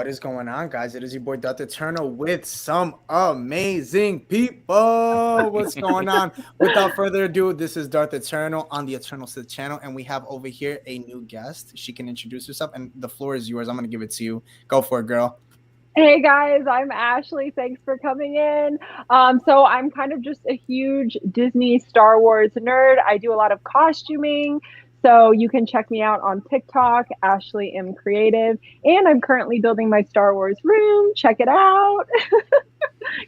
What is going on, guys? It is your boy Dr. Turner with some amazing people. What's going on? Without further ado, this is Dr. Turner on the Eternal Sith channel, and we have over here a new guest. She can introduce herself, and the floor is yours. I'm going to give it to you. Go for it, girl. Hey guys, I'm Ashley. Thanks for coming in. So I'm kind of just a huge Disney Star Wars nerd. I do a lot of costuming. So you can check me out on TikTok, Ashley M Creative, and I'm currently building my Star Wars room. Check it out.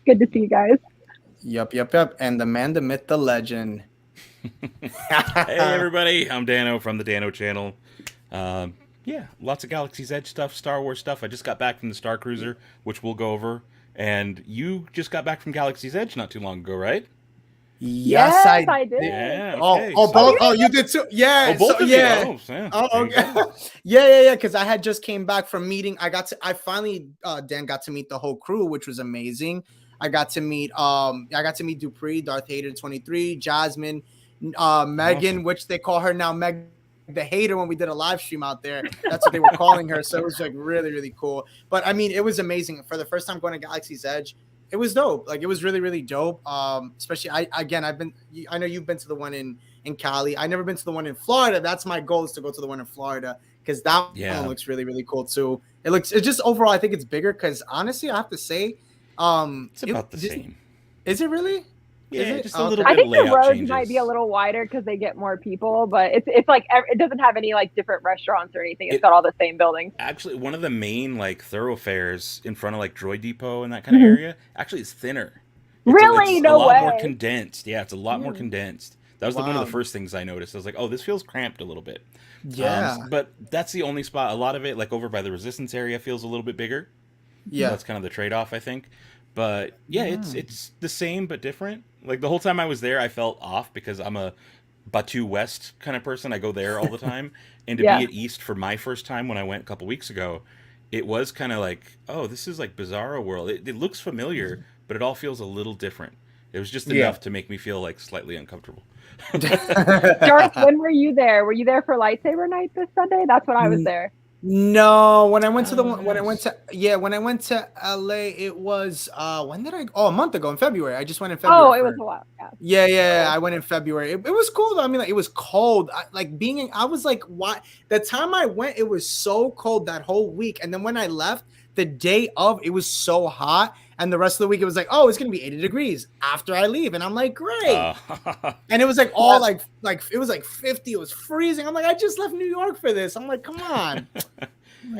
Good to see you guys. Yep. And the man, the myth, the legend. Hey everybody, I'm Dano from the Dano channel. Yeah, lots of Galaxy's Edge stuff, Star Wars stuff. I just got back from the Star Cruiser, which we'll go over. And you just got back from Galaxy's Edge not too long ago, right? Yes, I did. Yeah. Okay. Oh, you did too. Yeah. Oh, both of yeah. you. Oh, yeah. Oh, okay. Yeah. Because I had just came back from meeting. I finally Dan got to meet the whole crew, which was amazing. I got to meet Dupree, Darth Vader 23, Jasmine, Megan, awesome. Which they call her now Meg the Hater when we did a live stream out there. That's what they were calling her. So it was like really, really cool. But I mean, it was amazing. For the first time going to Galaxy's Edge, it was dope. Like it was really, really dope. Especially I know you've been to the one in Cali. I never been to the one in Florida. That's my goal, is to go to the one in Florida, because that one looks really, really cool too. It's just overall, I think it's bigger, because honestly, I have to say, it's about the same. Is it really? Yeah, just a little bit. I think the roads changes. might be a little wider because they get more people, but it's like it doesn't have any like different restaurants or anything. It's got all the same buildings. Actually, one of the main like thoroughfares in front of like Droid Depot and that kind of area actually is thinner. Really? It's no a lot way. more condensed. Yeah, it's a lot more condensed. That was one of the first things I noticed. I was like, oh, this feels cramped a little bit. Yeah. But that's the only spot. A lot of it, like over by the Resistance area, feels a little bit bigger. Yeah. That's kind of the trade-off, I think. But yeah, it's the same but different. Like the whole time I was there, I felt off because I'm a Batu West kind of person. I go there all the time. And to be at East for my first time when I went a couple weeks ago, it was kind of like, oh, this is like Bizarro World. It looks familiar, but it all feels a little different. It was just enough to make me feel like slightly uncomfortable. Darth, when were you there? Were you there for lightsaber night this Sunday? That's when I was there. No, when I went to when I went to LA, it was when did I? Oh, a month ago in February. I just went in February. Oh, it was a while. Yeah. I went in February. It was cool though. I mean, like, it was cold. I was like, why? The time I went, it was so cold that whole week, and then when I left, the day of, it was so hot, and the rest of the week it was like, oh, it's gonna be 80 degrees after I leave, and I'm like, great. And it was like all like it was like 50. It was freezing. I'm like, I just left New York for this. I'm like, come on.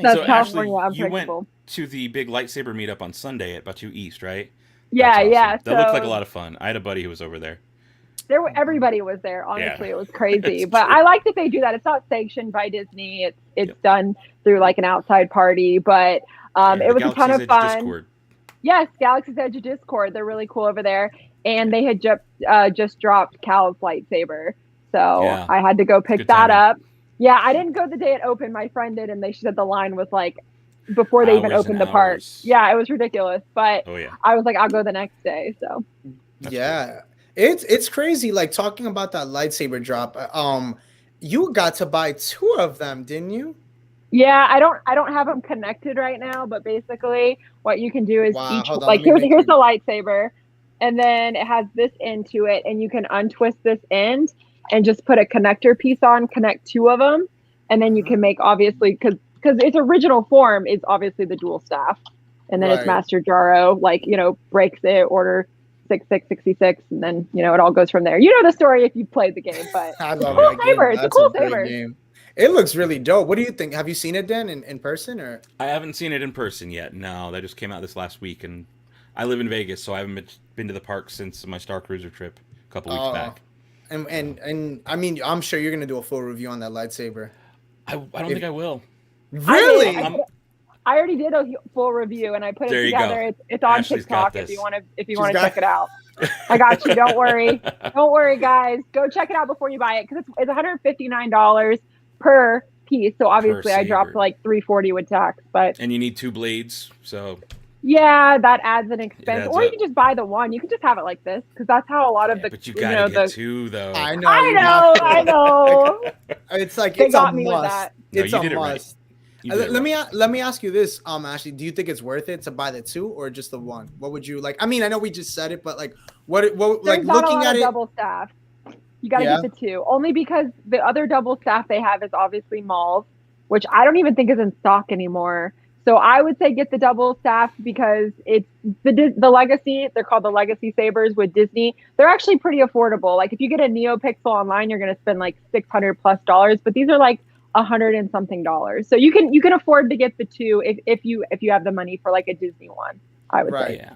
That's so Ashley, you went to the big lightsaber meetup on Sunday at Batu East, right? Yeah, awesome. Yeah. That looked like a lot of fun. I had a buddy who was over there. Everybody was there. Honestly, it was crazy. But I like that they do that. It's not sanctioned by Disney. It's done through like an outside party, but. It was a ton of fun. Discord. Yes, Galaxy's Edge Discord. They're really cool over there. And they had just dropped Cal's lightsaber. So I had to go pick that up. Yeah, I didn't go the day it opened. My friend did, and they said the line was like before they even opened the park. Yeah, it was ridiculous. But I was like, I'll go the next day. So yeah. It's crazy. Like talking about that lightsaber drop. You got to buy 2 of them, didn't you? Yeah, I don't have them connected right now, but basically what you can do is here's the lightsaber, and then it has this end to it, and you can untwist this end and just put a connector piece on, connect 2 of them, and then you can make, obviously, because its original form is obviously the dual staff, and then it's Master Jaro, breaks it, order 6666, and then it all goes from there. You know the story if you played the game, but I love that game. It's a cool saber. It looks really dope. What do you think? Have you seen it, Dan, in person? Or I haven't seen it in person yet. No, that just came out this last week, and I live in Vegas, so I haven't been to the park since my Star Cruiser trip a couple weeks back. And I mean, I'm sure you're gonna do a full review on that lightsaber. I don't think I will. Really? I already did a full review, and I put it together. It's on Ashley's TikTok if you want to check it out. I got you. Don't worry, guys. Go check it out before you buy it, because it's $159 per piece. So obviously I dropped like $340 with tax, and you need 2 blades, so yeah, that adds an expense. Or you can just buy the one. You can just have it like this, because that's how a lot of but you gotta get 2 though. I know. I know. It's like they it's got a me must. With that. It's a must. Let me ask you this, Ashley. Do you think it's worth it to buy the 2 or just the 1? What would you like? I mean, I know we just said it, but like, what like looking at it, double staff. You got to get the 2, only because the other double staff they have is obviously Maul's, which I don't even think is in stock anymore. So I would say get the double staff because it's the legacy. They're called the legacy sabers with Disney. They're actually pretty affordable. Like if you get a NeoPixel online, you're going to spend like $600+, but these are like $100 and something. So you can afford to get the 2 if you have the money for like a Disney one. I would say.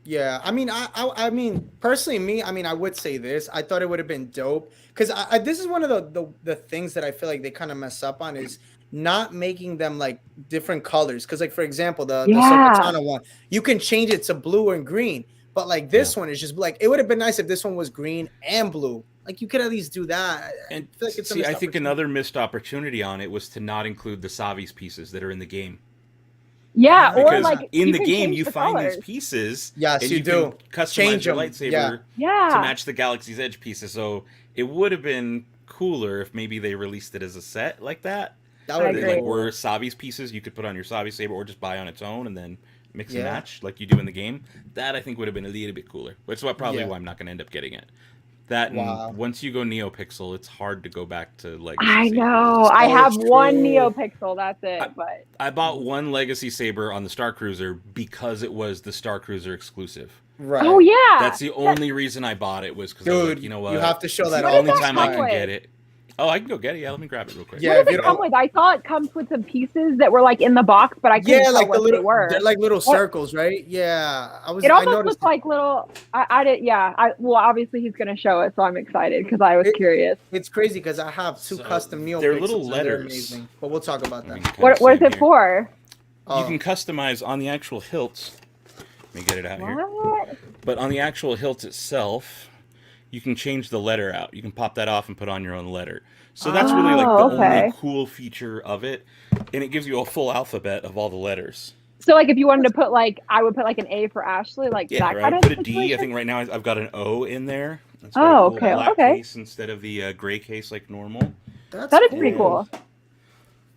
Yeah. I mean, personally, I would say this. I thought it would have been dope because this is one of the things that I feel like they kind of mess up on is not making them like different colors. Because like for example, the Ahsoka Tano one, you can change it to blue and green, but like this one is just like it would have been nice if this one was green and blue. Like you could at least do that. And I feel like I think another missed opportunity on it was to not include the Savi's pieces that are in the game. Yeah, because or like in the game you find these pieces. Yes, and you do. Customize your lightsaber to match the Galaxy's Edge pieces. So it would have been cooler if maybe they released it as a set like that. That would be like were Savi's pieces you could put on your Savi saber or just buy on its own and then mix and match like you do in the game. That I think would have been a little bit cooler. Which is probably why I'm not going to end up getting it. That and once you go NeoPixel, it's hard to go back to Legacy. I know. I have one NeoPixel. That's it. But I bought one Legacy Saber on the Star Cruiser because it was the Star Cruiser exclusive. Right. Oh yeah. That's the only reason I bought it was because I was like, you know what? You have to show that. It's the only time I can get it. Oh, I can go get it. Yeah, let me grab it real quick. Yeah, what does it come with? I saw it comes with some pieces that were like in the box, but I couldn't tell like what they were. They're like little circles, right? Yeah, It almost looked like little. I did. Yeah. Well, obviously he's gonna show it, so I'm excited because I was curious. It's crazy because I have 2 custom NeoPixels. They're little letters. They're amazing, but we'll talk about that. What is it for? You can customize on the actual hilts. Let me get it out here. But on the actual hilt itself, you can change the letter out. You can pop that off and put on your own letter. So that's really like the only cool feature of it, and it gives you a full alphabet of all the letters. So like if you wanted to put like, I would put like an A for Ashley, like that kind of put a D. I think right now I've got an O in there. That's okay. Case instead of the gray case like normal. That is pretty cool.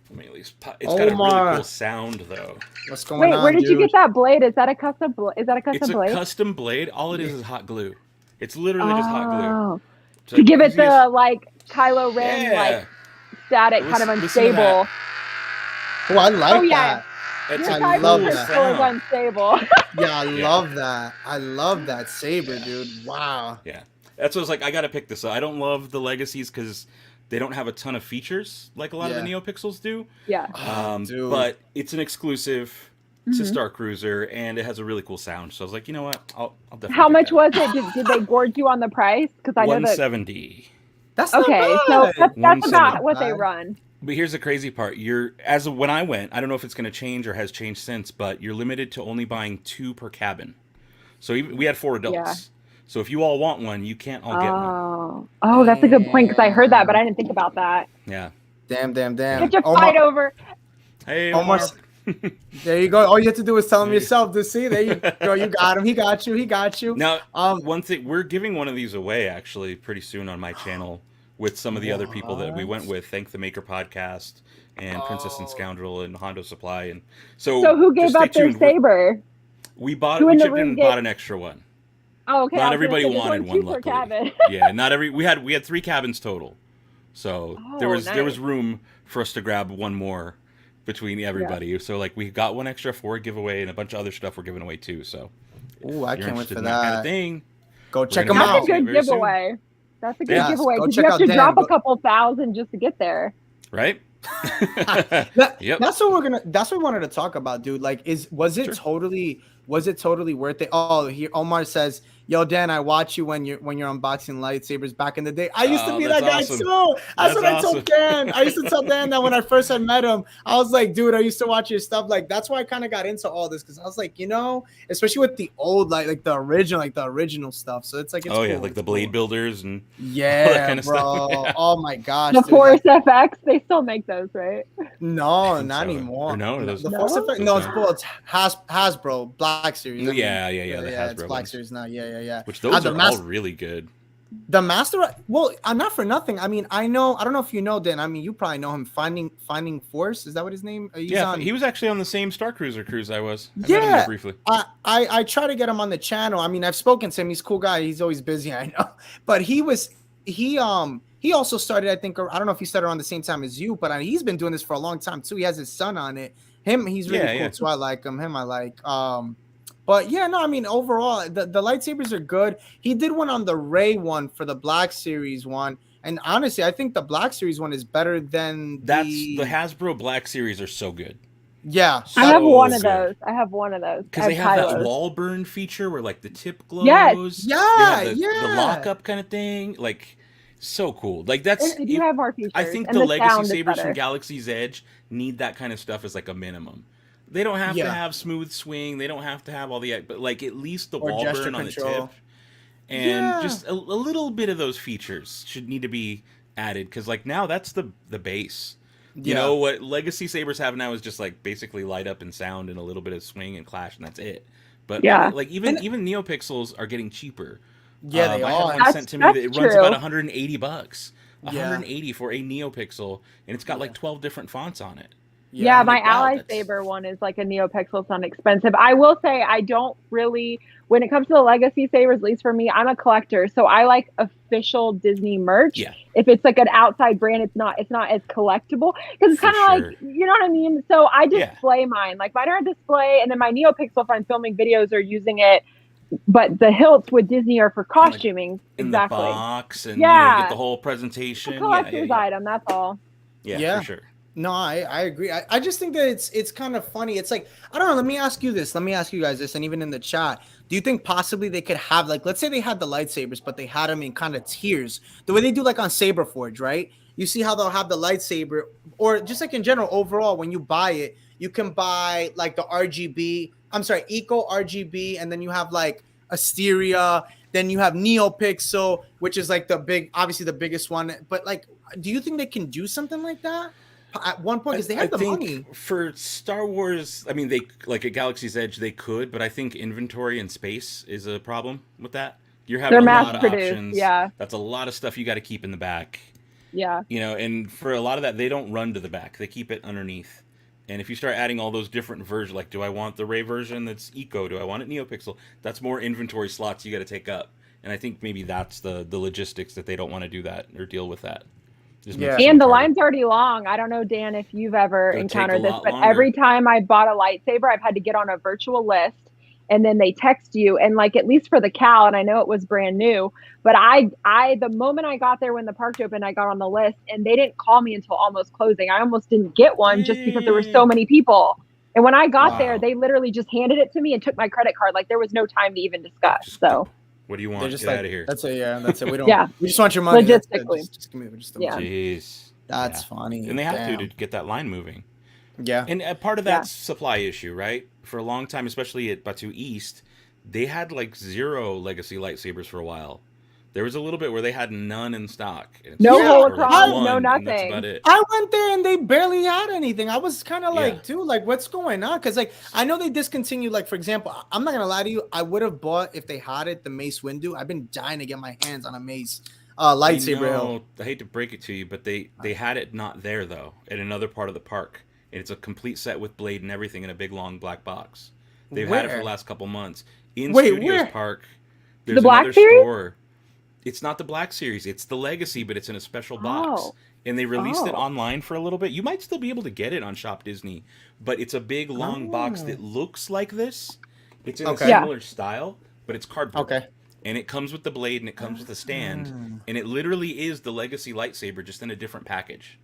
Let me at least it's got a really cool sound though. What's going on? Where did you get that blade? Is that a custom blade? It's a custom blade. All it is hot glue. It's literally just hot glue. So to give it the like Kylo Ren like static kind of unstable. Oh, I like that. I love that. Is unstable. Yeah, I love that. I love that saber, dude. Wow. Yeah, that's what I was like. I gotta pick this up. I don't love the Legacies because they don't have a ton of features like a lot of the NeoPixels do. Yeah. But it's an exclusive to Star Cruiser, and it has a really cool sound. So I was like, you know what? I'll definitely. How much was it? Did they gorge you on the price? Because I know that $170. That's okay. So that's about what they run. But here's the crazy part: when I went, I don't know if it's going to change or has changed since, but you're limited to only buying 2 per cabin. So we had 4 adults. Yeah. So if you all want one, you can't all get one. Oh, that's a good point because I heard that, but I didn't think about that. Yeah. Damn. You have to fight over. Hey, Omar. There you go. All you have to do is tell him yourself. To see, there you go. You got him. He got you. He got you. Now, one thing, we're giving one of these away actually pretty soon on my channel with some of the other people that we went with. Thank the Maker Podcast and Princess and Scoundrel and Hondo Supply. And so who gave up their saber? We bought. We chipped in and bought an extra one. Oh, okay. Not everybody wanted one. Luckily, yeah. Not every. We had 3 cabins total, so there was room for us to grab one more between everybody. Yeah. So like we got one extra for a giveaway and a bunch of other stuff we're giving away too. So I can't wait for that kind of thing. Go check them out. That's a good giveaway. That's a good giveaway because you have to drop a couple thousand just to get there. Right. Yep. That's what we wanted to talk about, dude. Like, was it totally worth it? Oh, here Omar says, "Yo, Dan, I watch you when you're unboxing lightsabers back in the day." I used to be that guy too. That's what I told Dan. I used to tell Dan that when I first had met him, I was like, "Dude, I used to watch your stuff." Like, that's why I kind of got into all this because I was like, especially with the old, like the original stuff. So it's like, it's cool. Like the blade builders and all that kind of stuff. Yeah. Oh my gosh, the Force FX, they still make those, right? No, not anymore. The Force FX. No, it's Hasbro Black Series. Yeah. The Hasbro it's Black ones. Series now. Yeah. Which those are all really good. The Master. Well, I'm not for nothing. I mean, I don't know if you know, Dan. I mean, you probably know him. Finding Force. Is that what his name? He was actually on the same Star Cruiser cruise I was. I met him Yeah, there briefly. I try to get him on the channel. I mean, I've spoken to him. He's a cool guy. He's always busy. I know, but he also started. I think I don't know if he started around the same time as you, but he's been doing this for a long time too. He has his son on it. He's really cool too. I like him. I like. But yeah, no, I mean, overall, the lightsabers are good. He did one on the Rey one for the Black Series one. And honestly, I think the Black Series one is better than the Hasbro Black Series are so good. Yeah. I have one of those. Because they have that wall burn feature where like the tip glows. Yes. Yeah. The lockup kind of thing. Like, so cool. Like, that's... You have more features. I think the Legacy Sabers from Galaxy's Edge need that kind of stuff as like a minimum. They don't have to have smooth swing. They don't have to have all the... But like, at least the wall burn on the tip. And just a little bit of those features should need to be added. Because like now, that's the base. You know, what Legacy Sabers have now is just like basically light up and sound and a little bit of swing and clash, and that's it. But like even NeoPixels are getting cheaper. Yeah, they I are. had one sent to me that it runs about $180. $180 for a NeoPixel, and it's got like 12 different fonts on it. Yeah, my Ally Saber one is like a NeoPixel. It's not expensive. I will say I don't really, when it comes to the Legacy Sabers, at least for me, I'm a collector, so I like official Disney merch. Yeah. If it's like an outside brand, it's not as collectible because it's kind of like, you know what I mean. So I display mine. Like mine are on display, and then my NeoPixel, if I'm filming videos or using it. But the hilts with Disney are for costuming. In exactly. The box, and you get the whole presentation. It's a collector's item. That's all. Yeah, for sure. No, I agree. I just think that it's kind of funny. It's like, I don't know. Let me ask you this. Let me ask you guys this. And even in the chat, do you think possibly they could have, like, let's say they had the lightsabers, but they had them in kind of tiers, the way they do like on Saberforge, right? You see how they'll have the lightsaber, or just like in general, overall, when you buy it, you can buy like the Eco RGB, and then you have like Asteria, then you have NeoPixel, which is like obviously the biggest one. But like, do you think they can do something like that at one point? Because they have the money for Star Wars. I mean, they like at Galaxy's Edge they could, but I think inventory and space is a problem with that. You're having a lot of options. Yeah, that's a lot of stuff you got to keep in the back. Yeah, you know, and for a lot of that, they don't run to the back; they keep it underneath. And if you start adding all those different versions, like, do I want the Rey version that's Eco? Do I want it NeoPixel? That's more inventory slots you got to take up. And I think maybe that's the logistics that they don't want to do that or deal with that. And the line's already long. I don't know, Dan, if you've ever encountered this, but every time I bought a lightsaber, I've had to get on a virtual list, and then they text you. And like, at least for the Cal, and I know it was brand new, but the moment I got there when the park opened, I got on the list, and they didn't call me until almost closing. I almost didn't get one just because there were so many people. And when I got there, they literally just handed it to me and took my credit card. Like, there was no time to even discuss. So what do you want? Get out of here. That's it. That's it. We don't. We just want your money. Logistically. Just give me just the money. Jeez. That's funny. And they have to get that line moving. Yeah. And part of that's supply issue, right? For a long time, especially at Batuu East, they had like 0 Legacy lightsabers for a while. There was a little bit where they had none in stock. No holocron, no nothing. That's about it. I went there and they barely had anything. I was kind of like, dude, like, what's going on? Because like, I know they discontinued. Like, for example, I'm not gonna lie to you. I would have bought, if they had it, the Mace Windu. I've been dying to get my hands on a Mace lightsaber. I hate to break it to you, but they had it not there though, at another part of the park. And it's a complete set with blade and everything in a big long black box. They've had it for the last couple months in Studios Park. There's the Black another Series? store. It's not the Black Series. It's the Legacy, but it's in a special box. And they released it online for a little bit. You might still be able to get it on Shop Disney, but it's a big, long box that looks like this. It's in a similar style, but it's cardboard. Okay. And it comes with the blade, and it comes with a stand. And it literally is the Legacy lightsaber, just in a different package.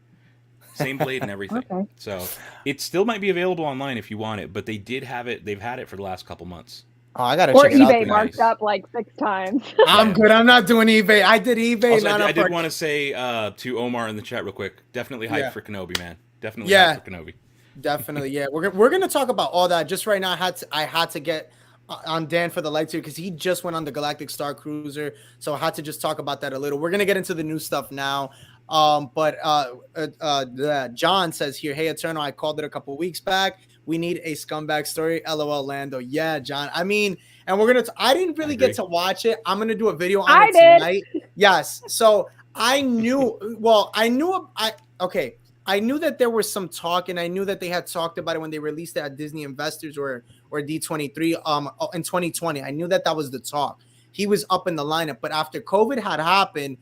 Same blade and everything. So it still might be available online if you want it, but they did have it. They've had it for the last couple months. Oh, I gotta check it out. Or eBay marked up like 6 times. I'm good. I'm not doing eBay. I did eBay. Also, I did want to say to Omar in the chat real quick. Definitely hype for Kenobi, man. Definitely hype for Kenobi. Definitely, yeah. We're gonna talk about all that. Just right now, I had to get on Dan for the lightsaber because he just went on the Galactic Star Cruiser, so I had to just talk about that a little. We're gonna get into the new stuff now. But John says here, hey Eternal, I called it a couple weeks back. We need a scumbag story. LOL Lando. Yeah, John. I mean, and we're gonna. I didn't really get to watch it. I'm gonna do a video on it tonight. Yes. So I knew. Well, I knew. Okay. I knew that there was some talk, and I knew that they had talked about it when they released it at Disney Investors or D23 in 2020. I knew that was the talk. He was up in the lineup, but after COVID had happened,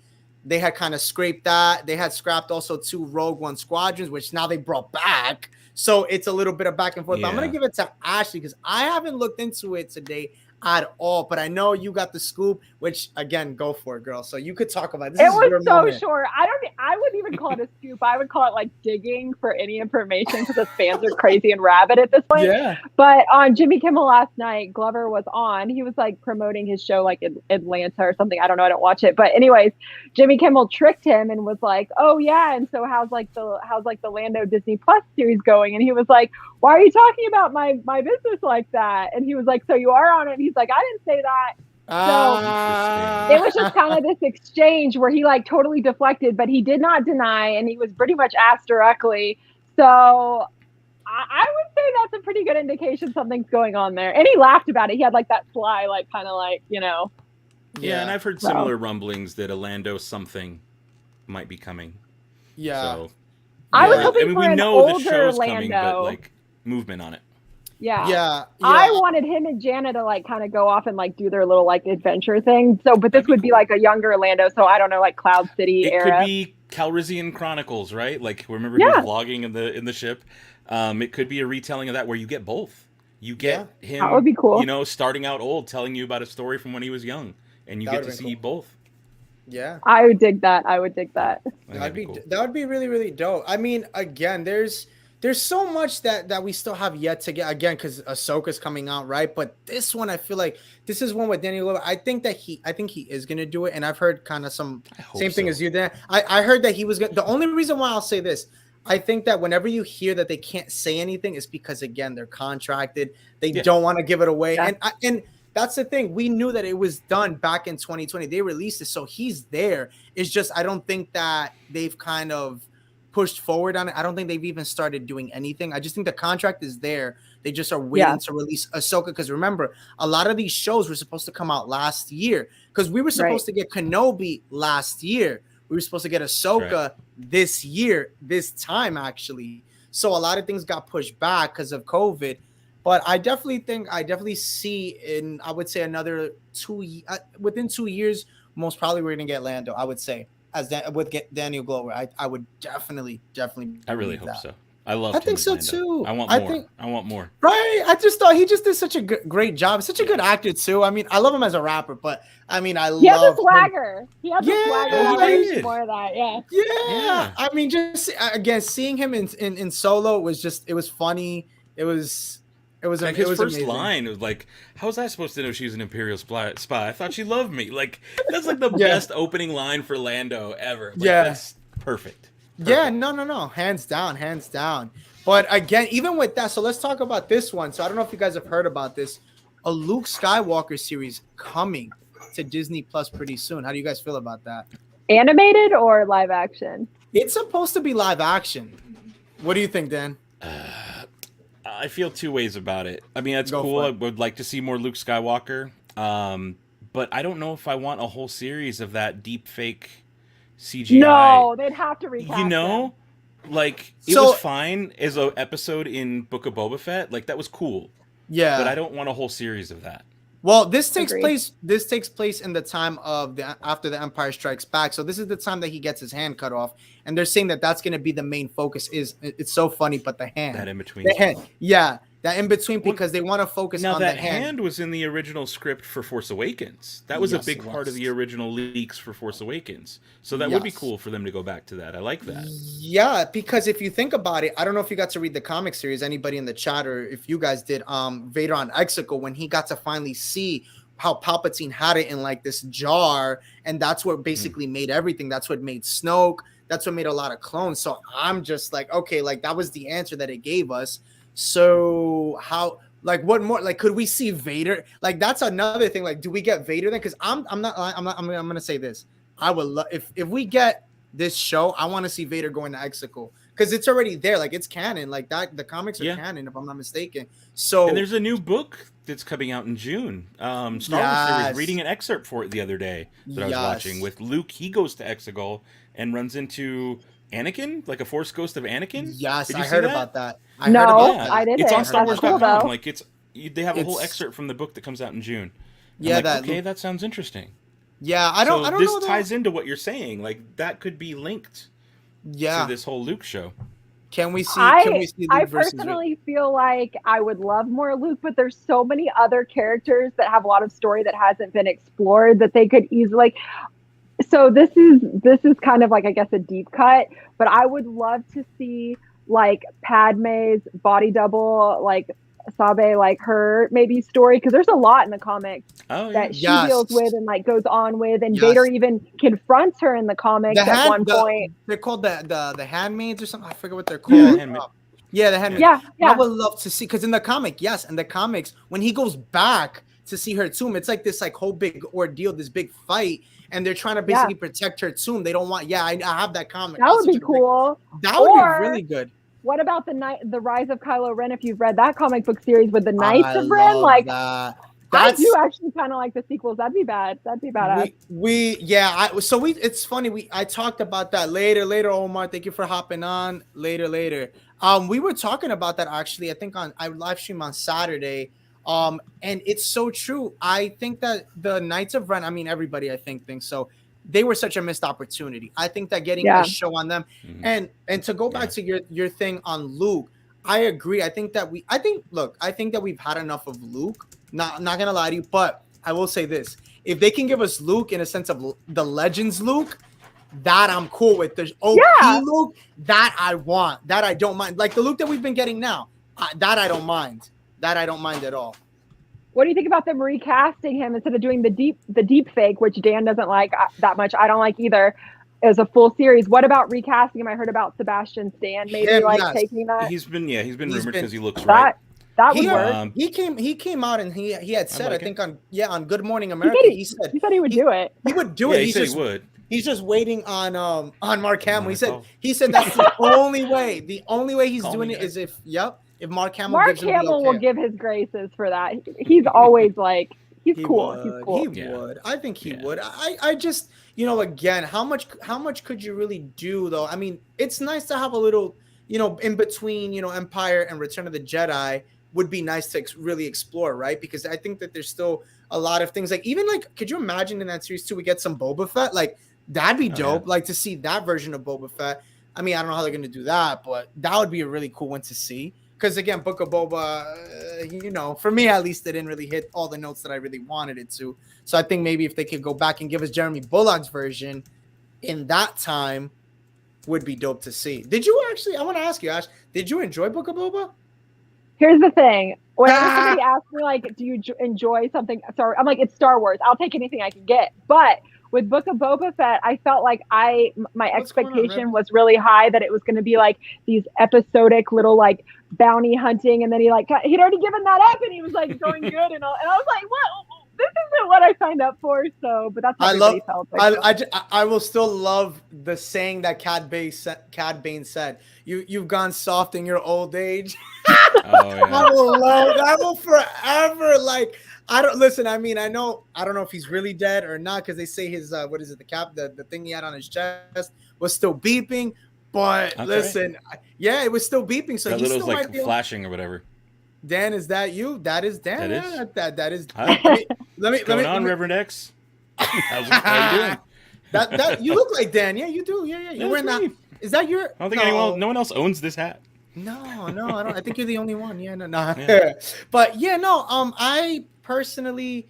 they had kind of scraped that. They had scrapped also 2 Rogue One squadrons, which now they brought back. So it's a little bit of back and forth. Yeah. But I'm gonna give it to Ashley because I haven't looked into it today at all, but I know you got the scoop, which again, go for it, girl. So you could talk about this. It was so short. I wouldn't even call it a scoop. I would call it like digging for any information because the fans are crazy and rabid at this point. Yeah. But on Jimmy Kimmel last night, Glover was on. He was like promoting his show like in Atlanta or something. I don't know. I don't watch it. But anyways, Jimmy Kimmel tricked him and was like, "Oh yeah, and so how's the Lando Disney Plus series going?" And he was like, "Why are you talking about my business like that?" And he was like, "So you are on it?" And he's like, "I didn't say that." So it was just kind of this exchange where he like totally deflected, but he did not deny, and he was pretty much asked directly. So I would say that's a pretty good indication something's going on there. And he laughed about it. He had like that sly, like kind of like, you know. Yeah, and I've heard similar rumblings that a Lando something might be coming. Yeah. So, I was hoping for an older the show's Lando. Coming, but like movement on it. Yeah. I wanted him and Jana to like kind of go off and like do their little like adventure thing. So, but this would be like a younger Orlando. So I don't know, like Cloud City era. It could be Calrissian Chronicles, right? Like remember he was vlogging in the ship. It could be a retelling of that where you get both. You get him. That would be cool. You know, starting out old, telling you about a story from when he was young, and you get to see both. Yeah, I would dig that. That would be really, really dope. I mean, again, there's so much that we still have yet to get, again, because Ahsoka's coming out, right? But this one, I feel like this is one with Daniel Glover. I think he is gonna do it, and I've heard kind of some same thing as you, Dan. I heard that he was gonna. The only reason why I'll say this, I think that whenever you hear that they can't say anything, is because again they're contracted. They don't want to give it away, and that's the thing. We knew that it was done back in 2020. They released it, so he's there. It's just I don't think that they've kind of pushed forward on it. I don't think they've even started doing anything. I just think the contract is there. They just are waiting to release Ahsoka. Because remember, a lot of these shows were supposed to come out last year. Because we were supposed to get Kenobi last year. We were supposed to get Ahsoka this year, this time actually. So a lot of things got pushed back because of COVID. But I definitely see in, I would say another within 2 years, most probably we're going to get Lando, I would say. With Daniel Glover, I would definitely. I really hope so. I think so too. I want more. Right? I just thought he just did such a great job. Such a good actor too. I mean, I love him as a rapper, but I mean, he has a swagger. He has a swagger. I more of that. Yeah. I mean, just again, seeing him in Solo was it was funny. It was like his first line was like, "How was I supposed to know she was an Imperial spy? I thought she loved me." Like that's like the best opening line for Lando ever. Like, that's perfect. Yeah, no, hands down. But again, even with that, so let's talk about this one. So I don't know if you guys have heard about this, a Luke Skywalker series coming to Disney Plus pretty soon. How do you guys feel about that? Animated or live action? It's supposed to be live action. What do you think, Dan? I feel two ways about it. I mean, that's cool. I would like to see more Luke Skywalker. But I don't know if I want a whole series of that deep fake CGI. No, they'd have to recast him. Like, it was fine as an episode in Book of Boba Fett. Like, that was cool. Yeah. But I don't want a whole series of that. Well, this takes place in the time of after the Empire Strikes Back. So this is the time that he gets his hand cut off, and they're saying that that's going to be the main focus. It's so funny, but the hand, that in between, the hand, that in between, because they want to focus on the hand. Now that hand was in the original script for Force Awakens. That was a big part of the original leaks for Force Awakens. So that would be cool for them to go back to that. I like that. Yeah, because if you think about it, I don't know if you got to read the comic series, anybody in the chat, or if you guys did, Vader on Exegol, when he got to finally see how Palpatine had it in like this jar, and that's what basically made everything. That's what made Snoke. That's what made a lot of clones. So I'm just like, okay, like that was the answer that it gave us. So how, like, what more? Like, could we see Vader? Like, that's another thing. Like, do we get Vader then? Because I'm gonna say this. I would love if we get this show. I want to see Vader going to Exegol, because it's already there. Like it's canon. Like that, the comics are canon, if I'm not mistaken. So and there's a new book that's coming out in June. Star Wars. I was reading an excerpt for it the other day that I was watching with Luke. He goes to Exegol and runs into Anakin, like a Force ghost of Anakin. Yes, I heard about that. I didn't. It's on StarWars.com. Cool, like they have a whole excerpt from the book that comes out in June. Yeah, that sounds interesting. Yeah, I don't know. This ties into what you're saying. Like that could be linked. To this whole Luke show. Can we see? Luke I personally feel like I would love more Luke, but there's so many other characters that have a lot of story that hasn't been explored that they could easily. So this is kind of like, I guess, a deep cut, but I would love to see like Padme's body double, like Sabe, like her maybe story, because there's a lot in the comics that she deals with and like goes on with, and Vader even confronts her in the comics at one point. They're called the handmaids or something. I forget what they're called. The handmaids. Yeah. I would love to see, because in the comics, when he goes back to see her tomb, it's like this like whole big ordeal, this big fight, and they're trying to basically protect her tomb. They don't want. I have that comic. That would be cool. That would be really good. What about the Rise of Kylo Ren? If you've read that comic book series with the Knights of Ren, like I do actually kind of like the sequels. That'd be bad. That'd be badass. It's funny. I talked about that later. Omar, thank you for hopping on. Later. We were talking about that actually. I think I live stream on Saturday. And it's so true. I think that the Knights of Ren. I mean, everybody I think thinks so. They were such a missed opportunity. I think that getting a show on them, and to go back to your thing on Luke, I agree. I think that we've had enough of Luke. Not gonna lie to you, but I will say this: if they can give us Luke in a sense of the Legends Luke, that I'm cool with. There's OP Luke that I want, that I don't mind. Like the Luke that we've been getting now, that I don't mind. That I don't mind at all. What do you think about them recasting him instead of doing the deep fake, which Dan doesn't like that much? I don't like either. As a full series, what about recasting him? I heard about Sebastian Stan maybe taking that. He's been rumored because he looks right. That would work. He came out and he had said I think on Good Morning America he said he would do it. He would do it. He said he would. He's just waiting on Mark Hamill. He said that's the only way. The only way he's doing it is if Mark Hamill will give his graces for that. He's always like he's cool. He's cool. He would. I think he would. I just again, how much could you really do though? I mean, it's nice to have a little in between Empire and Return of the Jedi would be nice to really explore, right? Because I think that there's still a lot of things like even like could you imagine in that series too we get some Boba Fett? Like that'd be dope. Like to see that version of Boba Fett. I mean, I don't know how they're gonna do that, but that would be a really cool one to see. Because again, Book of Boba, for me at least, it didn't really hit all the notes that I really wanted it to. So I think maybe if they could go back and give us Jeremy Bullock's version in that time, would be dope to see. Did you actually? I want to ask you, Ash. Did you enjoy Book of Boba? Here's the thing. Whenever somebody asks me, like, do you enjoy something? Sorry, I'm like, it's Star Wars. I'll take anything I can get. But with Book of Boba Fett, I felt like my expectation was really high that it was going to be like these episodic little like bounty hunting, and then he'd already given that up, and he was like going good and all, and I was like, what? This isn't what I signed up for. So, but that's how everybody felt. I will still love the saying that Cad Bane said. You've gone soft in your old age. I will love that. I will forever like. I don't listen. I mean, I don't know if he's really dead or not because they say his the thing he had on his chest was still beeping. But listen, it was still beeping. So he still might be flashing or whatever. Dan, is that you? That is Dan. That is. What's going on, Reverend X? How you doing? That you look like Dan. Yeah, you do. Yeah. You're wearing that. Is that your? I don't think no one else owns this hat. No, I don't. I think you're the only one. Yeah, no. Yeah. But I personally,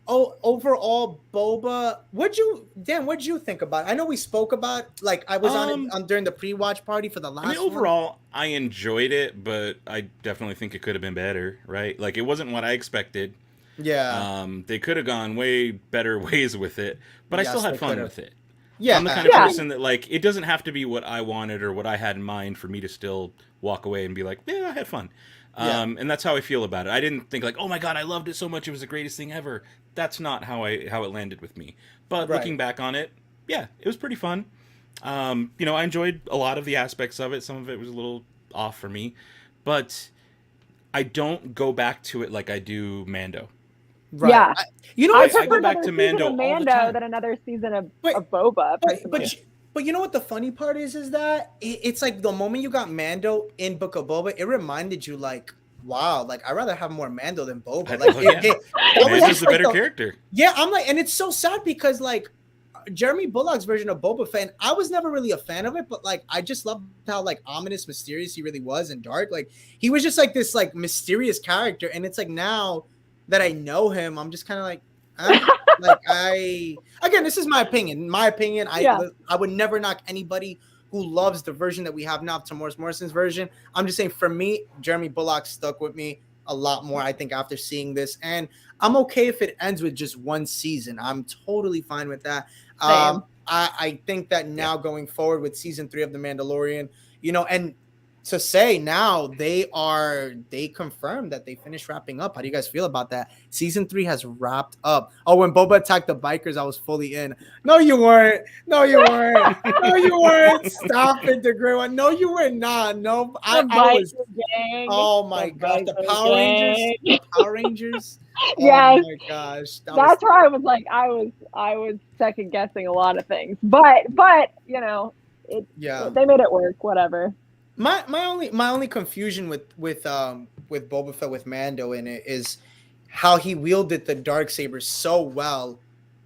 overall, Boba. What'd you think about it? I know we spoke about I was on during the pre-watch party for the last. Overall, I enjoyed it, but I definitely think it could have been better. Right? Like it wasn't what I expected. Yeah. They could have gone way better ways with it, but I still had fun with it. Yeah. I'm the kind of person that it doesn't have to be what I wanted or what I had in mind for me to still walk away and be like, yeah, I had fun. And that's how I feel about it. I didn't think oh my God, I loved it so much. It was the greatest thing ever. That's not how it landed with me. But looking back on it, yeah, it was pretty fun. I enjoyed a lot of the aspects of it. Some of it was a little off for me, but I don't go back to it like I do Mando. Right. Yeah, I go back to Mando all the time. Than another season of Boba. But you know what the funny part is that it's like the moment you got Mando in Book of Boba, it reminded you like, wow, like I'd rather have more Mando than Boba. Like Mando's a better character. Yeah, I'm like, and it's so sad because like Jeremy Bullock's version of Boba Fett, I was never really a fan of it, but like I just loved how like ominous, mysterious he really was and dark. Like he was just like this like mysterious character, and it's like now that I know him, I'm just kind of like, again, this is my opinion. I would never knock anybody who loves the version that we have now, Tamora Morrison's version. I'm just saying, for me, Jeremy Bullock stuck with me a lot more, I think, after seeing this. And I'm okay if it ends with just one season. I'm totally fine with that. I think that now going forward with season 3 of The Mandalorian, and to say now they confirmed that they finished wrapping up. How do you guys feel about that? Season 3 has wrapped up. Oh, when Boba attacked the bikers, I was fully in. No, you weren't. No, you weren't. Stop it, the great one. No, you were not. No, I was. Gang. Oh my gosh, the Power Rangers. The Power Rangers. Yes. Oh my gosh. That's where I was like, I was second guessing a lot of things, but they made it work. Whatever. My only confusion with Boba Fett with Mando in it is how he wielded the Darksaber so well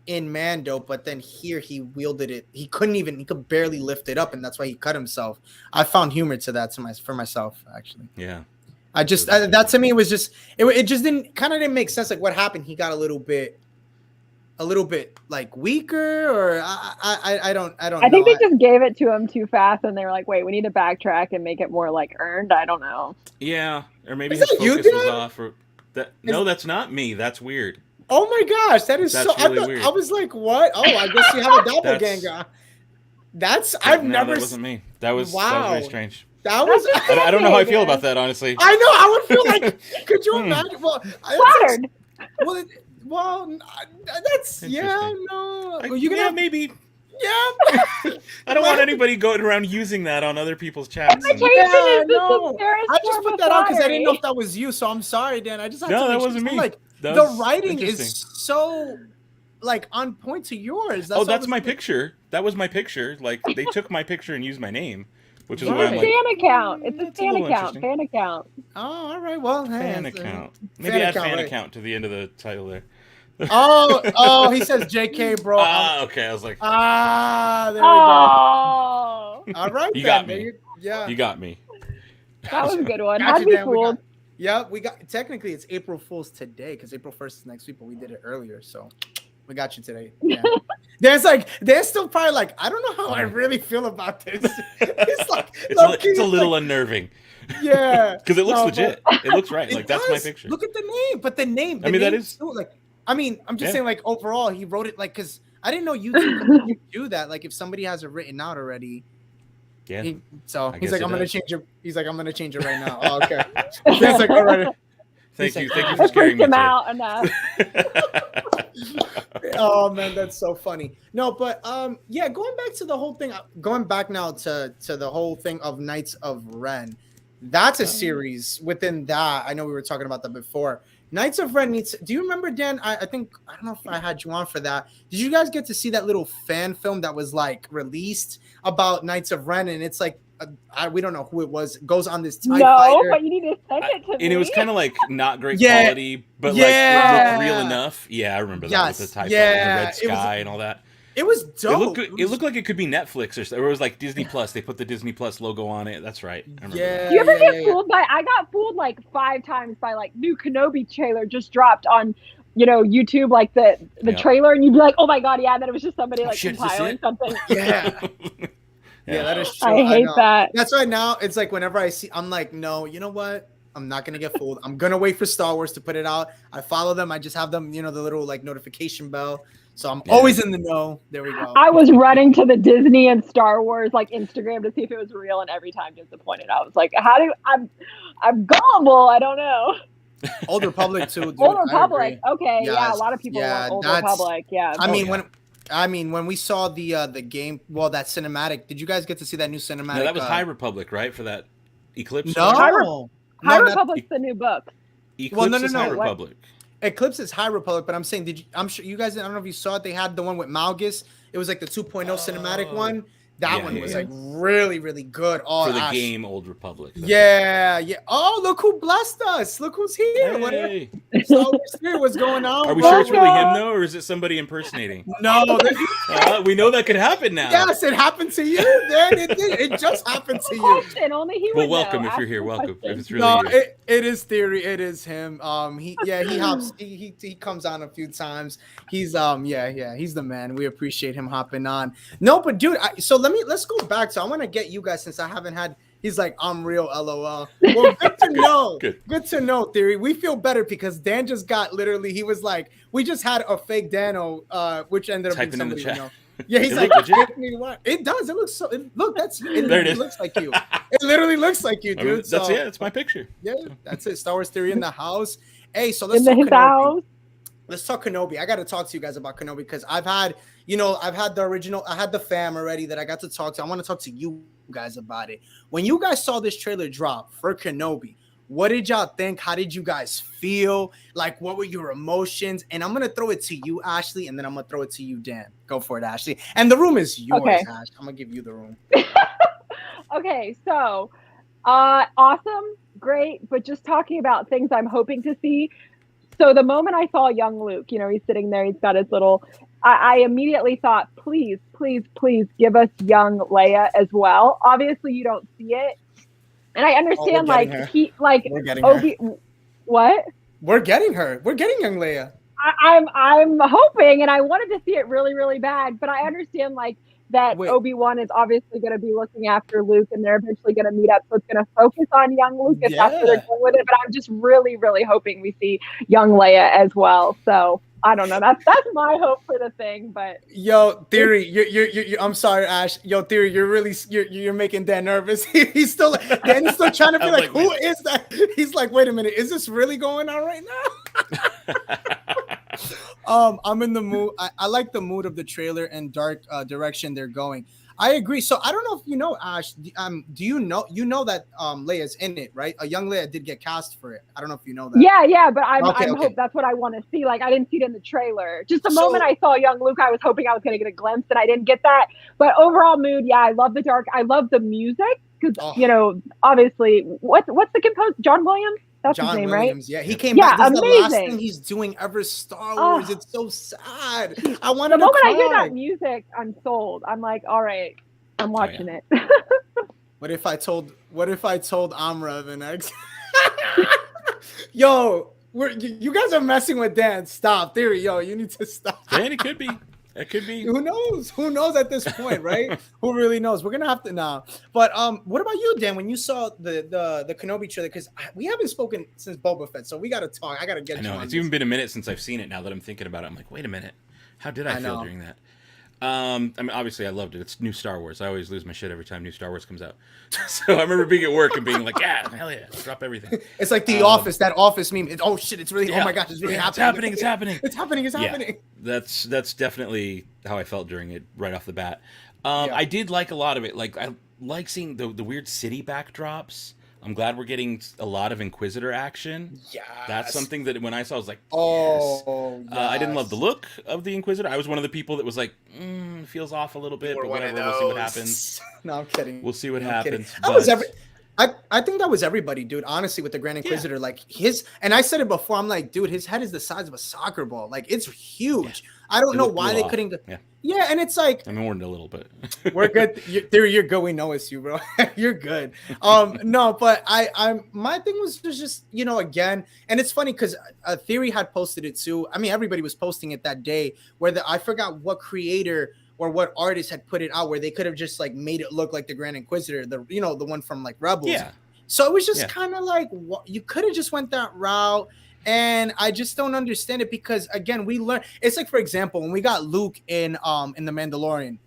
in Mando, but then here he wielded it. He could barely lift it up, and that's why he cut himself. I found humor to that for myself, actually. Yeah. That to me was just it just didn't make sense. Like what happened? He got a little bit like weaker, or I don't know. I think they just gave it to him too fast, and they were like, "Wait, we need to backtrack and make it more like earned." I don't know. Yeah, or maybe his focus was off. Or that? No, that's not me. That's weird. Oh my gosh, that's really weird. I was like, "What? Oh, I guess you have a doppelganger." That wasn't me. That was very strange. That was. I don't know how I feel about that, honestly. I know. I would feel like. Could you imagine? Flattered. Well, that's no. Maybe. Yeah. I don't want anybody going around using that on other people's chats. I just put that out because I didn't know if that was you. So I'm sorry, Dan. I just had to. No, that wasn't me. Like the writing is so like on point to yours. That's my picture. That was my picture. Like they took my picture and used my name. Which is why I'm like, fan account. It's a fan account. Fan account. Oh, all right. Well, fan account. Maybe add fan account to the end of the title there. He says JK, bro. Okay. I was like, there we go. All right. You got me. Yeah. You got me. That was a good one. How'd we fooled? We got technically it's April Fool's today because April 1st is next week, but we did it earlier, so we got you today. Yeah. There's still probably like, I don't know how I really feel about this. It's like it's a little unnerving. Yeah. Because it looks legit. It looks right. Like that's my picture. Look at the name. But the name. That is like. I'm just saying like overall he wrote it like because I didn't know YouTube do that. Like if somebody has it written out already. Yeah. He's like, I'm gonna change it. He's like, I'm gonna change it right now. Oh, okay. He's like, all right. Thank you for scaring me. Him out enough. Oh man, that's so funny. No, but going back to the whole thing. Going back now to the whole thing of Knights of Ren. That's a series within that. I know we were talking about that before. Knights of Ren needs. Do you remember, Dan? I don't know if I had you on for that. Did you guys get to see that little fan film that was like released about Knights of Ren? And it's like we don't know who it was. It goes on this TIE fighter. But you need to send it to me. And it was kind of like not great quality, but like it looked real enough. Yeah, I remember that with the TIE fighter and the red sky and all that. It was dope. It looked like it could be Netflix or it was like Disney Plus. They put the Disney Plus logo on it. That's right. I remember that. Do you ever get fooled by? I got fooled like 5 times by like new Kenobi trailer just dropped on, YouTube, like the trailer, and you'd be like, oh my god, yeah. And then it was just somebody like compiling something. Yeah. Yeah, that is true. I hate that. That's why now it's like whenever I see, I'm like, no, you know what? I'm not gonna get fooled. I'm gonna wait for Star Wars to put it out. I follow them. I just have them, the little like notification bell. So I'm always in the know. There we go. I was running to the Disney and Star Wars like Instagram to see if it was real, and every time disappointed. I was like, I'm gullible. I don't know. Old Republic too. Dude, Old Republic. Okay. Yeah. A lot of people want Old Republic. Yeah. I mean, I mean, when we saw the game, well, that cinematic, did you guys get to see that new cinematic? No, that was High Republic, right? For that Eclipse. No, High Republic's the new book. Eclipse is High Republic. Eclipse is High Republic, but I'm saying, I'm sure you guys, I don't know if you saw it. They had the one with Malgus. It was like the 2.0 cinematic one. That one was like really, really good. For the game Old Republic. Yeah. Oh, look who blessed us. Look who's here. Hey. What's going on? Are we sure it's really him, though, or is it somebody impersonating? No. We know that could happen now. Yes, it happened to you. Then it just happened to you. Only he would welcome know. if you're here. Welcome. If it's really it is theory. It is him. He hops. He comes on a few times. He's he's the man. We appreciate him hopping on. No, but dude, let's go back. So I want to get you guys, since I haven't had. He's like, I'm real, LOL. Well, good to know. Good to know, Theory. We feel better because Dan just got literally. He was like, we just had a fake Dano, which ended up being somebody we know. Yeah, he's like, it does. It looks so. It looks like you. It literally looks like you, dude. I mean, that's my picture. Yeah, that's it. Star Wars Theory in the house. Hey, so let's talk Kenobi. Let's talk Kenobi. I got to talk to you guys about Kenobi because I've had the original. I had the fam already that I got to talk to. I want to talk to you guys about it. When you guys saw this trailer drop for Kenobi, what did y'all think? How did you guys feel? Like, what were your emotions? And I'm going to throw it to you, Ashley, and then I'm going to throw it to you, Dan. Go for it, Ashley. And the room is yours, okay. Ash. I'm going to give you the room. Okay, so awesome, great, but just talking about things I'm hoping to see. So the moment I saw young Luke, he's sitting there, he's got his little, I immediately thought, please, please, please give us young Leia as well. Obviously you don't see it. And I understand what? We're getting her. We're getting young Leia. I'm hoping, and I wanted to see it really, really bad, but I understand that Obi-Wan is obviously going to be looking after Luke, and they're eventually going to meet up. So it's going to focus on young Luke if that's where they're going with it. But I'm just really, really hoping we see young Leia as well. So I don't know. That's my hope for the thing. But yo, Theory, you're I'm sorry, Ash. Yo, Theory, you're making Dan nervous. He's still trying to be like, who is that? He's like, wait a minute, is this really going on right now? I'm in the mood. I like the mood of the trailer and dark direction they're going. I agree. So I don't know if you know, Ash. Do you know that Leia's in it, right? A young Leia did get cast for it. I don't know if you know that. Yeah, but I'm hope that's what I want to see. Like, I didn't see it in the trailer. Just the moment I saw young Luke, I was hoping I was going to get a glimpse, and I didn't get that. But overall mood, I love the dark. I love the music because obviously, what's the composer? John Williams. That's John his name, Williams, right? Yeah, he came back. This amazing. is the last thing he's doing ever. Star Wars. It's so sad. I want to. The moment I hear that music, I'm sold. I'm like, all right, I'm watching it. What if I told Amra the next? Yo, you guys are messing with Dan. Stop, Theory. Yo, you need to stop. Dan, it could be. It could be. Who knows? Who knows at this point, right? Who really knows? We're gonna have to now. But what about you, Dan? When you saw the Kenobi trailer, because we haven't spoken since Boba Fett, so we gotta talk. I gotta get. I know it's even been a minute since I've seen it. Now that I'm thinking about it, I'm like, wait a minute, how did I feel during that? I mean, obviously, I loved it. It's new Star Wars. I always lose my shit every time new Star Wars comes out. So I remember being at work and being like, yeah, hell yeah, drop everything. It's like the Office, that Office meme. Oh shit, it's really, oh my gosh, it's really happening. It's happening. It's happening. That's definitely how I felt during it right off the bat. I did like a lot of it. Like, I like seeing the weird city backdrops. I'm glad we're getting a lot of Inquisitor action. Yeah, that's something that when I saw, I was like, yes. I didn't love the look of the Inquisitor. I was one of the people that was like, feels off a little bit, but whatever. We'll see what happens. No, I'm kidding. We'll see what happens. I think that was everybody, dude. Honestly, with the Grand Inquisitor, like and I said it before. I'm like, dude, his head is the size of a soccer ball. Like, it's huge. Yeah. I don't know why they couldn't. Yeah, and it's like, I'm warned a little bit. We're good. You're good. We know it's you, bro. You're good. No, but my thing was just again, and it's funny because Theory had posted it too. I mean, everybody was posting it that day. I forgot what creator or what artist had put it out where they could have just like made it look like the Grand Inquisitor, the one from like Rebels. Yeah. So it was just kind of like you could have just went that route. And I just don't understand it because, again, we learn. It's like, for example, when we got Luke in the Mandalorian,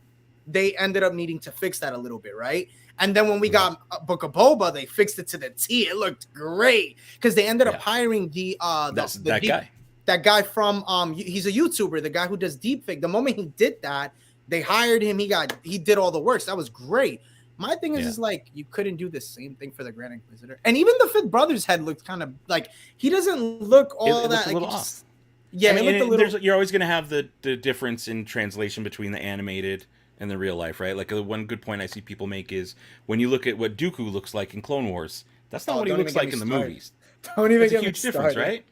they ended up needing to fix that a little bit, right? And then when we got Book of Boba, they fixed it to the T. It looked great because they ended up hiring the guy. that guy from he's a YouTuber, the guy who does deepfake. The moment he did that, they hired him. He did all the works. That was great. My thing is like, you couldn't do the same thing for the Grand Inquisitor. And even the Fifth Brother's head looked kind of like, he doesn't look all that. A little off. Just, yeah, I mean, you're always going to have the difference in translation between the animated and the real life, right? Like, one good point I see people make is when you look at what Dooku looks like in Clone Wars, that's not what he looks like in the movies. Don't even get a huge difference, right?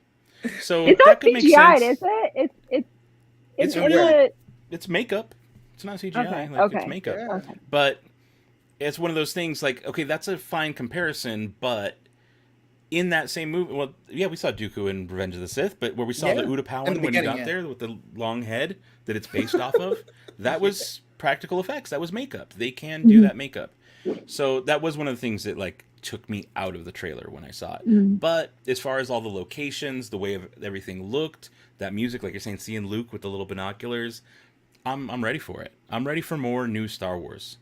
So it's that could make sense. Is it? It's makeup. It's not CGI. Okay. It's makeup. Yeah. Okay. But it's one of those things like, okay, that's a fine comparison, but in that same movie, well, yeah, we saw Dooku in Revenge of the Sith, but where we saw the Utapauan when he got there with the long head that it's based off of, that was practical effects. That was makeup. They can do that makeup. So that was one of the things that like took me out of the trailer when I saw it. But as far as all the locations, the way everything looked, that music, like you're saying, seeing Luke with the little binoculars, I'm ready for it. I'm ready for more new Star Wars.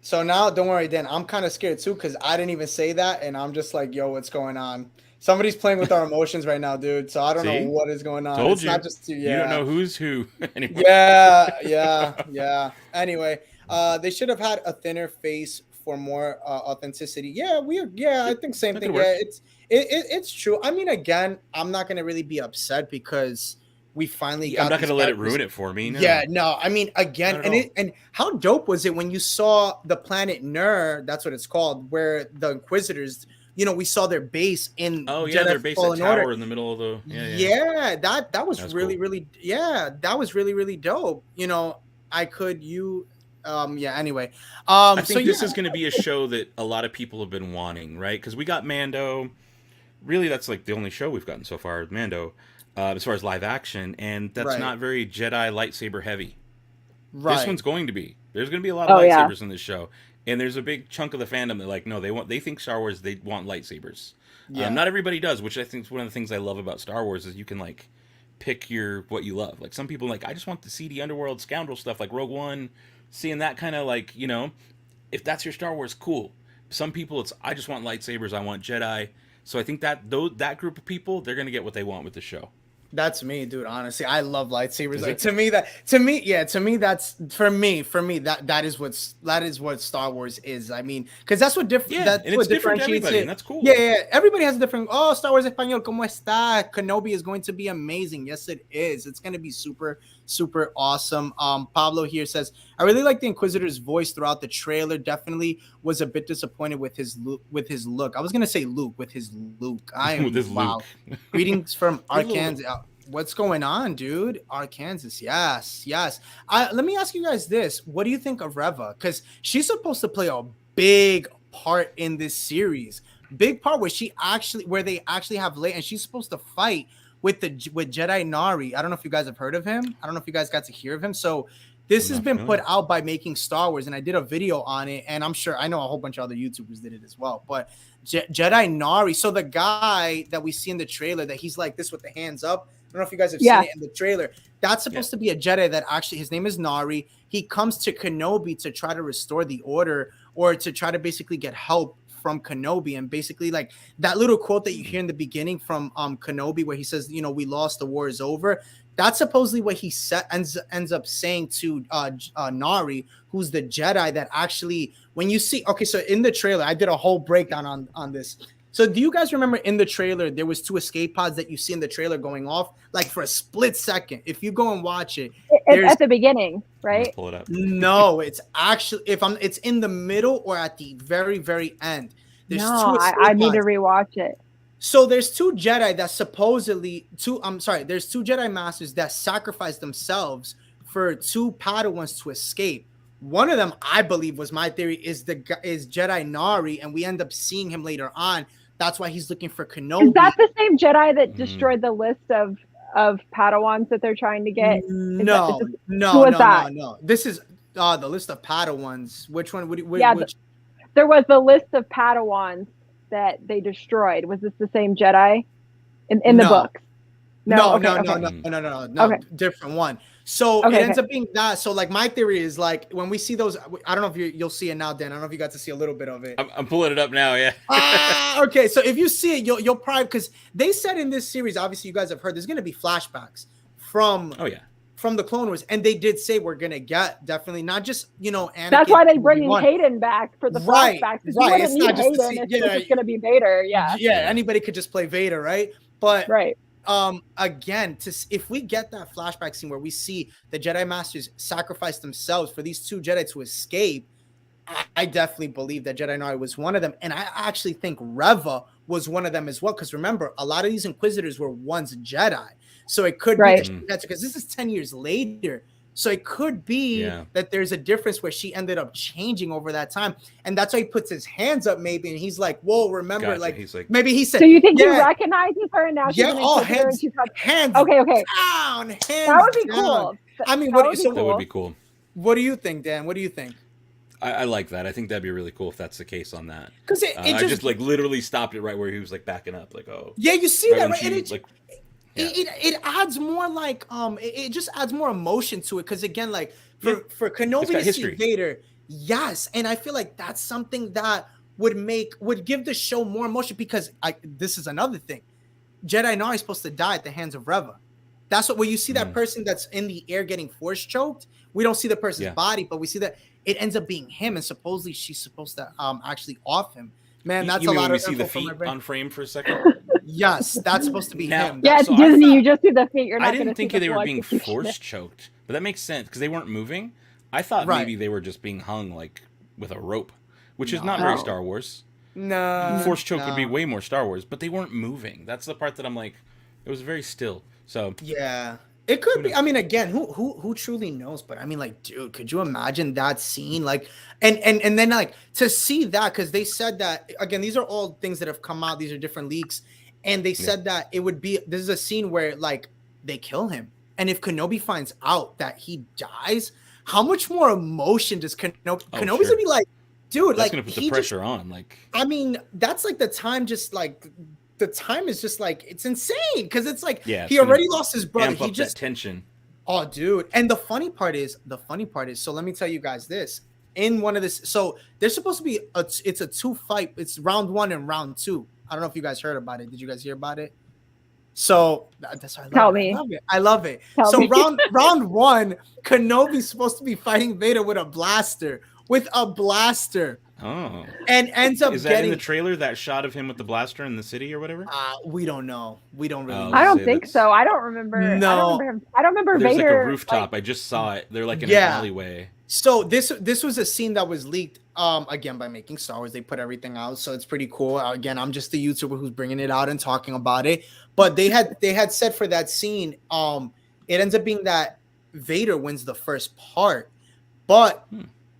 So now, don't worry, Dan. I'm kind of scared too because I didn't even say that, and I'm just like, "Yo, what's going on?" Somebody's playing with our emotions right now, dude. So I don't know what is going on. It's not just you don't know who's who anymore. Yeah. Anyway, they should have had a thinner face for more authenticity. I think same thing. Yeah, it's true. I mean, again, I'm not gonna really be upset because we finally got. I'm not going to let it ruin it for me. No. Yeah, no. I mean, again, and how dope was it when you saw the planet Nur? That's what it's called, where the Inquisitors. We saw their base in their base at tower in the middle of the. Yeah. That was really, cool. That was really, really dope. Anyway. I think this is going to be a show that a lot of people have been wanting, right? Because we got Mando. Really, that's like the only show we've gotten so far, Mando. As far as live action, and that's not very Jedi lightsaber heavy. Right. This one's going to be. There's going to be a lot of lightsabers in this show, and there's a big chunk of the fandom that like, no, they think Star Wars, they want lightsabers. Yeah. Not everybody does, which I think is one of the things I love about Star Wars is you can like pick what you love. Like some people like, I just want the seedy underworld scoundrel stuff, like Rogue One, seeing that kind of like, if that's your Star Wars, cool. Some people, it's I just want lightsabers, I want Jedi. So I think that that group of people, they're going to get what they want with the show. That's me, dude. Honestly, I love lightsabers. Like to me, that's for me. That is what Star Wars is. I mean, because that's what what differentiates it. And that's cool. Yeah. Everybody has a different. Oh, Star Wars Español, ¿cómo está? Kenobi is going to be amazing. Yes, it is. It's going to be super, super awesome. Pablo here says, I really like the Inquisitor's voice throughout the trailer. Definitely was a bit disappointed with his look. I was gonna say Luke with his Luke. I am with his wow. Luke. Greetings from Arkansas. What's going on, dude? Arkansas. Yes. Let me ask you guys this. What do you think of Reva? Because she's supposed to play a big part in this series. Big part where they actually have Leia, and she's supposed to fight with Jedi Nari. I don't know if you guys have heard of him. I don't know if you guys got to hear of him. So this has been put out by Making Star Wars, and I did a video on it, and I know a whole bunch of other YouTubers did it as well. But Jedi Nari, so the guy that we see in the trailer that he's like this with the hands up, I don't know if you guys have seen it in the trailer. That's supposed to be a Jedi that actually, his name is Nari. He comes to Kenobi to try to restore the order or to try to basically get help from Kenobi. And basically like that little quote that you hear in the beginning from Kenobi where he says, we lost, the war is over. That's supposedly what he ends up saying to Nari, who's the Jedi that actually, when you see, okay, so in the trailer, I did a whole breakdown on this. So do you guys remember in the trailer, there was 2 escape pods that you see in the trailer going off like for a split second. If you go and watch it. At the beginning, right? Pull it up. No, it's actually, it's in the middle or at the very, very end. There's I need to rewatch it. So there's 2 Jedi that there's 2 Jedi Masters that sacrificed themselves for 2 Padawans to escape. One of them, I believe, was my theory, is Jedi Nari, and we end up seeing him later on. That's why he's looking for Kenobi. Is that the same Jedi that destroyed the list of Padawans that they're trying to get? No. This is the list of Padawans. Which one? There was the list of Padawans that they destroyed. Was this the same Jedi in the books? No, Okay, no, Okay. different one. So it ends up being that. So like my theory is like when we see those, I don't know if you'll see it now, Dan. I don't know if you got to see a little bit of it. I'm pulling it up now. Yeah. Okay. So if you see it, you'll probably, because they said in this series, obviously you guys have heard, there's going to be flashbacks from the Clone Wars, and they did say we're gonna get definitely not just Anakin. That's why they bringing Hayden back for the flashbacks. Right. You wouldn't need Hayden if it's just gonna be Vader. Yeah. Yeah. Anybody could just play Vader, right? But right. Again, if we get that flashback scene where we see the Jedi Masters sacrifice themselves for these two Jedi to escape, I definitely believe that Jedi Knight was one of them, and I actually think Reva was one of them as well. Because remember, a lot of these Inquisitors were once Jedi, so it could be because this is 10 years later. So it could be that there's a difference where she ended up changing over that time. And that's why he puts his hands up maybe. And he's like, whoa, remember, he's like, maybe he said, so you think he recognizes her and now she's hands, hands okay. down, hands that would be down. cool. I mean, that would be cool. What do you think, Dan? What do you think? I like that. I think that'd be really cool if that's the case on that. Because I just like literally stopped it right where he was like backing up, like, oh. Yeah, you see that, right? And it adds more like it just adds more emotion to it, because again, like for Kenobi to see Vader, yes, and I feel like that's something that would give the show more emotion, because this is another thing. Jedi Knight is supposed to die at the hands of Reva. That's what when you see that person that's in the air getting force choked, we don't see the person's body, but we see that it ends up being him, and supposedly she's supposed to actually off him. Man, that's a lot of. We see the feet on frame for a second. Yes, that's supposed to be him. Yeah, it's Disney. You just see the feet. You're not. I didn't think they were being force choked, but that makes sense because they weren't moving. I thought maybe they were just being hung like with a rope, which is not very Star Wars. No, force choke would be way more Star Wars, but they weren't moving. That's the part that I'm like, it was very still. So yeah. It could be. I mean, again, who truly knows? But I mean, like, dude, could you imagine that scene? Like, and then like to see that, because they said that again. These are all things that have come out. These are different leaks, and they said that it would be. This is a scene where like they kill him, and if Kenobi finds out that he dies, how much more emotion does Kenobi? Kenobi's gonna be like, dude, that's like gonna put the pressure on. Like, I mean, that's like the time, just like. The time is just like it's insane, because it's like he already lost his brother. He just that tension. Oh, dude! And the funny part is, so let me tell you guys this. In one of this, so there's supposed to be it's a 2 fight. It's round 1 and round 2. I don't know if you guys heard about it. Did you guys hear about it? So that's why I love it. So round 1, Kenobi's supposed to be fighting Vader with a blaster. Oh, and ends up is that getting in the trailer, that shot of him with the blaster in the city or whatever? We don't know. We don't really know. I don't think so. I don't remember. No, I don't remember There's Vader. Like a rooftop. I just saw it. They're like in an alleyway. So this was a scene that was leaked again by Making Star Wars. They put everything out, so it's pretty cool. Again, I'm just the YouTuber who's bringing it out and talking about it. But they had said for that scene, it ends up being that Vader wins the first part, but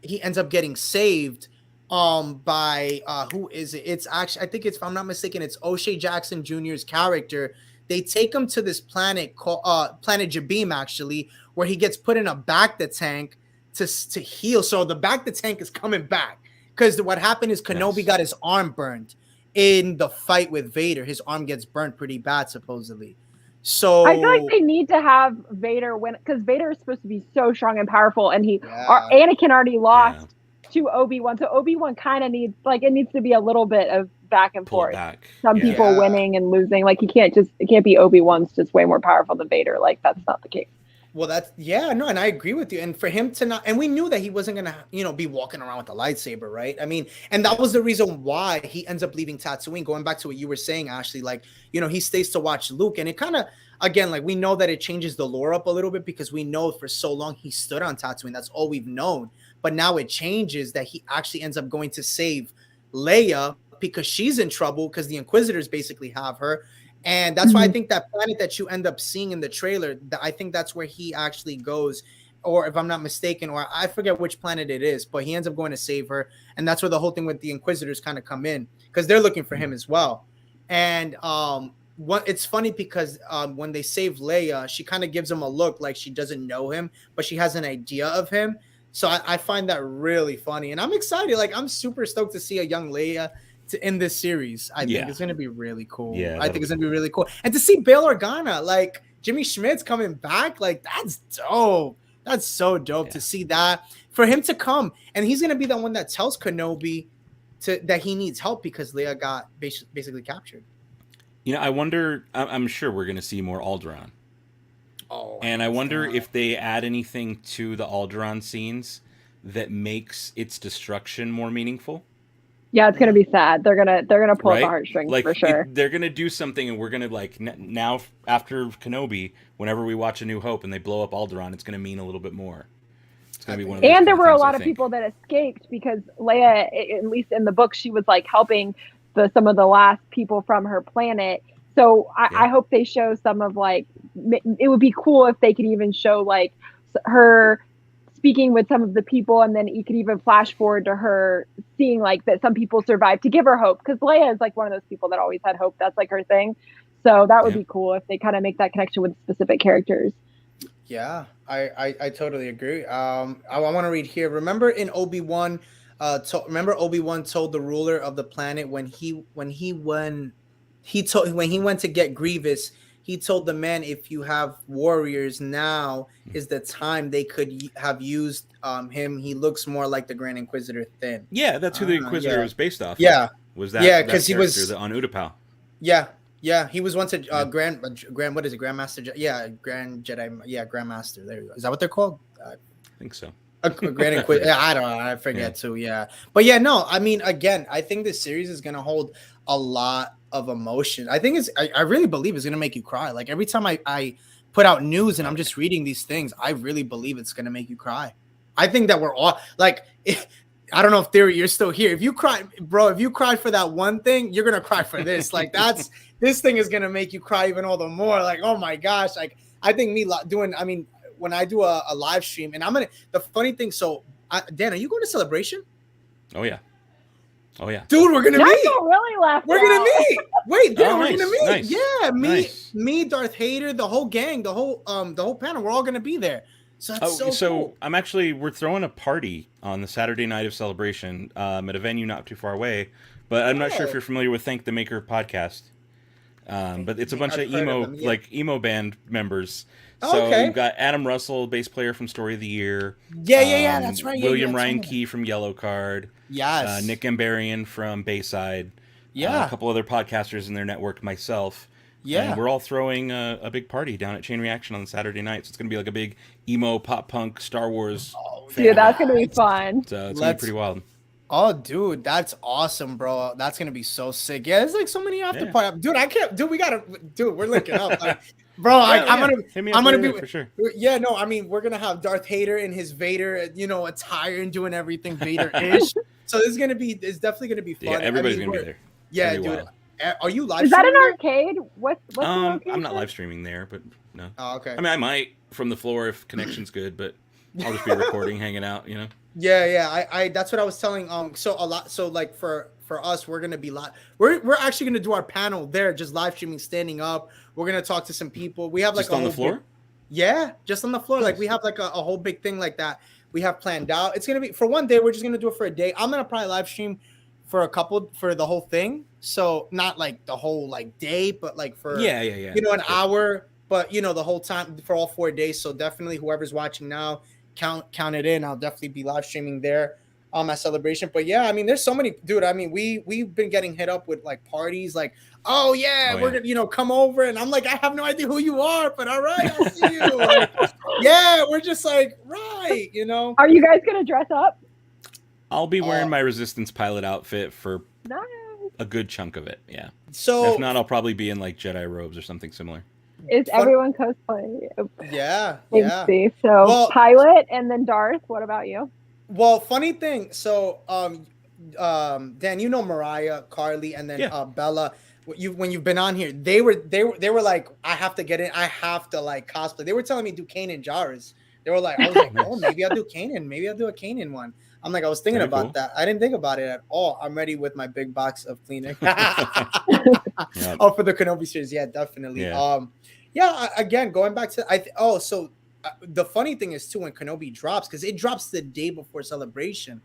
he ends up getting saved by who is it? It's actually, I think it's, if I'm not mistaken, it's O'Shea Jackson Jr.'s character. They take him to this planet called Planet Jabeam, actually, where he gets put in a Bacta tank to heal. So the Bacta tank is coming back, because what happened is Kenobi got his arm burned in the fight with Vader. His arm gets burned pretty bad, supposedly. So I feel like they need to have Vader win, because Vader is supposed to be so strong and powerful, and Anakin already lost to Obi-Wan, so Obi-Wan kind of needs, like, it needs to be a little bit of back and forth. Some people winning and losing, like it can't be Obi-Wan's just way more powerful than Vader. Like, that's not the case. Well, and I agree with you. And for him to not, and we knew that he wasn't gonna, be walking around with a lightsaber, right? I mean, and that was the reason why he ends up leaving Tatooine. Going back to what you were saying, Ashley, like, he stays to watch Luke, and it kind of, again, like, we know that it changes the lore up a little bit, because we know for so long he stood on Tatooine. That's all we've known. But now it changes that he actually ends up going to save Leia, because she's in trouble, because the Inquisitors basically have her. And that's why I think that planet that you end up seeing in the trailer, I think that's where he actually goes, or if I'm not mistaken, or I forget which planet it is, but he ends up going to save her. And that's where the whole thing with the Inquisitors kind of come in, because they're looking for him as well. And it's funny because when they save Leia, she kind of gives him a look like she doesn't know him, but she has an idea of him. So I find that really funny, and I'm excited. Like, I'm super stoked to see a young Leia in this series. I think it's gonna be really cool. Yeah, I think it's gonna be really cool. And to see Bail Organa, like Jimmy Schmidt's coming back, like that's dope. That's so dope to see that, for him to come, and he's gonna be the one that tells Kenobi that he needs help because Leia got basically captured. I wonder. I'm sure we're gonna see more Alderaan. Oh, and I wonder if they add anything to the Alderaan scenes that makes its destruction more meaningful. Yeah, it's gonna be sad. They're gonna pull the heartstrings for sure. They're gonna do something, and we're gonna now after Kenobi, whenever we watch A New Hope and they blow up Alderaan, it's gonna mean a little bit more. It's gonna be one of those. And there were a lot of people that escaped because Leia, at least in the book, she was like helping some of the last people from her planet. So I hope they show some of like, it would be cool if they could even show like her speaking with some of the people, and then you could even flash forward to her seeing like that some people survived to give her hope, because Leia is like one of those people that always had hope. That's like her thing. So that would be cool if they kind of make that connection with specific characters. Yeah, I totally agree. I want to read here. Remember in Obi-Wan, Obi-Wan told the ruler of the planet when he went to get Grievous, he told the man, if you have warriors, now is the time they could have used him. He looks more like the Grand Inquisitor thin. Yeah, that's who the Inquisitor was based off. Yeah, was that? Because he was on Utapau. Yeah, he was once a Grand. What is it? Grandmaster? Grand Jedi. Yeah, Grandmaster. There you go. Is that what they're called? I think so. A Grand Inquisitor. I don't know. I forget too. Yeah, but no. I mean, again, I think this series is gonna hold a lot of emotion. I think I really believe it's gonna make you cry. Like every time I put out news and I'm just reading these things, I really believe it's gonna make you cry. I think that we're all like. I don't know if Theory, you're still here. If you cry, bro, if you cry for that one thing, you're gonna cry for this. Like this thing is gonna make you cry even all the more. Like, oh my gosh, like I think when I do a live stream, and the funny thing. So, Dan, are you going to Celebration? Oh yeah, dude, we're gonna meet. Really laugh. We're gonna meet. Wait, Dan, we're gonna meet. Nice. Yeah, me, Darth Hater, the whole gang, the whole panel. We're all gonna be there. So that's cool. We're throwing a party on the Saturday night of Celebration at a venue not too far away. But I'm not sure if you're familiar with Thank the Maker podcast. But it's a bunch of emo band members. So we've got Adam Russell, bass player from Story of the Year. Yeah, that's right. William Ryan Key from Yellow Card. Yes. Nick Gambarian from Bayside. Yeah. A couple other podcasters in their network, myself. Yeah. And we're all throwing a big party down at Chain Reaction on Saturday night. So it's going to be like a big emo, pop punk, Star Wars. Dude, that's going to be fun. So it's going to be pretty wild. Oh, dude, that's awesome, bro. That's going to be so sick. Yeah, there's like so many after party. Dude, I can't. Dude, we're linking up. Like, bro, I'm going to be for sure. Yeah, no, I mean, we're going to have Darth Hater in his Vader, attire and doing everything Vader-ish. So it's definitely going to be fun. Yeah, everybody's going to be there. Yeah, dude. Wild. Are you live? Is that an arcade? What's the location? I'm not live streaming there, but no. Oh, okay. I mean, I might from the floor if connection's good, but I'll just be recording, hanging out, Yeah. I that's what I was telling. So like for us, we're gonna be live. We're actually gonna do our panel there, just live streaming, standing up. We're gonna talk to some people. We have like just on the floor. Just on the floor. Like we have like a whole big thing like that. We have planned out. It's gonna be for one day. We're just gonna do it for a day. I'm gonna probably live stream for the whole thing. So not like the whole like day, but like for an hour, but the whole time for all 4 days. So definitely whoever's watching now, count it in. I'll definitely be live streaming there on my Celebration. But yeah, I mean, there's so many, dude. I mean, we've been getting hit up with like parties, like, we're gonna come over, and I'm like, I have no idea who you are, but all right, I'll see you. Like, we're just like, right, Are you guys gonna dress up? I'll be wearing my Resistance pilot outfit for a good chunk of it. Yeah. So if not, I'll probably be in like Jedi robes or something similar. Is everyone cosplaying? Yeah. So pilot and then Darth. What about you? Well, funny thing. So, Dan, Mariah, Carly, and then Bella. When you've been on here, they were like, I have to get in. I have to like cosplay. They were telling me do Kanan Jarrus. They were like, I was like, oh, maybe I'll do Kanan. Maybe I'll do a Kanan one. I'm like, I was thinking about that. I didn't think about it at all. I'm ready with my big box of Kleenex. Oh, for the Kenobi series, yeah, definitely. Yeah. Again, going back to the funny thing is too when Kenobi drops, because it drops the day before Celebration.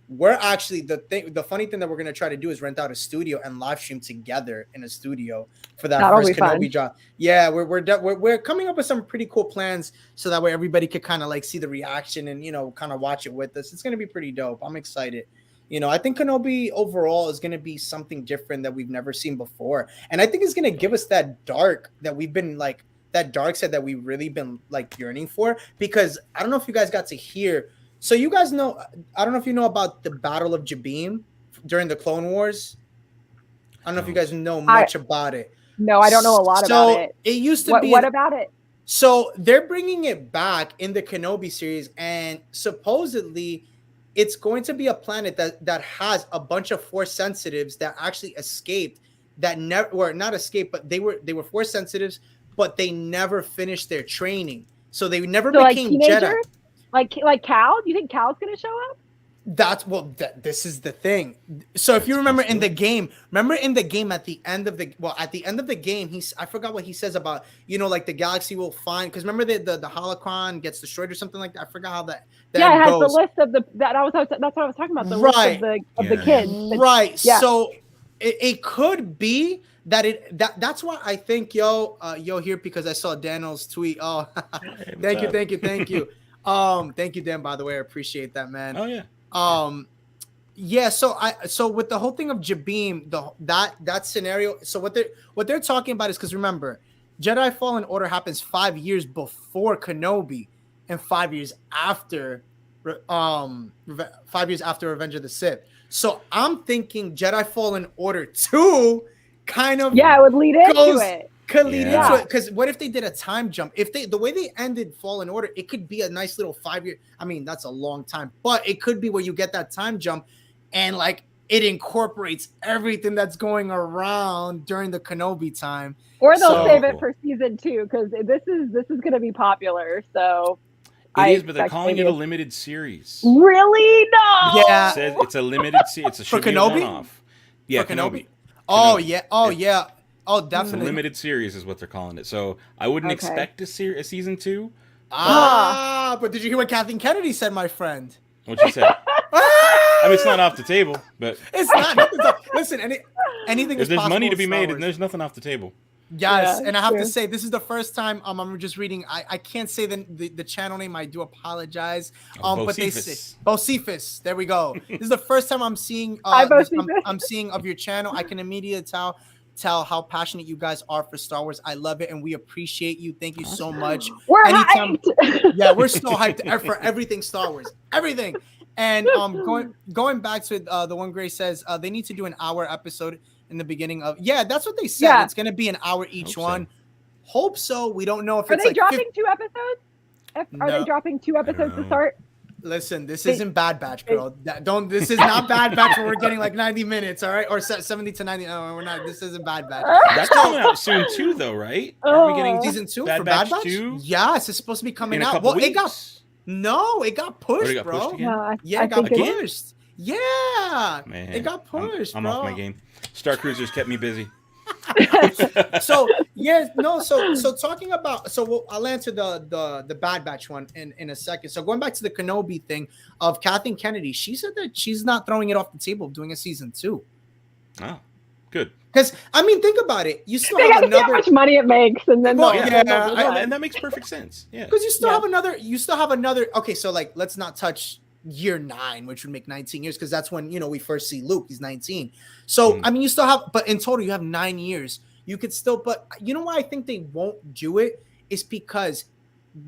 we're actually the funny thing that we're gonna try to do is rent out a studio and live stream together in a studio for that first Kenobi drop. Yeah, we're coming up with some pretty cool plans so that way everybody could kind of like see the reaction and kind of watch it with us. It's gonna be pretty dope. I'm excited. I think Kenobi overall is going to be something different that we've never seen before. And I think it's going to give us that dark that we've been like, that dark side that we've really been like yearning for. Because I don't know if you guys got to hear. So you guys know, I don't know if you know about the Battle of Jabim during the Clone Wars. I don't know if you guys know much about it. No, I don't know a lot about it. It used to be. What about it? So they're bringing it back in the Kenobi series. And supposedly it's going to be a planet that has a bunch of Force sensitives that actually escaped, that never, or not escaped, but they were Force sensitives, but they never finished their training, so they never became Jedi. Like Cal? Do you think Cal's going to show up? This is the thing. So if you remember in the game, at the end of the game, I forgot what he says about, like the galaxy will find, because remember the holocron gets destroyed or something like that. I forgot how that it has goes. The list of that's what I was talking about, the list of the kids. Right. Yeah. So it could be that's why I think yo here, because I saw Daniel's tweet. Oh, thank you. Thank you, Dan, by the way. I appreciate that, man. Oh yeah. So with the whole thing of Jabim, that scenario, so what they're talking about is, because remember, Jedi Fallen Order happens 5 years before Kenobi and 5 years after 5 years after Revenge of the Sith. So I'm thinking Jedi Fallen Order 2 kind of it would lead into it. Could lead into it, because what if they did a time jump? If the way they ended Fallen Order, it could be a nice little 5 year. I mean, that's a long time, but it could be where you get that time jump, and like it incorporates everything that's going around during the Kenobi time. Or they'll save it for season 2, because this is going to be popular. So it is, but they're calling it a limited series. Really? No. Yeah, it says it's a limited series. It's a Kenobi. Yeah, for Kenobi. Oh yeah. Oh yeah. Oh, definitely. It's a limited series is what they're calling it. So I wouldn't expect a season 2. But did you hear what Kathleen Kennedy said, my friend? What'd she say? I mean, it's not off the table, but it's not. Listen, anything is there's possible. Money to be made, and there's nothing off the table. Yes, and I have to say, this is the first time I'm just reading. I can't say the channel name. I do apologize. But they say Bocephus. There we go. This is the first time I'm seeing. I'm seeing of your channel. I can immediately tell how passionate you guys are for Star Wars. I love it, and we appreciate you. Thank you so much. We're hyped. Yeah, we're so hyped for everything Star Wars, everything. And going back to the one Grace says, they need to do an hour episode in the beginning of. Yeah, that's what they said. Yeah. It's going to be an hour each one. Hope so. We don't know if are they dropping 2 episodes. Are they dropping 2 episodes to start? Listen, this isn't Bad Batch, girl. This is not Bad Batch where we're getting like 90 minutes, all right? Or 70 to 90. No, we're not. This isn't Bad Batch. That's coming out soon too, though, right? Are we getting season 2 for Bad Batch? 2? Yes, it's supposed to be coming out. Well, it got pushed, bro. It got pushed. Yeah, man, it got pushed. I'm off my game. Star Cruisers kept me busy. So talking about, I'll answer the Bad Batch one in a second. So going back to the Kenobi thing of Kathleen Kennedy, she said that she's not throwing it off the table of doing a season 2. Oh, good. Because I mean, think about it. You still have another. See how much money it makes, and then and that makes perfect sense. Yeah, because you still have another. Okay, so like, let's not touch year 9, which would make 19 years, because that's when we first see Luke. He's 19. So I mean, you still have, but in total you have 9 years. You could still, but you know why I think they won't do it is because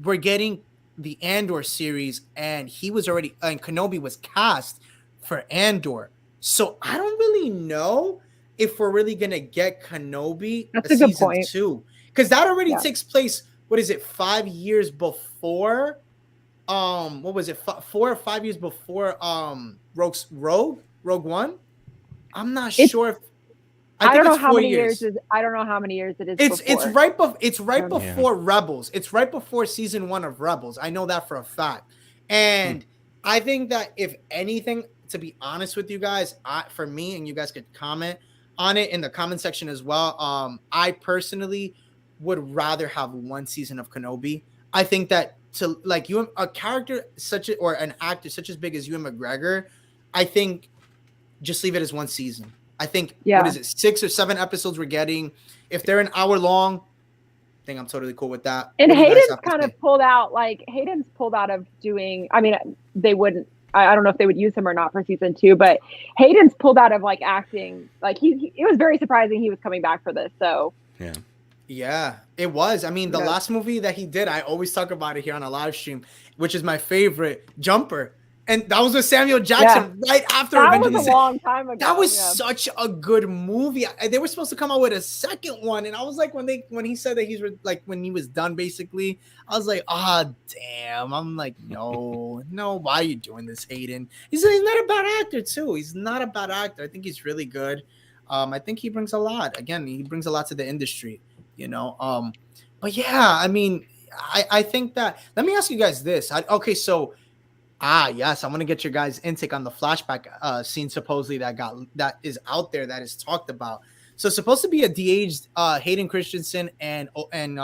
we're getting the Andor series, and Kenobi was cast for Andor. So I don't really know if we're really gonna get Kenobi a season 2, because that already takes place. What is it? 5 years before. What was it? 4 or 5 years before Rogue One. I'm not sure if I don't know how many years. I don't know how many years it is. It's right before Rebels. It's right before season 1 of Rebels. I know that for a fact. And I think that if anything, to be honest with you guys, for me, and you guys could comment on it in the comment section as well. I personally would rather have 1 season of Kenobi. I think that to like a character or an actor such as big as Ewan McGregor, I think just leave it as one season. I think, what is it, 6 or 7 episodes we're getting? If they're an hour long, I think I'm totally cool with that. And Hayden's kind of pulled out of doing, I mean, they wouldn't, I don't know if they would use him or not for season 2, but Hayden's pulled out of like acting. Like it was very surprising he was coming back for this. So yeah, it was. I mean, the last movie that he did, I always talk about it here on a live stream, which is my favorite, Jumper. And that was with Samuel Jackson right after That was a long time ago. That was such a good movie. They were supposed to come out with a second one, and I was like, when he said that when he was done, basically, I was like, damn. I'm like, no, why are you doing this, Hayden? He's not a bad actor too. He's not a bad actor. I think he's really good. I think he brings a lot. Again, he brings a lot to the industry, you know. But yeah, I mean, I think that. Let me ask you guys this. Yes, I want to get your guys' intake on the flashback scene supposedly that is out there, that is talked about. So it's supposed to be a de-aged Hayden Christensen and Ewan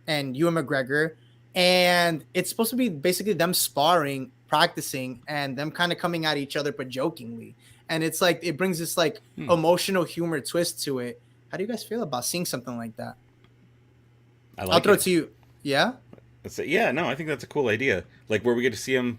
McGregor, and it's supposed to be basically them sparring, practicing, and them kind of coming at each other but jokingly. And it's like it brings this like emotional humor twist to it. How do you guys feel about seeing something like that? I'll throw it to you. Yeah. I think that's a cool idea. Like where we get to see him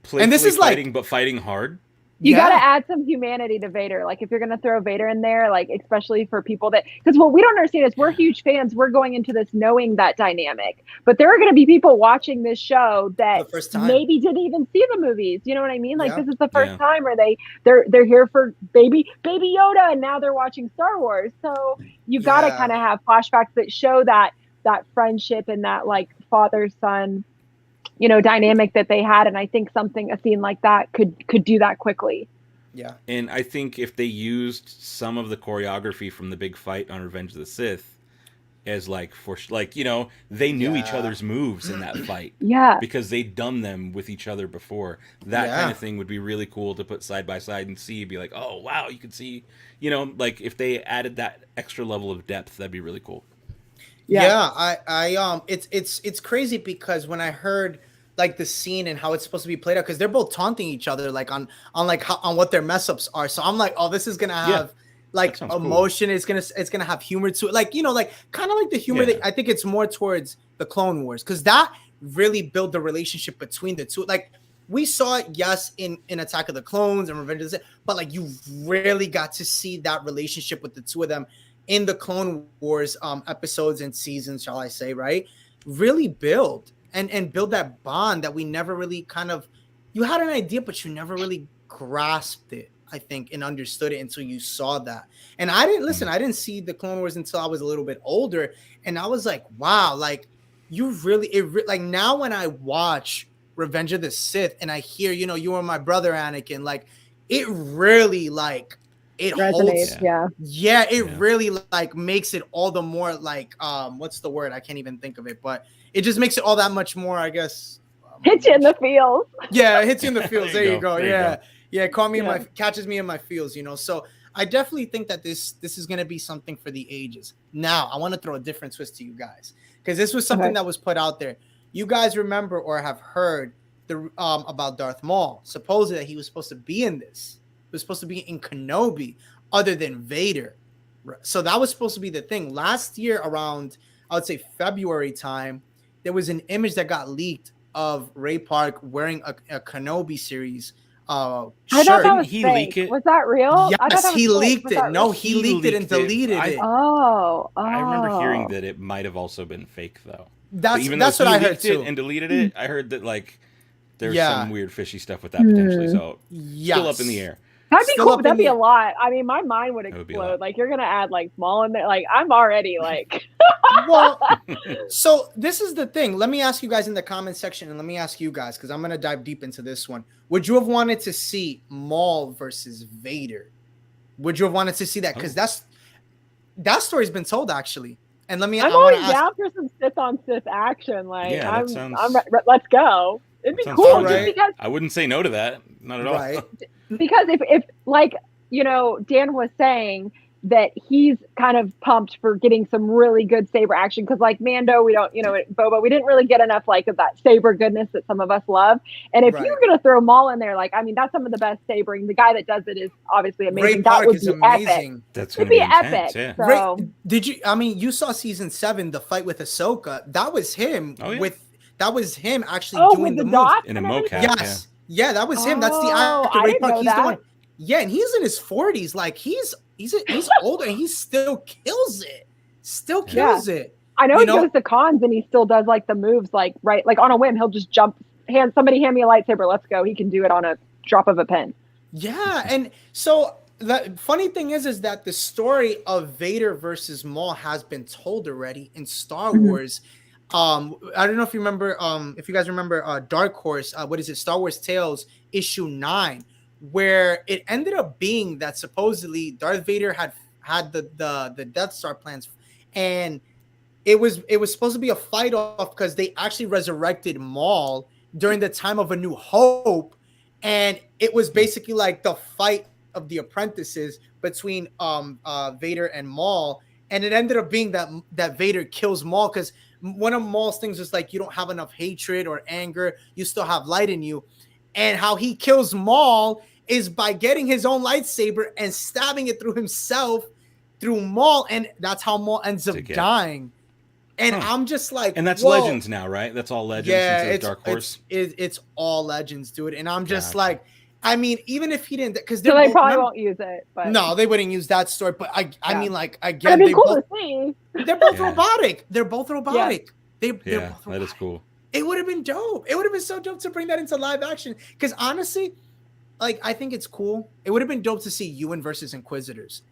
playfully fighting, but fighting hard. You got to add some humanity to Vader. Like if you're going to throw Vader in there, like especially for people because what we don't understand is we're huge fans. We're going into this knowing that dynamic, but there are going to be people watching this show that maybe didn't even see the movies. You know what I mean? Like this is the first time where they're here for baby Yoda, and now they're watching Star Wars. So you got to kind of have flashbacks that show that friendship and that like father-son, you know, dynamic that they had. And I think a scene like that could do that quickly. Yeah. And I think if they used some of the choreography from the big fight on Revenge of the Sith as they knew each other's moves in that fight. Yeah. Because they'd done them with each other before. That kind of thing would be really cool to put side by side and be like, oh wow, you could see, you know, like if they added that extra level of depth, that'd be really cool. It's crazy because when I heard like the scene and how it's supposed to be played out, because they're both taunting each other like on what their mess ups are. So I'm like, oh, this is gonna have like emotion. Cool. It's gonna have humor to it, like, you know, like kind of like the humor that I think it's more towards the Clone Wars, because that really built the relationship between the two. Like we saw it, in Attack of the Clones and Revenge of the Sith, but like you really got to see that relationship with the two of them in the Clone Wars episodes and seasons, shall I say, right? Really build and build that bond that we never really you had an idea, but you never really grasped it, I think, and understood it until you saw that. And I didn't see the Clone Wars until I was a little bit older. And I was like, wow, like like now when I watch Revenge of the Sith and I hear, you know, you are my brother, Anakin, like it really like, it resonates, holds, really like makes it all the more like what's the word? I can't even think of it, but it just makes it all that much more, I guess. Hits you in the feels. Yeah, it hits you in the feels. There you go. Catches me in my feels, you know. So I definitely think that this is gonna be something for the ages. Now I want to throw a different twist to you guys, because this was something that was put out there. You guys remember or have heard about Darth Maul? Supposedly that he was supposed to be in this. Was supposed to be in Kenobi other than Vader. So that was supposed to be the thing. Last year around, I would say February time, there was an image that got leaked of Ray Park wearing a Kenobi series shirt. I thought that was fake. Was that real? Yes, he leaked it. No, he leaked it and deleted it. I remember hearing that it might have also been fake though. That's what I heard too. And deleted it. I heard that like there's some weird fishy stuff with that potentially. So still up in the air. That'd be cool. That'd be a lot. I mean, my mind would explode. Like you're gonna add like Maul in there. Like I'm already like. Well, so this is the thing. Let me ask you guys in the comment section, and let me ask you guys, because I'm gonna dive deep into this one. Would you have wanted to see Maul versus Vader? Would you have wanted to see that? Because that story's been told actually. And let me. I'm always down for some Sith on Sith action. Like let's go. It'd be cool, right? Because I wouldn't say no to that. Not at all. Right. Because if like, you know, Dan was saying, that he's kind of pumped for getting some really good saber action, because like Mando, we don't, Boba, we didn't really get enough like of that saber goodness that some of us love. And if you're gonna throw Maul in there, like, I mean, that's some of the best sabering. The guy that does it is obviously amazing. Ray That Park would is be amazing. epic. That's gonna be epic. Yeah. So. Did you? I mean, you saw season 7, the fight with Ahsoka. That was him that was him actually doing the move in a mocap. Yes, yeah, that was him. That's the actor. Ray Park. He's the one. Yeah, and he's in his 40s. Like he's older and he still kills it. Still kills it. I know he goes to cons and he still does like the moves like on a whim. He'll just jump, hand me a lightsaber, let's go. He can do it on a drop of a pen. Yeah, and so the funny thing is that the story of Vader versus Maul has been told already in Star Wars. I don't know if you remember, if you guys remember Dark Horse, what is it? Star Wars Tales issue 9, where it ended up being that supposedly Darth Vader had the Death Star plans, and it was supposed to be a fight off because they actually resurrected Maul during the time of A New Hope, and it was basically like the fight of the apprentices between Vader and Maul, and it ended up being that Vader kills Maul because one of Maul's things is like you don't have enough hatred or anger, you still have light in you, and how he kills Maul is by getting his own lightsaber and stabbing it through himself through Maul, and that's how Maul ends up dying. And I'm just like, and that's Legends now, right? That's all Legends. Yeah, it's Dark Horse. It's all Legends, dude. And I'm just like, I mean, even if he didn't, because they probably won't use it. But no, they wouldn't use that story. But I mean, like again, it'd be cool to see. They're both robotic. They're both robotic. They're both robotic. That is cool. It would have been dope. It would have been so dope to bring that into live action. Because honestly, like I think it's cool. It would have been dope to see Ewan versus Inquisitors.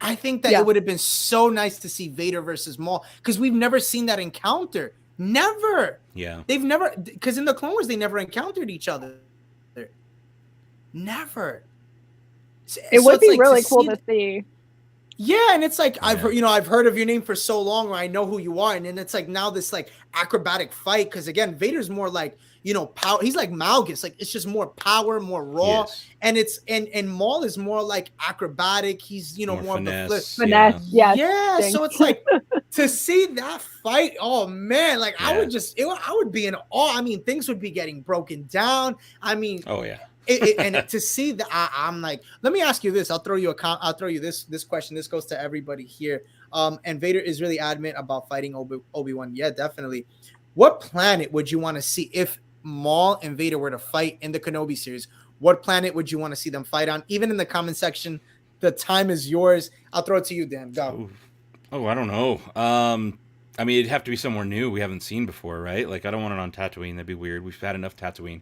I think that it would have been so nice to see Vader versus Maul, because we've never seen that encounter. Never. Yeah. They've never, because in the Clone Wars, they never encountered each other. Never. It would be really cool to see. Yeah, and it's like I've heard of your name for so long, or I know who you are, and then it's like now this like acrobatic fight, because again, Vader's more like power. He's like Malgus, like it's just more power, more raw, and it's and Maul is more like acrobatic. He's more finesse, finesse. Yeah. So it's like to see that fight. Oh man, like I would be in awe. I mean, things would be getting broken down. I mean, oh yeah. And to see that, I'm like, let me ask you this. I'll throw you this question. This goes to everybody here. And Vader is really adamant about fighting Obi-Wan. Yeah, definitely. What planet would you want to see if Maul and Vader were to fight in the Kenobi series? What planet would you want to see them fight on? Even in the comment section, the time is yours. I'll throw it to you, Dan. Go. Oh, I don't know. I mean, it'd have to be somewhere new we haven't seen before, right? Like, I don't want it on Tatooine. That'd be weird. We've had enough Tatooine.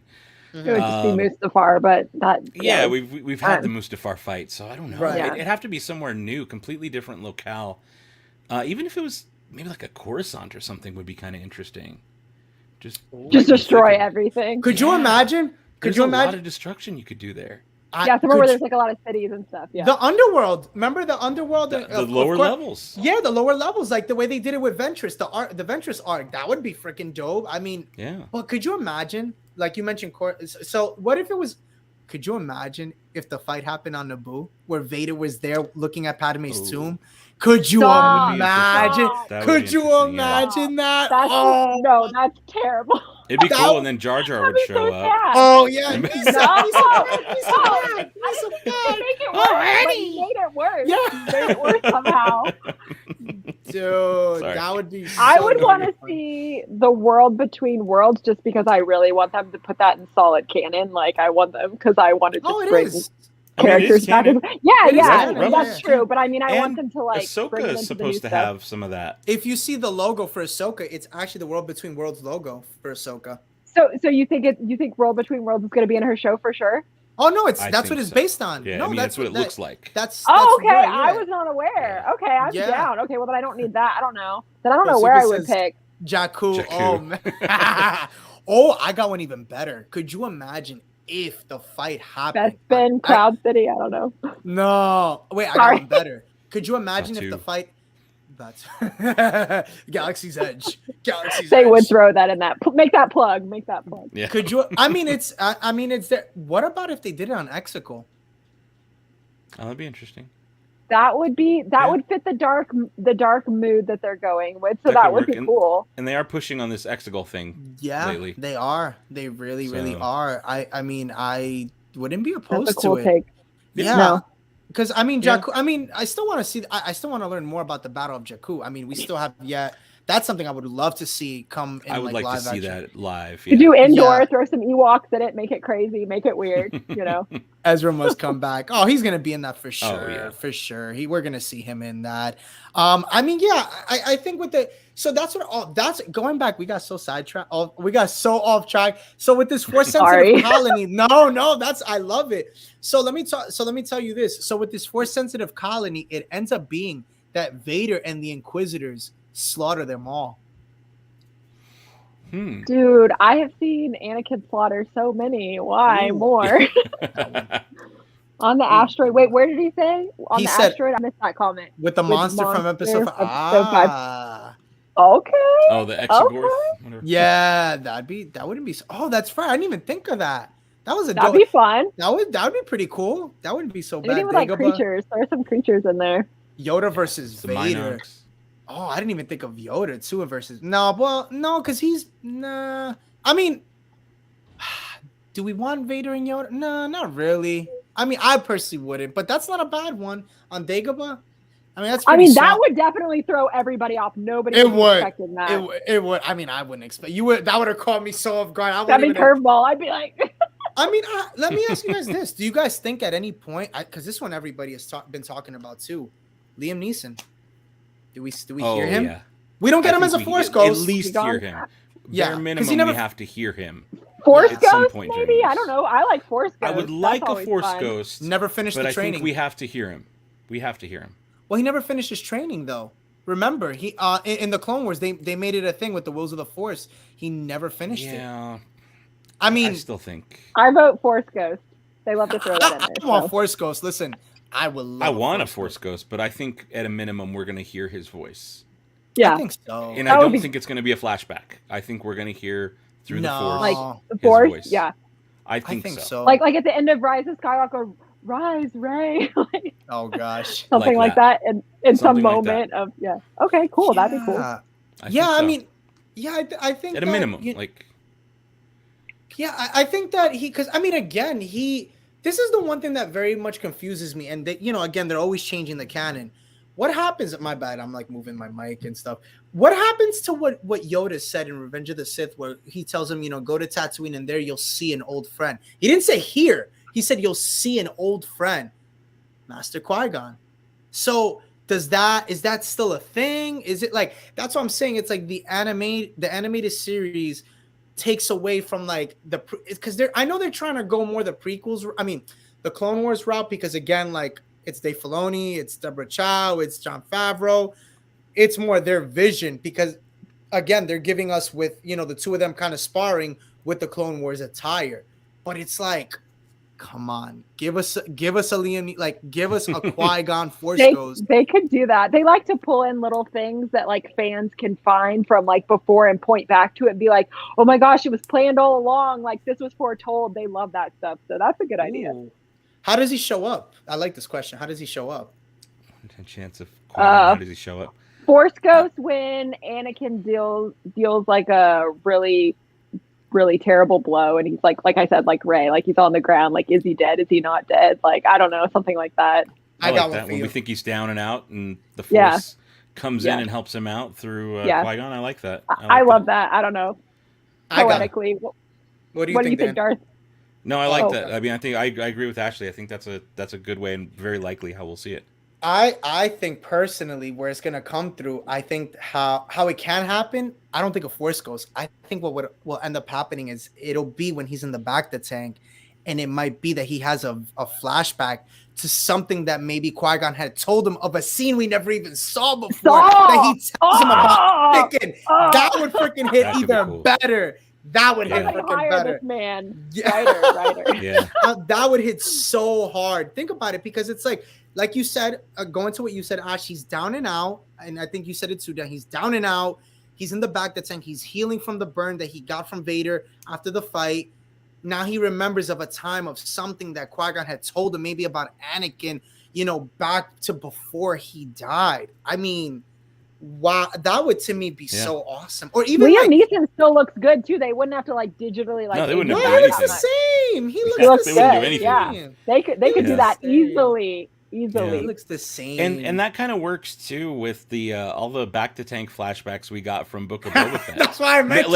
It would just be Mustafar, but that. Yeah, we've had the Mustafar fight, so I don't know. Right. It'd have to be somewhere new, completely different locale. Even if it was maybe like a Coruscant or something, would be kind of interesting. Just destroy everything. Could you imagine? There's a lot of destruction you could do there. Somewhere where there's like a lot of cities and stuff. Yeah. The underworld. Remember the underworld? The lower levels. Yeah, the lower levels, like the way they did it with Ventress, the Ventress arc. That would be freaking dope. I mean, But could you imagine? Like you mentioned, so what if it was? Could you imagine if the fight happened on Naboo, where Vader was there looking at Padme's tomb? Could you imagine? Could you imagine that? No, that's terrible. It'd be cool, and then Jar Jar would show up. Oh yeah, he's so bad. Make it worse. He made it worse. Yeah, he made it worse somehow. Dude, that would be. I would want to see the world between worlds, just because I really want them to put that in solid canon. Like I want them because I want to just bring characters back. That's true. But I mean, I want them to like. Ahsoka is supposed to have some of that. If you see the logo for Ahsoka, it's actually the World Between Worlds logo for Ahsoka. So you think World Between Worlds is going to be in her show for sure? Oh no, that's what it's based on. Yeah, no, I mean, that's what it looks like. That's okay. Right, I was not aware. Okay, I'm down. Okay, well then I don't need that. I don't know. Then I don't know where I would pick. Jakku. Oh man. Oh, I got one even better. Could you imagine if the fight happened? Bespin, Cloud City. I don't know. No, wait. I got one better. Could you imagine if the fight? That's Galaxy's Edge. They would throw that in that. Make that plug. Yeah. Could you? I mean, it's there. What about if they did it on Exegol? Oh, that'd be interesting. That would fit the dark mood that they're going with. So that would be cool. And they are pushing on this Exegol thing. Yeah, lately. They are. They really are. I mean, I wouldn't be opposed That's a cool to it. Take. Yeah. Because I mean, Jakku. I mean, I still want to see. I still want to learn more about the Battle of Jakku. I mean, we still have yet. That's something I would love to see come in. I would like live to see action. that live. Yeah. Do Andor, throw some Ewoks in it, make it crazy, make it weird. Ezra must come back. Oh, he's gonna be in that for sure. Oh, yeah. For sure. We're gonna see him in that. I mean, yeah. I think with the that's going back. We got so sidetracked. We got so off track. So with this force sensitive colony, no, I love it. So let me tell you this. So with this force sensitive colony, it ends up being that Vader and the Inquisitors slaughter them all. Dude, I have seen Anakin slaughter so many. Why more? On the asteroid. Wait, where did he say? On the asteroid? I missed that comment. With the monster from episode 5. Okay. Oh, the Exegorth. Okay. Yeah, that wouldn't be. Oh, that's right. I didn't even think of that. That'd be fun. That would be pretty cool. That wouldn't be so bad. Even with like creatures. There are some creatures in there. Yoda versus Vader. Minox. Oh, I didn't even think of Yoda too versus. No, because he's nah. I mean, do we want Vader and Yoda? No, not really. I mean, I personally wouldn't, but that's not a bad one on Dagobah. I mean, that would definitely throw everybody off. Nobody would expect that. It would. I mean, I wouldn't expect you would. That would have caught me so off guard. That'd be curveball. I'd be like. I mean, let me ask you guys this: do you guys think at any point, because this one everybody has been talking about too, Liam Neeson? Do we hear him? Yeah. We don't get him as a Force Ghost. At least hear him. Yeah, bare minimum, we have to hear him. Force Ghost, maybe? I don't know. I like Force Ghost. I would like a Force Ghost. Never finished the training. I think we have to hear him. We have to hear him. Well, he never finished his training, though. Remember, he in the Clone Wars, they made it a thing with the Wills of the Force. He never finished it. Yeah. I mean, I still think. I vote Force Ghost. They love to throw that in there. I want Force Ghost. Listen, I want a Force Ghost, but I think at a minimum we're going to hear his voice. Yeah, I think so. And I don't think it's going to be a flashback. I think we're going to hear through the Force. Like the Force, voice. yeah. I think so. Like at the end of Rise of Skywalker, Rise, Rey. Oh gosh, something like that, and in some moment of Okay, cool. Yeah. That'd be cool. I mean, I think at a minimum, I think that because I mean, again, this is the one thing that very much confuses me, and that again, they're always changing the canon. What happens? My bad. I'm like moving my mic and stuff. What happens to what Yoda said in Revenge of the Sith, where he tells him, go to Tatooine and there you'll see an old friend. He didn't say here. He said you'll see an old friend, Master Qui-Gon. So is that still a thing? Is it like that's what I'm saying? It's like the animated series takes away from like because I know they're trying to go more the prequels. I mean, the Clone Wars route because again, like. It's Dave Filoni, it's Deborah Chow, it's Jon Favreau. It's more their vision because, again, they're giving us with, the two of them kind of sparring with the Clone Wars attire. But it's like, come on, give us a Liam, like give us a Qui-Gon Force Ghost. They could do that. They like to pull in little things that like fans can find from like before and point back to it and be like, oh my gosh, it was planned all along. Like this was foretold. They love that stuff. So that's a good idea. How does he show up? I like this question. How does he show up? A chance of how does he show up? Force Ghost when Anakin deals like a really, really terrible blow, and he's like I said, like Rey, like he's on the ground, like is he dead? Is he not dead? Like I don't know, something like that. I got that when we think he's down and out, and the Force comes in and helps him out through Qui-Gon. I like that. I love that. I don't know. Poetically, what do you think, Darth? No, I like that. I mean, I think I agree with Ashley. I think that's a good way and very likely how we'll see it. I think personally where it's gonna come through, I think how it can happen. I don't think a Force Ghost. I think what will end up happening is it'll be when he's in the back of the tank, and it might be that he has a flashback to something that maybe Qui-Gon had told him of a scene we never even saw before that he tells him about. That would freaking hit even better. That would hit freaking better. This man, writer. Yeah, that would hit so hard. Think about it, because it's like you said, going to what you said, Ash. He's down and out, and I think you said it too. Dan. He's down and out. He's in the back of the tank. He's healing from the burn that he got from Vader after the fight. Now he remembers of a time of something that Qui-Gon had told him, maybe about Anakin. back to before he died. I mean, wow, that would to me be so awesome. Or even Liam Neeson still looks good too. They wouldn't have to digitally No, they wouldn't he looks the same. He looks the same. They wouldn't do anything. Yeah, they could do that easily. He looks the same. And that kind of works too with the all the back to tank flashbacks we got from Book of Boba Fett. That's why I meant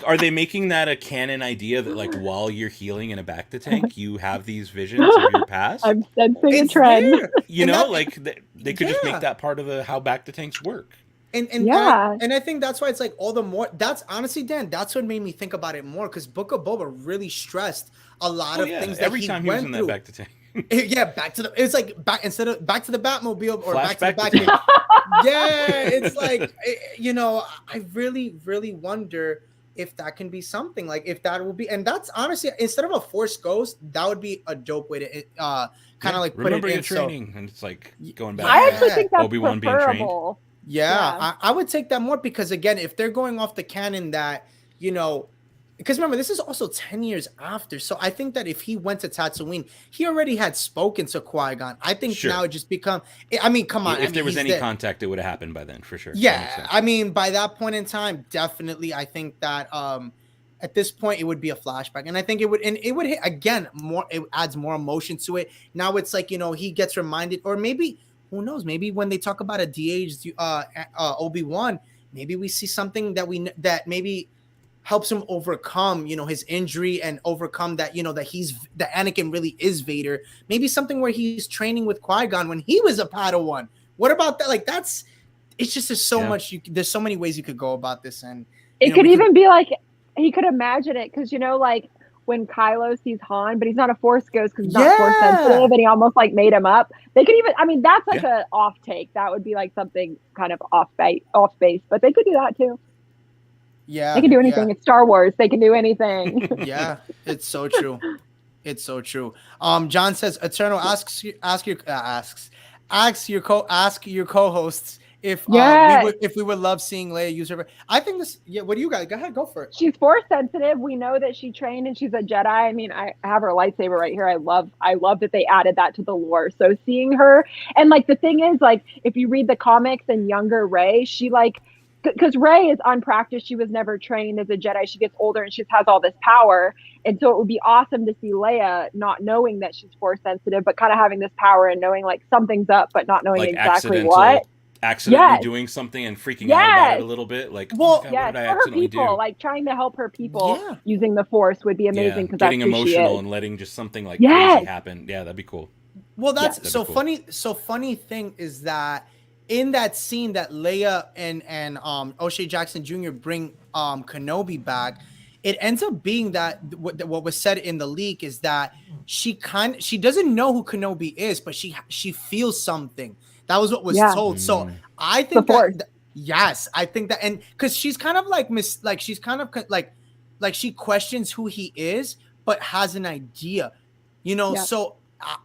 are they making that a canon idea that while you're healing in a back to tank, you have these visions of your past? I'm sensing a trend. They could just make that part of how back to tanks work. And I think that's why it's all the more. That's honestly, Dan, that's what made me think about it more, because Book of Boba really stressed a lot of things that every time he was in that back to tank. Back to the. It's back instead of back to the Batmobile or Flash back to the back. It's I really, really wonder if that can be something, if that will be, and that's honestly, instead of a Force ghost, that would be a dope way to kind of put it in. Training, and it's going back. I actually think that's Obi-Wan being trained. I would take that more, because again, if they're going off the canon that because remember, this is also 10 years after. So I think that if he went to Tatooine, he already had spoken to Qui-Gon. I think now it just come on. If there was any contact, it would have happened by then, for sure. Yeah. By that point in time, definitely, I think that at this point, it would be a flashback. And I think it would hit, again, more, it adds more emotion to it. Now it's he gets reminded, or maybe, who knows, maybe when they talk about a de-aged Obi-Wan, maybe we see something that maybe helps him overcome, his injury, and overcome that, that Anakin really is Vader. Maybe something where he's training with Qui-Gon when he was a Padawan. What about that? It's just, there's so much, there's so many ways you could go about this. And it could even be he could imagine it. Cause when Kylo sees Han, but he's not a Force ghost because he's not Force sensitive, and he almost like made him up. They could even, that's like a off take. That would be like something kind of off base, but they could do that too. Yeah, they can do anything. It's Star Wars. They can do anything. Yeah, it's so true. It's so true. John says, Eternal ask your co-hosts if we would love seeing Leia use her. I think this. Yeah, what do you guys? Go ahead, go for it. She's Force sensitive. We know that she trained and she's a Jedi. I mean, I have her lightsaber right here. I love that they added that to the lore. So seeing her, and the thing is, if you read the comics and younger Rey, she because Rey is unpracticed. She was never trained as a Jedi. She gets older and she has all this power. And so it would be awesome to see Leia not knowing that she's Force sensitive, but kind of having this power and knowing something's up, but not knowing exactly what. Accidentally doing something and freaking out about it a little bit. For her people, trying to help her people using the Force would be amazing, because getting emotional and letting just something crazy happen. Yeah, that'd be cool. Well, that's so funny. So funny thing is that in that scene that Leia and O'Shea Jackson Jr. bring Kenobi back, it ends up being that what was said in the leak is that she doesn't know who Kenobi is, but she feels something. That was what was told. So I think I think that, and because she's kind of she's kind of like she questions who he is, but has an idea, So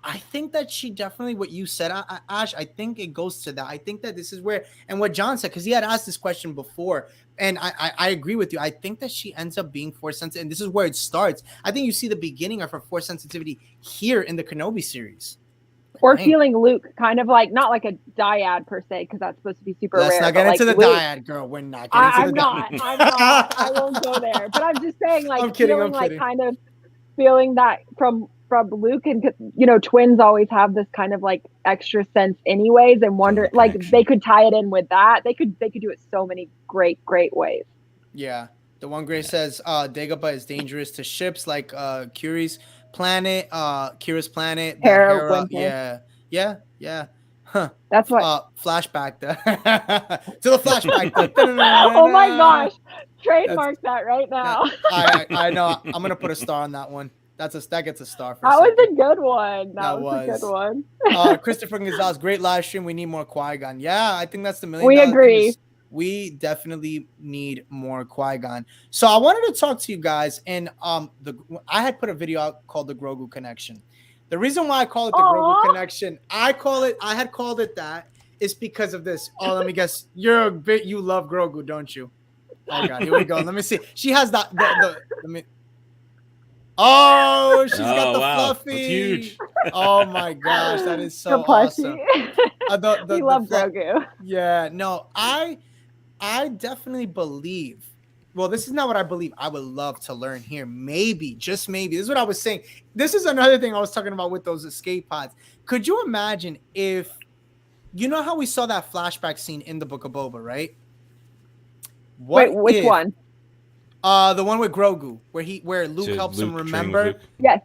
I think that she definitely, what you said, Ash, I think it goes to that. I think that this is where, and what John said, because he had asked this question before, and I agree with you. I think that she ends up being Force sensitive, and this is where it starts. I think you see the beginning of her Force sensitivity here in the Kenobi series. Or feeling Luke kind of not like a dyad per se, because that's supposed to be super rare. Let's not get into the dyad, girl. We're not getting into the dyad. I'm not. I won't go there. But I'm just saying, I'm kidding. Kind of feeling that from Luke, and twins always have this kind of extra sense anyways, and wonder they could tie it in with that. They could do it so many great ways. Yeah. The one Gray says Dagobah is dangerous to ships like Kira's planet, Hera. Yeah. Huh. That's what flashback to the flashback. Oh my gosh. Trademark that right now. I know. I'm gonna put a star on that one. That gets a star for that was a good one. That was a good one. Christopher Gonzalez, great live stream. We need more Qui-Gon. Yeah, I think that's the $1 million. We agree. We definitely need more Qui-Gon. So I wanted to talk to you guys, and I had put a video out called the Grogu Connection. The reason why I call it the Grogu Connection, I had called it that, is because of this. Oh, let me guess. You love Grogu, don't you? Oh God, here we go. Let me see. She has that. Let me. Oh, she's got the fluffy. That's huge. Oh my gosh, that is so awesome. We love Grogu. Yeah, no, I definitely believe. Well, this is not what I believe. I would love to learn here. Maybe, just maybe. This is what I was saying. This is another thing I was talking about with those escape pods. Could you imagine if, you know how we saw that flashback scene in the Book of Boba, right? Wait, which one? The one with Grogu, where Luke helps him remember. Yes.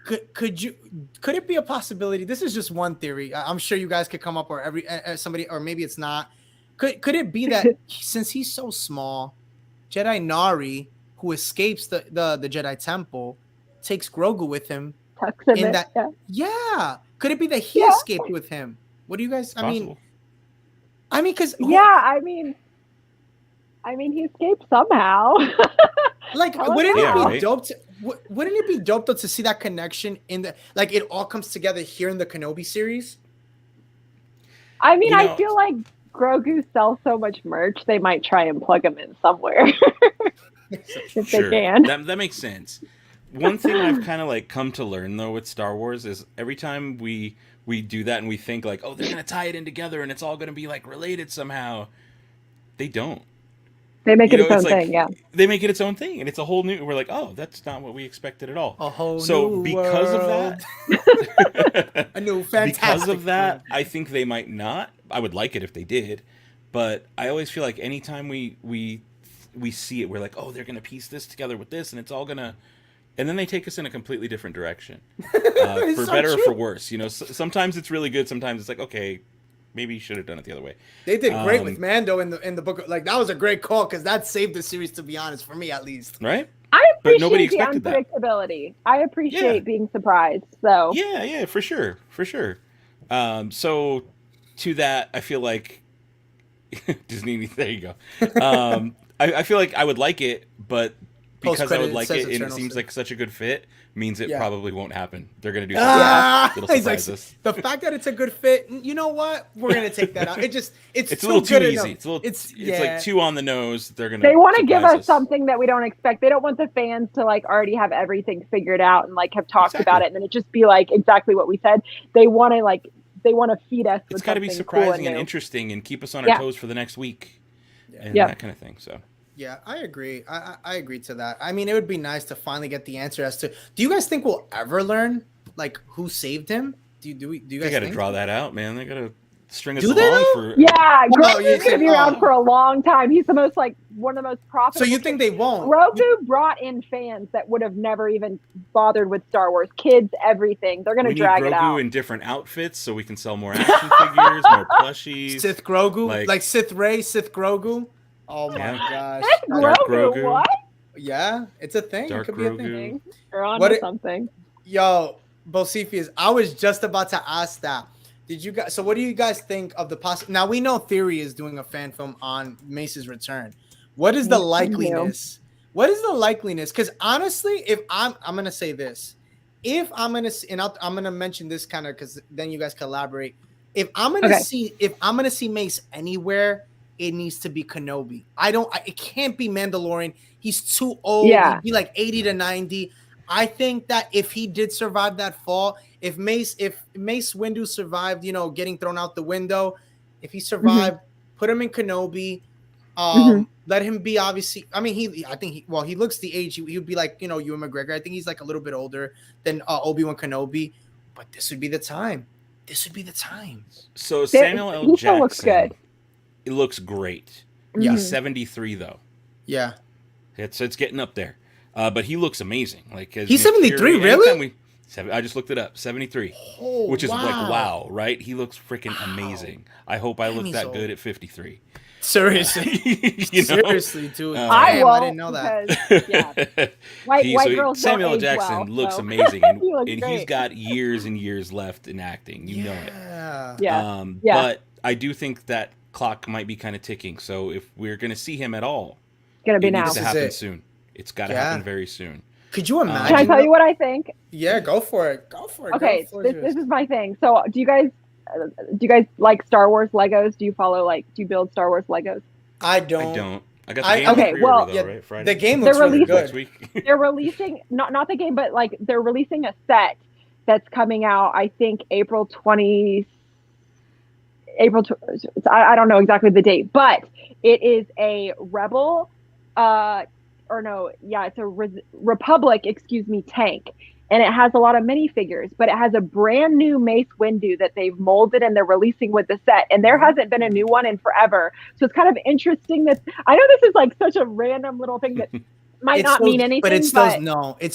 Could it be a possibility? This is just one theory. I'm sure you guys could come up, or somebody, or maybe it's not. Could it be that since he's so small, Jedi Nari, who escapes the Jedi Temple, takes Grogu with him? Yeah. Could it be that he escaped with him? What do you guys? I mean, because I mean, he escaped somehow. Like, wouldn't it be dope? Wouldn't it be dope though to see that connection in the, like, it all comes together here in the Kenobi series? I mean, I feel like Grogu sells so much merch, they might try and plug him in somewhere if they can. That makes sense. One thing I've kind of like come to learn though with Star Wars is every time we do that and we think like, oh, they're gonna tie it in together and it's all gonna be like related somehow, they don't. They make it its own thing, yeah. They make it its own thing, and it's a whole new. We're like, oh, that's not what we expected at all. A whole new because world. Of that, a new fantastic. Because of that, I think they might not. I would like it if they did, but I always feel like anytime we see it, we're like, oh, they're gonna piece this together with this, and it's all gonna. And then they take us in a completely different direction, for better or for worse. You know, sometimes it's really good. Sometimes it's like, okay. Maybe you should have done it the other way. They did great with Mando in the book. Like, that was a great call because that saved the series, to be honest, for me at least. Right? I appreciate nobody the unpredictability. I appreciate being surprised. So yeah, for sure. So to that, I feel like Disney. There you go. I feel like I would like it, but because I would like it and it seems like such a good fit, means it probably won't happen. They're going to do something that'll surprise us. The fact that it's a good fit, you know what? We're going to take that out. It's a little too easy. It's like too on the nose. They want to give us something that we don't expect. They don't want the fans to like already have everything figured out and like have talked about it and then it just be like exactly what we said. They want to feed us. It's got to be surprising and interesting and keep us on our toes for the next week and that kind of thing. So. Yeah, I agree. I agree to that. I mean, it would be nice to finally get the answer as to. Do you guys think we'll ever learn like who saved him? Do you guys? They got to draw that out, man. They got to string us along for. Yeah, Grogu's gonna be around for a long time. He's one of the most profitable. So you think they won't? Grogu brought in fans that would have never even bothered with Star Wars. Kids, everything. They're gonna drag it out. Grogu in different outfits so we can sell more action figures, more plushies. Sith Grogu, like Sith Rey, Sith Grogu. Oh my gosh. Grogu, what? Yeah, it's a thing. Dark it could be a thing. You're on to something. Yo, Bocephus, I was just about to ask that. So what do you guys think of the now we know Theory is doing a fan film on Mace's return. What is the likeliness? What is the likeliness? Because honestly, if I'm gonna say this. If I'm gonna see, and I'm gonna mention this kind of because then you guys collaborate. If I'm gonna see Mace anywhere, it needs to be Kenobi. It can't be Mandalorian. He's too old. Yeah. He'd be like 80 to 90. I think that if he did survive that fall, if Mace Windu survived, getting thrown out the window, if he survived, put him in Kenobi. Let him be obviously. I mean, he looks the age. He would be like, Ewan McGregor. I think he's like a little bit older than Obi-Wan Kenobi. But this would be the time. So Samuel L. Jackson looks good. It looks great. Yeah. He's 73 though. Yeah. It's getting up there. But he looks amazing. Like he's 73, really? I just looked it up. 73. Oh, which is like wow, right? He looks freaking amazing. I hope I look that good at 53. Seriously. Seriously, dude. I didn't know that. Because, white girls Samuel L. Jackson looks amazing. And, he's got years and years left in acting. You know it. Yeah. But I do think that clock might be kind of ticking. So if we're going to see him at all, it needs to happen soon. It's got to happen very soon. Could you imagine? Can I tell you what I think? Yeah, go for it. Okay, this is my thing. So do you guys like Star Wars Legos? Do you build Star Wars Legos? I don't. I got the game pre-order though, right? Friday. The game looks really good. Next week. They're releasing not the game, but like they're releasing a set that's coming out, I think April 20. I don't know exactly the date, but it is a Rebel, it's a Republic, tank, and it has a lot of minifigures, but it has a brand new Mace Windu that they've molded and they're releasing with the set, and there hasn't been a new one in forever. So it's kind of interesting that I know this is like such a random little thing that might not mean anything, but it's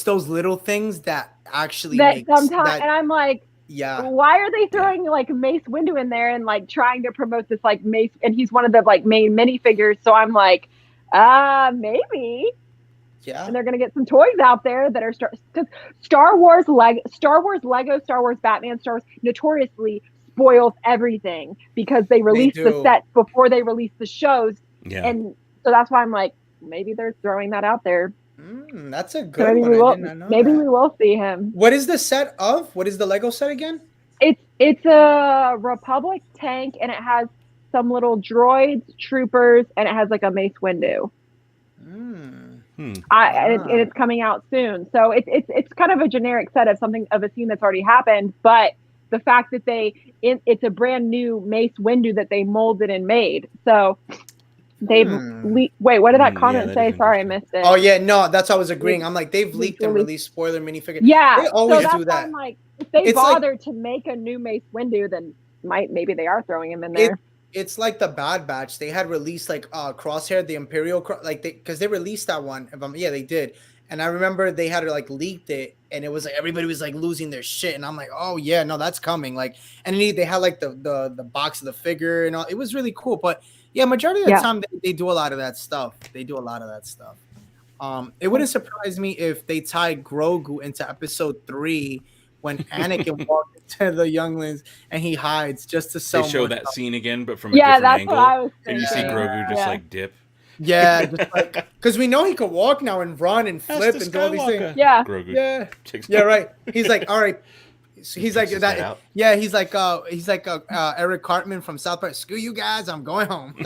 those little things that actually that sometimes, and I'm like, yeah, why are they throwing like Mace Windu in there and like trying to promote this like Mace, and he's one of the like main minifigures, so I'm like, maybe. Yeah. And they're going to get some toys out there that are because Star Wars Lego, Star Wars Batman, Star Wars notoriously spoils everything because they release the sets before they release the shows. Yeah. And so that's why I'm like, maybe they're throwing that out there. That's a good one. Maybe we will see him. What is the set of? What is the Lego set again? It's a Republic tank, and it has some little droids, troopers, and it has like a Mace Windu. And it's coming out soon, so it's kind of a generic set of something of a scene that's already happened. But the fact that it's a brand new Mace Windu that they molded and made, so they've wait, what did that comment say? Sorry, I missed it. Oh yeah, no, that's what I was agreeing. I'm like, they've leaked and released spoiler minifigures. Yeah, they always so do that. I'm like, if they bothered to make a new Mace Windu, then maybe they are throwing him in there. It's like the Bad Batch. They had released like Crosshair, the Imperial, because they released that one. They did. And I remember they had like leaked it, and it was like everybody was like losing their shit. And I'm like, oh yeah, no, that's coming. Like, and they had like the box of the figure and all. It was really cool. But yeah, majority of the time they do a lot of that stuff. It wouldn't surprise me if they tied Grogu into episode 3 when Anakin walked into the younglings and he hides just to sell. They show that scene again, but from a different angle. What I was and you see Grogu just like dip. Yeah, just like because we know he could walk now and run and flip and do all these things. Yeah, Grogu. Yeah, right. He's like, all right. He's like that. Yeah, he's like Eric Cartman from South Park. Screw you guys, I'm going home.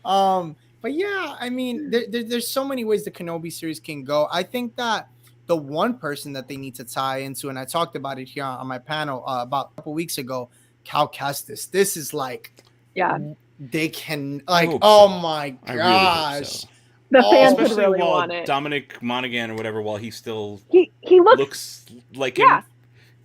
But yeah, I mean, there's so many ways the Kenobi series can go. I think that the one person that they need to tie into, and I talked about it here on my panel about a couple weeks ago, Cal Kestis. This is like, they can like, my gosh. The fans would really want it. Dominic Monaghan or whatever, while he still he looks like him.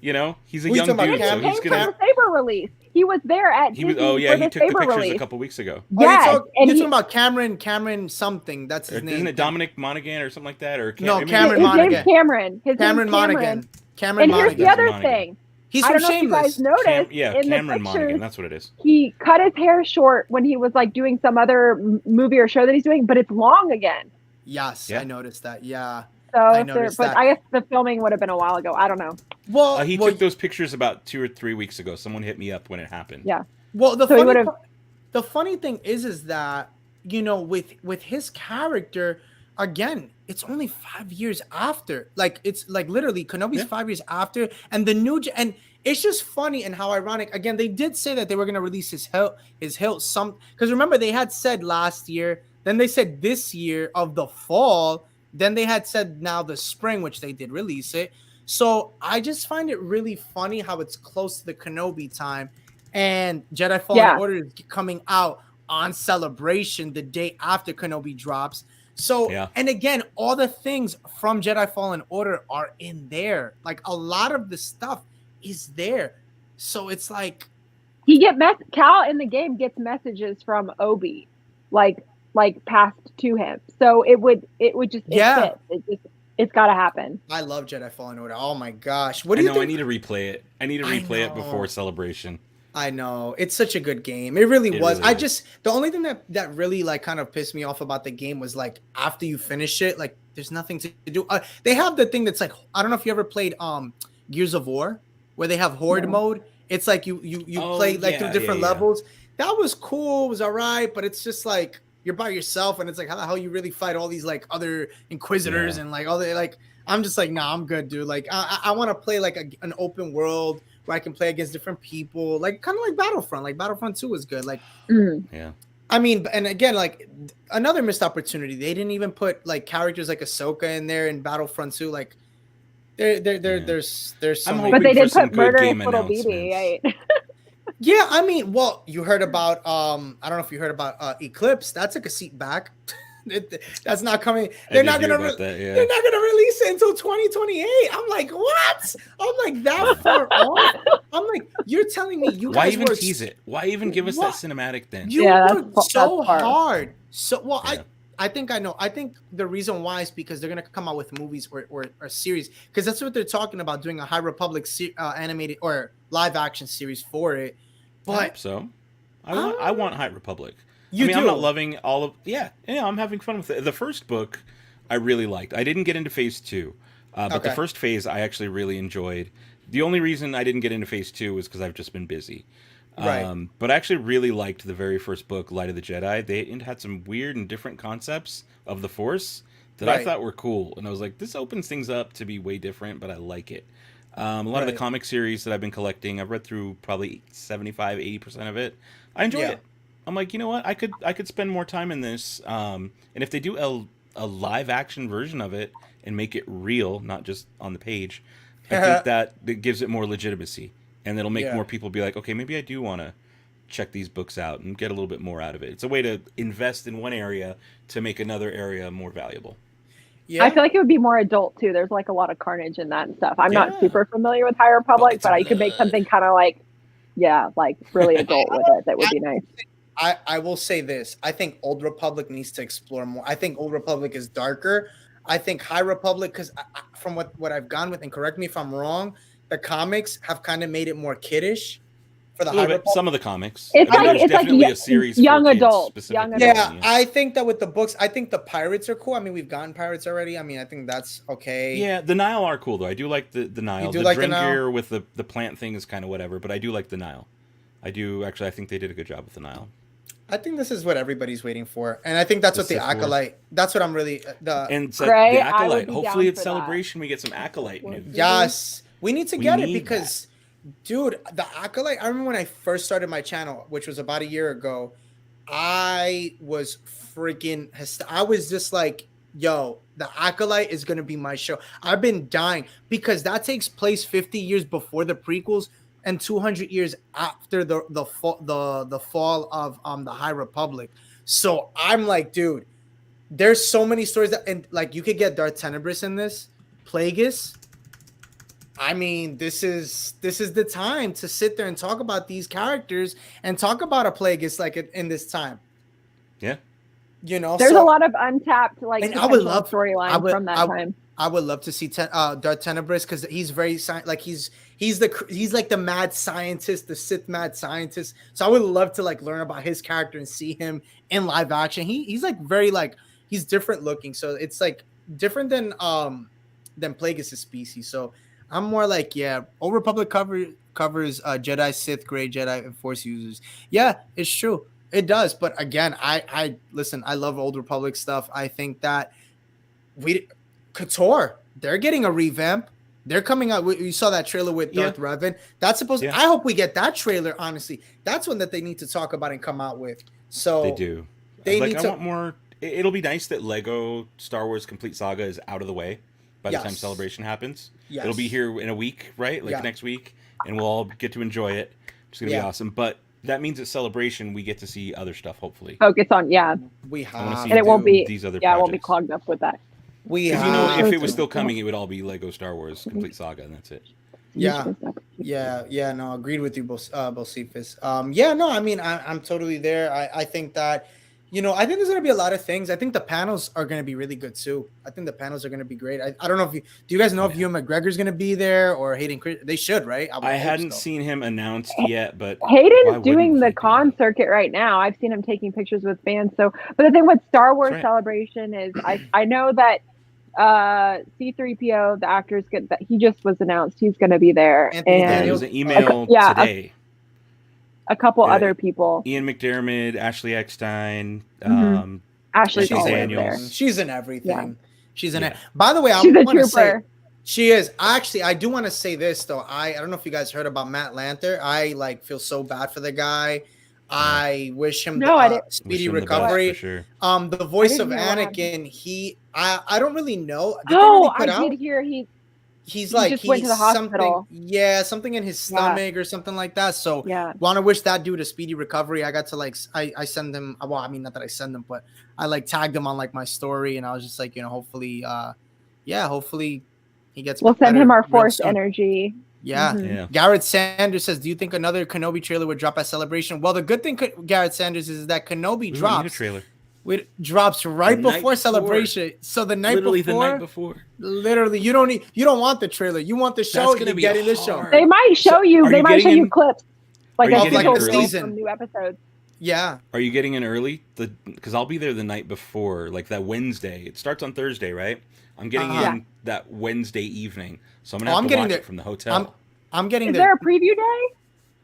You know, he's a young dude, so he's gonna. The Saber release. He was there at. He took the pictures a couple weeks ago. Yeah, you're talking about Cameron something. That's his name. Isn't it Dominic Monaghan or something like that? Or Cameron Monaghan. His name's Cameron. Cameron Monaghan. And here's the other thing. He's from Shameless. I don't know if you guys noticed in Cameron the Monaghan. pictures, That's what it is. He cut his hair short when he was like doing some other movie or show that he's doing, but it's long again. Yes, I noticed that. Yeah. So, I guess the filming would have been a while ago. I don't know. Well, he took those pictures about 2 or 3 weeks ago. Someone hit me up when it happened. Yeah. Well, the funny thing is that, you know, with his character, again, it's only 5 years after. Like, it's like literally Kenobi's 5 years after, and the new and it's just funny and how ironic. Again, they did say that they were gonna release his hilt because remember they had said last year, then they said this year of the fall. Then they had said now the spring, which they did release it. So I just find it really funny how it's close to the Kenobi time, and Jedi Fallen Order is coming out on Celebration the day after Kenobi drops. So, and again, all the things from Jedi Fallen Order are in there. Like a lot of the stuff is there. So it's like Cal in the game gets messages from Obi, like passed to him. So it would just it's got to happen. I love Jedi Fallen Order. Oh my gosh. What do you think? I need to replay it. I need to replay it before Celebration. I know. It's such a good game. It really was. Really the only thing that really like kind of pissed me off about the game was like after you finish it, like there's nothing to do. They have the thing that's like, I don't know if you ever played Gears of War where they have horde mode. It's like you play like through different levels. That was cool. It was all right, but it's just like you're by yourself, and it's like how the hell you really fight all these like other Inquisitors and like all the like. I'm just like, nah, I'm good, dude. Like I want to play like an open world where I can play against different people, like kind of like Battlefront. Like Battlefront 2 was good. Like, I mean, and again, like another missed opportunity. They didn't even put like characters like Ahsoka in there in Battlefront 2. Like, There's so many. But they did put murder in Little BB, right? Yeah, I mean, well, you heard about I don't know if you heard about Eclipse. That took a seat back. That's not coming. They're not gonna release it until 2028. I'm like, what? I'm like that far off. I'm like, you're telling me you guys why even tease it? Why even give us that cinematic then? You worked so hard. So well, yeah. I think I know. I think the reason why is because they're gonna come out with movies or series, because that's what they're talking about, doing a High Republic animated or live action series for it. But I hope so. I want High Republic. I'm not loving all of. Yeah, I'm having fun with it. The first book, I really liked. I didn't get into phase 2, but the first phase I actually really enjoyed. The only reason I didn't get into phase 2 was because I've just been busy. Right. But I actually really liked the very first book, Light of the Jedi. They had some weird and different concepts of the Force that I thought were cool, and I was like, this opens things up to be way different, but I like it. A lot of the comic series that I've been collecting, I've read through probably 75-80% of it. I enjoy it. I'm like, you know what? I could spend more time in this. And if they do a live action version of it and make it real, not just on the page, I think that it gives it more legitimacy, and it'll make more people be like, okay, maybe I do want to check these books out and get a little bit more out of it. It's a way to invest in one area to make another area more valuable. Yeah. I feel like it would be more adult too. There's like a lot of carnage in that and stuff. I'm not super familiar with High Republic, but I could make something kind of like, like really adult with it. That would be nice. I will say this. I think Old Republic needs to explore more. I think Old Republic is darker. I think High Republic, because from what I've gone with, and correct me if I'm wrong, the comics have kind of made it more kiddish for the High Republic. Some of the comics. It's definitely a series young adult. Yeah, I think that with the books, I think the pirates are cool. I mean, we've gotten pirates already. I mean, I think that's okay. Yeah, the Nile are cool though. I do like the Nile. You do like the Nile? With the plant thing is kind of whatever, but I do like the Nile. I do actually. I think they did a good job with the Nile. I think this is what everybody's waiting for, and I think that's what the Acolyte. That's what I'm really the Acolyte. Hopefully, it's Celebration. We get some Acolyte news. Yes, we need to get it because, dude, the Acolyte. I remember when I first started my channel, which was about a year ago. I was freaking. I was just like, yo, the Acolyte is gonna be my show. I've been dying because that takes place 50 years before the prequels. And 200 years after the fall of the High Republic. So I'm like, dude, there's so many stories that, and like you could get Darth Tenebris in this, Plagueis. I mean, this is the time to sit there and talk about these characters and talk about a Plagueis like in this time. Yeah, you know, there's a lot of untapped like I would love storylines from that time. I would love to see Darth Tenebris because he's very like he's like the mad scientist, the Sith mad scientist. So I would love to like learn about his character and see him in live action. He's like very like he's different looking, so it's like different than Plagueis' species. So I'm more like Old Republic covers Jedi, Sith, Grey Jedi, and Force users. Yeah, it's true, it does. But again, I listen. I love Old Republic stuff. I think that KOTOR, they're getting a revamp. They're coming out. You saw that trailer with Darth Revan. That's supposed to, I hope we get that trailer, honestly. That's one that they need to talk about and come out with. So they do. I want more. It'll be nice that Lego Star Wars Complete Saga is out of the way by the time Celebration happens. Yes. It'll be here in a week, right? Like next week, and we'll all get to enjoy it. It's going to be awesome. But that means at Celebration, we get to see other stuff, hopefully. Focus on, we have. And it won't be, these other it won't be clogged up with that. Because if it was still coming, it would all be Lego Star Wars Complete Saga, and that's it. Yeah. No, agreed with you, Bocephus. I mean, I'm totally there. I think that, I think there's going to be a lot of things. I think the panels are going to be really good too. I think the panels are going to be great. I don't know do you guys know if Ewan McGregor's going to be there or Hayden Christensen? They should, right? I hadn't seen him announced yet, but Hayden's doing the con circuit right now. I've seen him taking pictures with fans. So, but the thing with Star Wars Celebration is I know that C-3PO, the actor's good, that he just was announced he's going to be there. There was an email today. A couple other people. Ian McDiarmid, Ashley Eckstein, Ashley Daniels. She's in everything. Yeah. She's in it. By the way, I want to say she is. Actually, I do want to say this though. I don't know if you guys heard about Matt Lanter. I feel so bad for the guy. I wish him speedy recovery. Sure. The voice of Anakin, I don't really know. I did hear he's he like just went to the hospital. Something in his stomach or something like that. So want to wish that dude a speedy recovery. I got to like I send him. Well, I mean, not that I send him, but I like tagged him on like my story, and I was just like, hopefully, hopefully he gets. We'll send him our Force energy. Yeah. Yeah. Garrett Sanders says, "Do you think another Kenobi trailer would drop at Celebration?" Well, the good thing, Garrett Sanders, is that Kenobi drops right before Celebration. So the night before, literally, you don't want the trailer. You want the show. You're getting the show. They might show you. They might show you clips like the season from new episodes. Yeah. Are you getting in early? Because I'll be there the night before, like that Wednesday. It starts on Thursday, right? I'm getting in that Wednesday evening, so I'm gonna have to watch it from the hotel. I'm getting. Is there a preview day?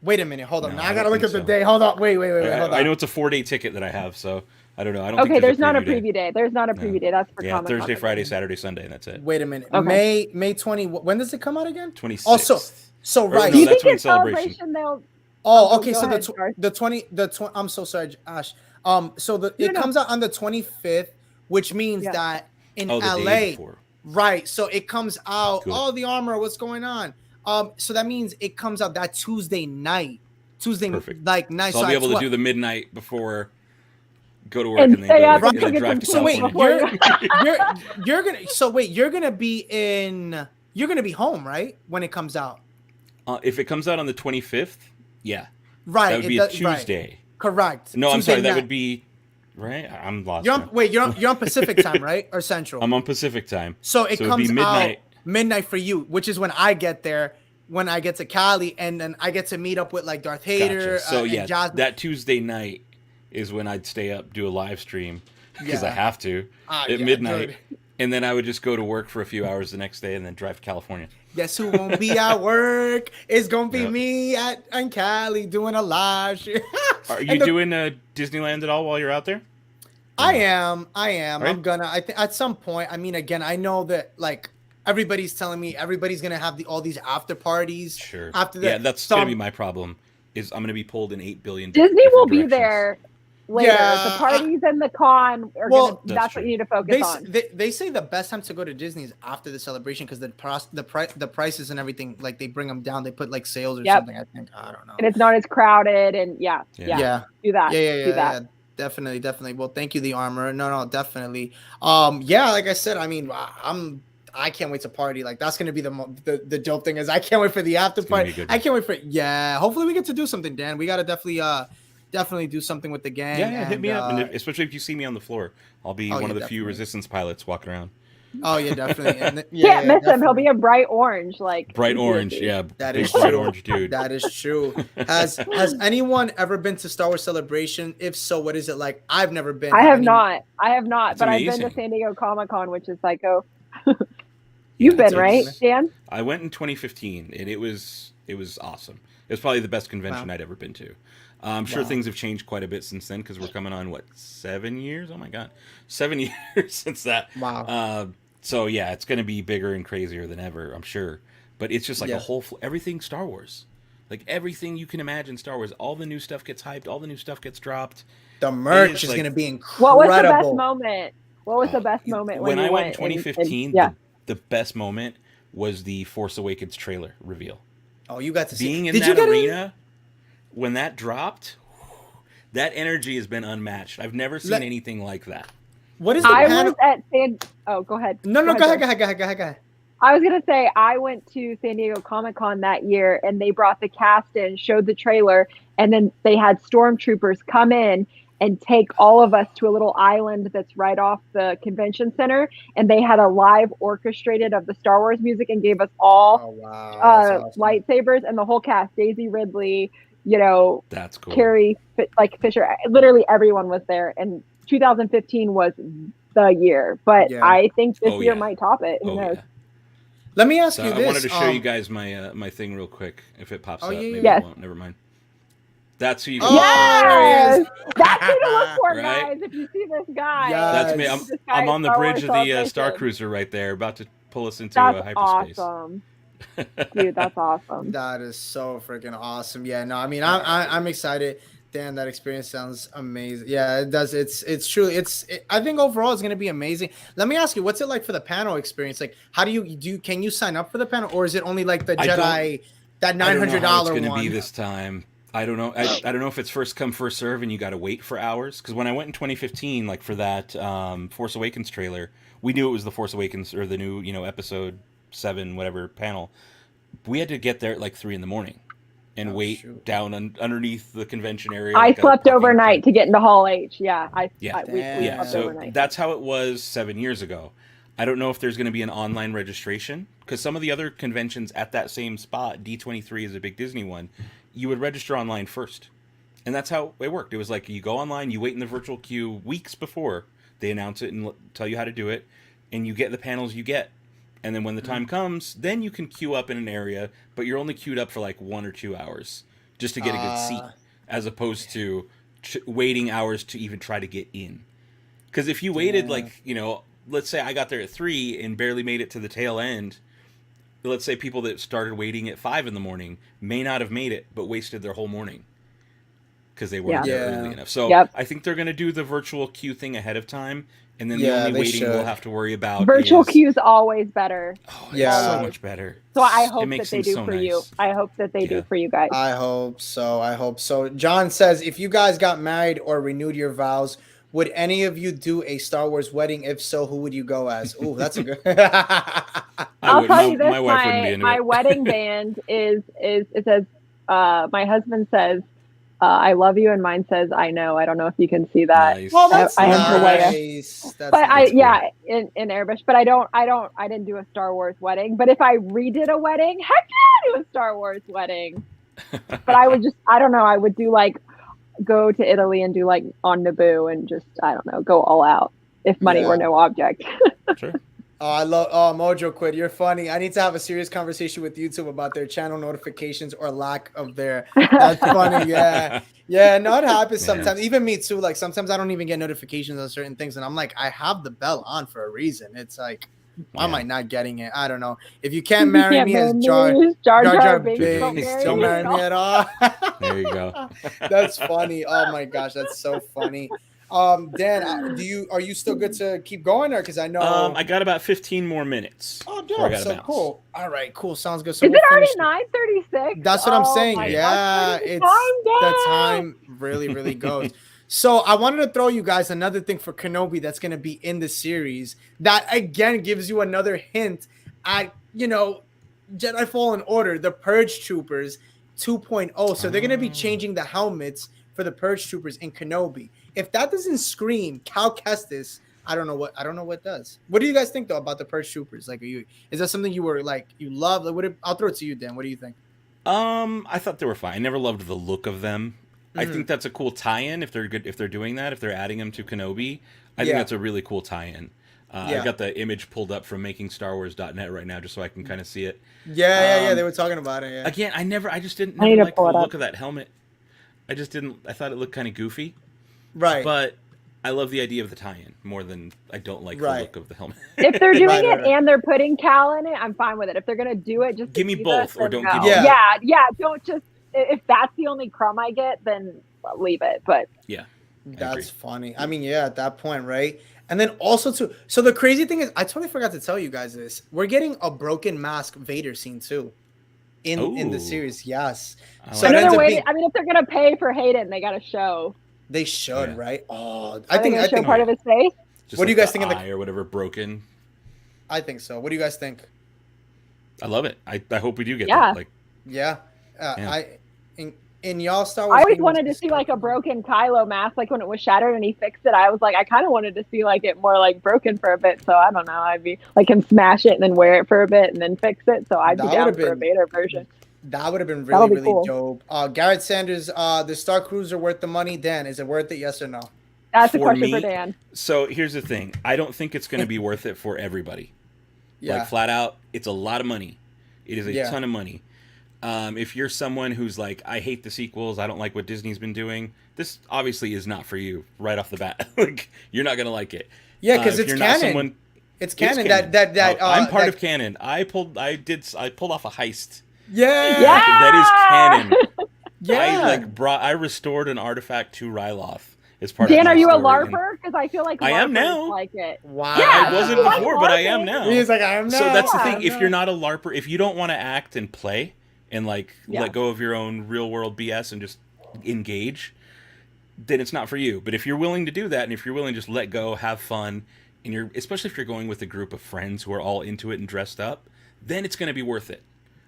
Wait a minute. Hold on. Now I gotta look at the day. Hold on. Wait. Hold on. I know it's a 4-day ticket that I have, so I don't know. I don't. Okay, there's not a preview day. There's not a preview day. That's for Comic-Con. Thursday, Friday, Saturday, Sunday, and that's it. Wait a minute. Okay. May 20. When does it come out again? 26th. Also, so right. Do you think it's Celebration they'll? Oh, okay. So the 20. I'm so sorry, Ash. So it comes out on the 25th, which means that in LA. Right, so it comes out. Good. Oh, the armor. What's going on? So that means it comes out that Tuesday night. Perfect. Like night. So I'll be able to do the midnight before. Go to work and then drive to California. You're gonna. So wait, you're gonna be home, right, when it comes out? If it comes out on the 25th, yeah. Right. That would be a Tuesday. Right. Correct. No, Tuesday I'm sorry. night. That would be. Right, I'm lost. You're on Pacific time, right, or Central? I'm on Pacific time. So it comes out midnight for you, which is when I get there, when I get to Cali, and then I get to meet up with like Darth Vader. Gotcha. So that Tuesday night is when I'd stay up, do a live stream because I have to at midnight, and then I would just go to work for a few hours the next day, and then drive to California. Guess who won't be at work? It's gonna be me in Cali doing a live stream. Are you doing Disneyland at all while you're out there? I am. Right? I'm gonna. I think at some point. I mean, again, I know that like everybody's telling me everybody's gonna have all these after parties. Sure. After that, that's gonna be my problem. Is I'm gonna be pulled in 8 billion. Disney will be there later. The parties and the con are that's what you need to focus on. They say the best time to go to Disney is after the celebration because the prices and everything, like they bring them down. They put like sales or something. I think I don't know. And it's not as crowded and do that. Yeah. Definitely. Well, thank you, the armor. No, definitely. Like I said, I mean, I can't wait to party. Like that's gonna be the dope thing is I can't wait for the after party. I can't wait for hopefully we get to do something, Dan. We gotta definitely do something with the gang. Yeah, hit me up, and especially if you see me on the floor, I'll be one of the few Resistance pilots walking around. Oh yeah, definitely. And can't miss him. He'll be a bright orange, bright orange. Yeah, that is bright orange dude. That is true. Has anyone ever been to Star Wars Celebration? If so, what is it like? I've never been. I have not, but I've been to San Diego Comic-Con, which is psycho. You've been, right, Dan? I went in 2015, and it was awesome. It was probably the best convention I'd ever been to. I'm sure things have changed quite a bit since then because we're coming on 7 years? Oh my god, 7 years since that. Wow. So yeah, it's going to be bigger and crazier than ever, I'm sure. But it's just like a whole everything Star Wars, like everything you can imagine Star Wars. All the new stuff gets hyped. All the new stuff gets dropped. The merch is going to be incredible. What was the best moment? What was the best moment when I went in 2015? The best moment was the Force Awakens trailer reveal. Oh, you got to see being in that arena when that dropped. That energy has been unmatched. I've never seen anything like that. What is the panel? Go ahead. No, go ahead. I was going to say, I went to San Diego Comic-Con that year, and they brought the cast in, showed the trailer, and then they had stormtroopers come in and take all of us to a little island that's right off the convention center, and they had a live orchestrated of the Star Wars music and gave us all lightsabers, and the whole cast, Daisy Ridley, that's cool. Carrie, Fisher, literally everyone was there, and 2015 was the year, but I think this year might top it. Who knows? Yeah. Let me ask you this. I wanted to show you guys my thing real quick. If it pops up, maybe it won't. Never mind. That's who you. Yes, that's who to look for, guys. If you see this guy, that's me. I'm on the bridge of the Star Cruiser right there, about to pull us into hyperspace. Awesome. Dude, that's awesome. That is so freaking awesome. Yeah, no, I mean, I'm excited. Damn, that experience sounds amazing. Yeah, it does. It's truly. I think overall it's gonna be amazing. Let me ask you, what's it like for the panel experience? Like, how do you do? Can you sign up for the panel, or is it only like the Jedi, that $900 one? It's gonna be this time. I don't know. I don't know if it's first come first serve and you got to wait for hours. Because when I went in 2015, like for that Force Awakens trailer, we knew it was the Force Awakens or the new episode 7 whatever panel. We had to get there at like 3 a.m. and wait down underneath the convention area. I slept overnight to get into Hall H. Yeah, we slept so overnight. That's how it was 7 years ago. I don't know if there's going to be an online registration, because some of the other conventions at that same spot, D23 is a big Disney one, you would register online first. And that's how it worked. It was like you go online, you wait in the virtual queue weeks before they announce it and tell you how to do it, and you get the panels you get. And then when the time comes, then you can queue up in an area, but you're only queued up for like 1 or 2 hours just to get a good seat, as opposed to waiting hours to even try to get in. Because if you waited let's say I got there at 3 and barely made it to the tail end, let's say people that started waiting at 5 a.m. may not have made it, but wasted their whole morning because they weren't there early enough. So I think they're going to do the virtual queue thing ahead of time. And then the only waiting we'll have to worry about virtual queues always better. Oh, yeah, so much better. So I hope that they do for you. I hope that they do for you guys. I hope so. John says, if you guys got married or renewed your vows, would any of you do a Star Wars wedding? If so, who would you go as? Ooh, that's a good. I'll tell you this: my wedding band is it says my husband says, I love you, and mine says I know. I don't know if you can see that. Nice. Well, that's I nice. In Arabic, but I didn't do a Star Wars wedding. But if I redid a wedding, heck yeah, I'd do a Star Wars wedding. But I don't know, I would do like go to Italy and do like on Naboo and just, I don't know, go all out if money were no object. Sure. Oh, I love Mojo Quid. You're funny. I need to have a serious conversation with YouTube about their channel notifications or lack of their. That's funny. Yeah. No, it happens sometimes. Even me too. Like sometimes I don't even get notifications on certain things, and I'm like, I have the bell on for a reason. It's like, why am I not getting it? I don't know. If you can't marry me as Jar Binks, don't marry me at all. There you go. That's funny. Oh my gosh, that's so funny. Dan, are you still good to keep going, or because I know I got about 15 more minutes. Oh, dope. So cool. All right, cool. Sounds good. So is it already 9:36? That's what I'm saying. Yeah, it's the time really, really goes. So I wanted to throw you guys another thing for Kenobi that's going to be in the series that again gives you another hint at Jedi Fallen Order, the Purge Troopers 2.0. So they're going to be changing the helmets for the Purge Troopers in Kenobi. If that doesn't scream Cal Kestis, I don't know what does. What do you guys think though about the Purge Troopers? Like, is that something you were like you love? Like, I'll throw it to you, Dan. What do you think? I thought they were fine. I never loved the look of them. I think that's a cool tie-in if they're good. If they're doing that, if they're adding them to Kenobi, I think that's a really cool tie-in. I've got the image pulled up from makingstarwars.net right now, just so I can kind of see it. Yeah. They were talking about it. Yeah. Again, I just didn't like the look of that helmet. I thought it looked kind of goofy. Right. But I love the idea of the tie-in more than I don't like the look of the helmet. If they're doing it and they're putting Cal in it, I'm fine with it. If they're gonna do it, just give me both, or don't give me. Yeah. Don't just. If that's the only crumb I get, then leave it. But that's funny. I mean, at that point, right? And then also too. So the crazy thing is, I totally forgot to tell you guys this. We're getting a broken mask Vader scene too, in the series. Yes. So another way. I mean, if they're gonna pay for Hayden, they gotta show. They should, right? Oh, I think part of his face. What do you guys think of the eye or whatever broken? I think so. What do you guys think? I love it. I hope we do get that. Like, in y'all Star Wars. I always wanted to see like a broken Kylo mask, like when it was shattered and he fixed it. I was like, I kind of wanted to see like it more like broken for a bit. So I don't know. I'd be like him smash it and then wear it for a bit and then fix it. So I'd be down for a Vader version. That would have been really cool. Dope. Garrett Sanders, the Star Cruiser worth the money? Dan, is it worth it? Yes or no? That's a question for Dan. So here's the thing. I don't think it's going to be worth it for everybody. Like flat out, it's a lot of money. It is a ton of money. If you're someone who's like, I hate the sequels, I don't like what Disney's been doing, this obviously is not for you right off the bat. Like, you're not going to like it. Yeah, because it's canon. It's canon. That I'm part of canon. I pulled off a heist. Yeah. That is canon. I restored an artifact to Ryloth. Dan, are you a LARPer? Because I feel like I am now. Like it. Wow. Yeah, I wasn't before, but I am now. He's like, I am now. So that's the thing. If you're not a LARPer, if you don't want to act and play and let go of your own real world BS and just engage, then it's not for you. But if you're willing to do that, and if you're willing to just let go, have fun, and especially if you're going with a group of friends who are all into it and dressed up, then it's going to be worth it.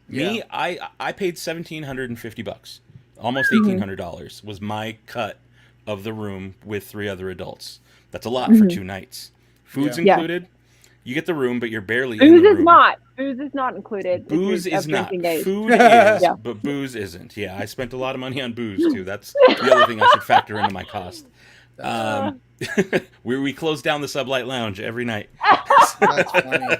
Yeah. Me, I paid $1,750, almost $1,800 was my cut of the room with 3 other adults. That's a lot for 2 nights. Food's included. You get the room, but you're barely in the room. Booze is not included. Booze is not. Food is, but booze isn't. Yeah, I spent a lot of money on booze, too. That's the other thing I should factor into my cost. We close down the Sublight Lounge every night. That's funny.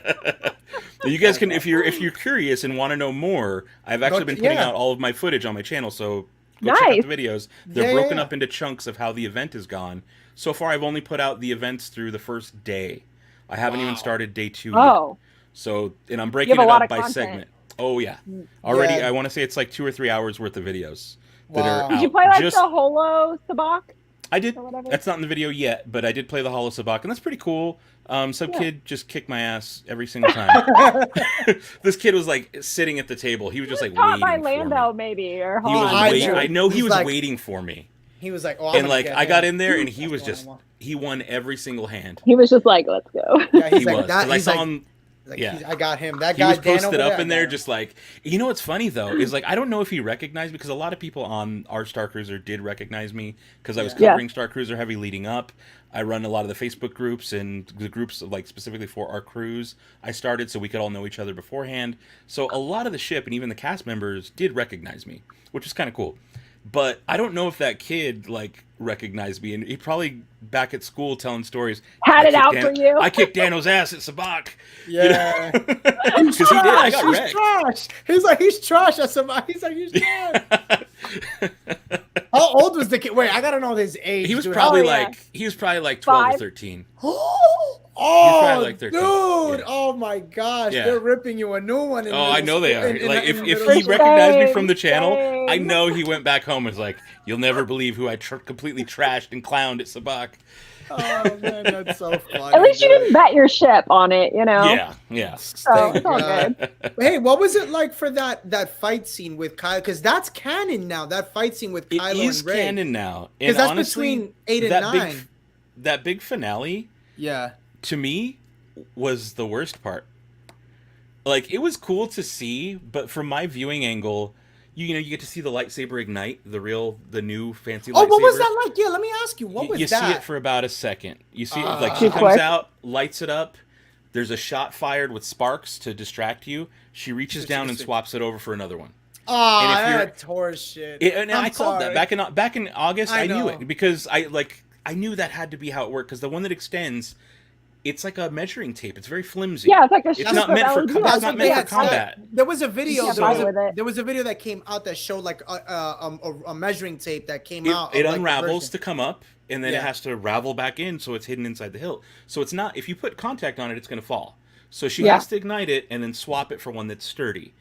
You guys can, if you're curious and want to know more, I've actually been putting out all of my footage on my channel, so go check out the videos. They're broken up into chunks of how the event is gone. So far, I've only put out the events through the first day. I haven't even started day 2 yet. So, and I'm breaking it up by segment. Oh, yeah. Already, I want to say it's like 2 or 3 hours worth of videos that are out. Did you play the Holo Sabacc? I did. That's not in the video yet, but I did play the Holo Sabacc, and that's pretty cool. Some kid just kicked my ass every single time. This kid was like sitting at the table. He was just like waiting by for Lando, me. Maybe, or I know he was waiting for me. He was like, and like I got in there, and he was just he won every single hand. He was just like, let's go. Yeah, he was. I saw him. I got him. That guy he was posted up in there, just like, you know what's funny though is like I don't know if he recognized me because a lot of people on our Star Cruiser did recognize me because I was covering Star Cruiser heavy leading up. I run a lot of the Facebook groups and the groups like specifically for our cruise. I started so we could all know each other beforehand. So a lot of the ship and even the cast members did recognize me, which is kind of cool. But I don't know if that kid like recognized me, and he probably back at school telling stories. Had it out for you. I kicked Dano's ass at Sabacc. Yeah, because he did. I got wrecked. Trash. He's trash at Sabacc. He's like, he's trash. How old was the kid? Wait, I gotta know his age. He was probably he was probably like 12 or 13. Oh, like dude! Yeah. Oh my gosh, they're ripping you a new one. I know they are. Like if he recognized me from the channel, I know he went back home and was like, "You'll never believe who I completely trashed and clowned at Sabacc." Oh man, that's so funny. At least you didn't bet your ship on it, you know. Yeah. So it's all good. Hey, what was it like for that fight scene with Kylo? Because that's canon now. That fight scene with Kylo and Rey. It is canon now. Because that's honestly, between 8 and 9. That big finale. Yeah. To me, was the worst part. Like, it was cool to see, but from my viewing angle, you get to see the lightsaber ignite, the new fancy lightsaber. Oh, what was that like? Yeah, let me ask you, what was that? You see it for about a second. You see it, like, she comes out, lights it up, there's a shot fired with sparks to distract you, she reaches down and swaps it over for another one. Oh, that's horseshit. I called that back in August. I knew it because I knew that had to be how it worked because the one that extends, it's like a measuring tape. It's very flimsy. Yeah, it's like it's not meant for combat. There was a video. There was a video that came out that showed like a measuring tape that came out. It unravels to come up, and then it has to ravel back in, so it's hidden inside the hilt. So it's not. If you put contact on it, it's going to fall. So she has to ignite it and then swap it for one that's sturdy.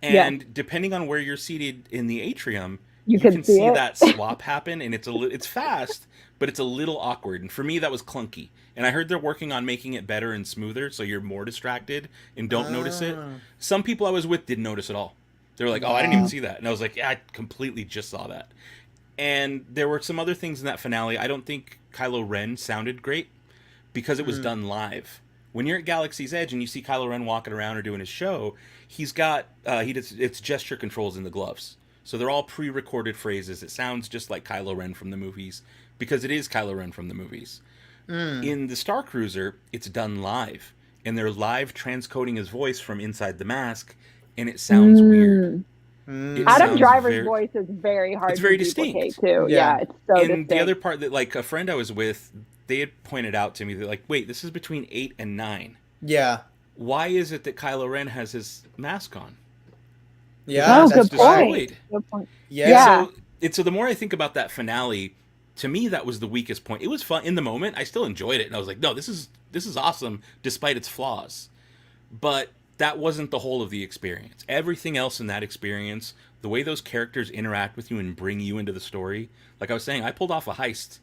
And depending on where you're seated in the atrium, you can see that swap happen, and it's fast, but it's a little awkward. And for me, that was clunky. And I heard they're working on making it better and smoother, so you're more distracted and don't notice it. Some people I was with didn't notice at all. They were like, "Oh, I didn't even see that," and I was like, "Yeah, I completely just saw that." And there were some other things in that finale. I don't think Kylo Ren sounded great because it was done live. When you're at Galaxy's Edge and you see Kylo Ren walking around or doing his show, he's got it's gesture controls in the gloves. So they're all pre-recorded phrases. It sounds just like Kylo Ren from the movies because it is Kylo Ren from the movies. In the Star Cruiser, it's done live, and they're live transcoding his voice from inside the mask, and it sounds weird. Adam Driver's voice is very hard. It's very distinct too. Yeah, it's so distinct. And the other part that, like, a friend I was with, they had pointed out to me that, like, wait, this is between 8 and 9. Yeah. Why is it that Kylo Ren has his mask on? Yeah, that's destroyed. Good point. Yeah. So the more I think about that finale, to me that was the weakest point. It was fun in the moment. I still enjoyed it, and I was like, no, this is awesome despite its flaws. But that wasn't the whole of the experience. Everything else in that experience, the way those characters interact with you and bring you into the story, like I was saying, I pulled off a heist.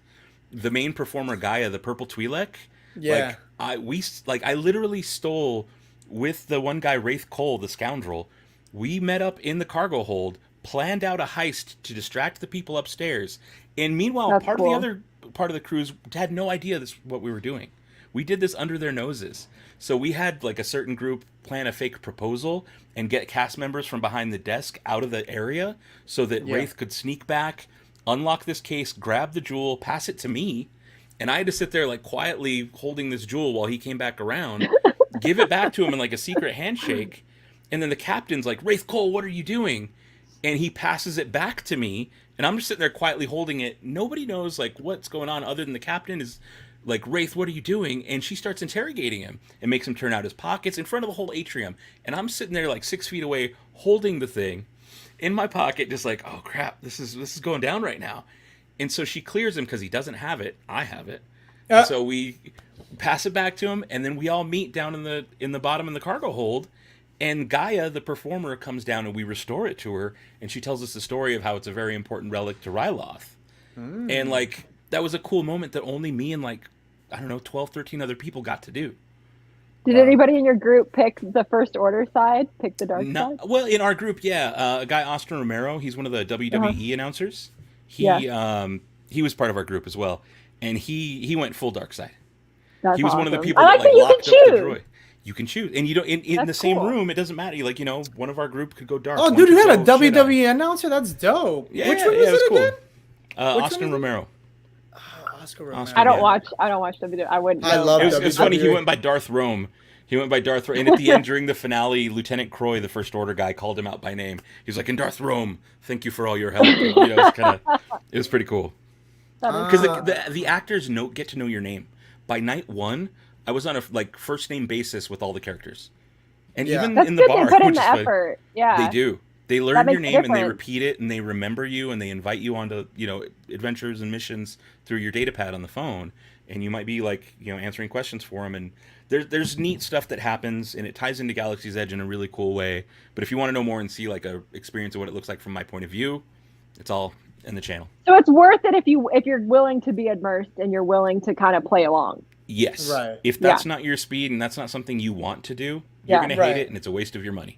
The main performer, Gaia, the purple Twi'lek, Yeah. I literally stole with the one guy, Wraith Cole, the scoundrel. We met up in the cargo hold, planned out a heist to distract the people upstairs, and meanwhile, That's part cool. of the other part of the crews had no idea this what we were doing. We did this under their noses. So we had like a certain group plan a fake proposal and get cast members from behind the desk out of the area so that Wraith could sneak back, unlock this case, grab the jewel, pass it to me, and I had to sit there like quietly holding this jewel while he came back around, give it back to him in like a secret handshake, and then the captain's like, Wraith Cole, what are you doing? And he passes it back to me, and I'm just sitting there quietly holding it. Nobody knows like what's going on other than the captain is like, Wraith, what are you doing? And she starts interrogating him and makes him turn out his pockets in front of the whole atrium. And I'm sitting there like 6 feet away holding the thing in my pocket, just like, oh crap, this is going down right now. And so she clears him because he doesn't have it. I have it. And so we pass it back to him, and then we all meet down in the bottom in the cargo hold. And Gaia, the performer, comes down and we restore it to her, and she tells us the story of how it's a very important relic to Ryloth. And like that was a cool moment that only me and like, I don't know, 12, 13 other people got to do. Did anybody in your group pick the First Order side? Pick the dark side? Well, in our group, a guy, Austin Romero, he's one of the WWE announcers. He was part of our group as well, and he went full dark side. He was one of the people that like locked up the droid. You can choose, and you don't in the same room. It doesn't matter. Like one of our group could go dark. Oh, dude, you had a WWE announcer. That's dope. Yeah, Which one was it cool. again? Austin Romero. Oscar Romero. I don't watch WWE. I wouldn't. I love it. Was funny. He went by Darth Rome. And at the end, during the finale, Lieutenant Croy, the First Order guy, called him out by name. He's like, "And Darth Rome, thank you for all your help." It was pretty cool. Because the actors get to know your name. By night 1, I was on a first name basis with all the characters, and even That's in the good. bar, They put in which the is effort. Yeah, they do. They learn your name and they difference. repeat it and they remember you and they invite you onto adventures and missions through your data pad on the phone, and you might be answering questions for them, and there's neat stuff that happens, and it ties into Galaxy's Edge in a really cool way. But if you want to know more and see a experience of what it looks like from my point of view, it's all in the channel. So it's worth it if you're willing to be immersed and you're willing to kind of play along. Yes. Right. If that's not your speed and that's not something you want to do, you're going to hate it, and it's a waste of your money.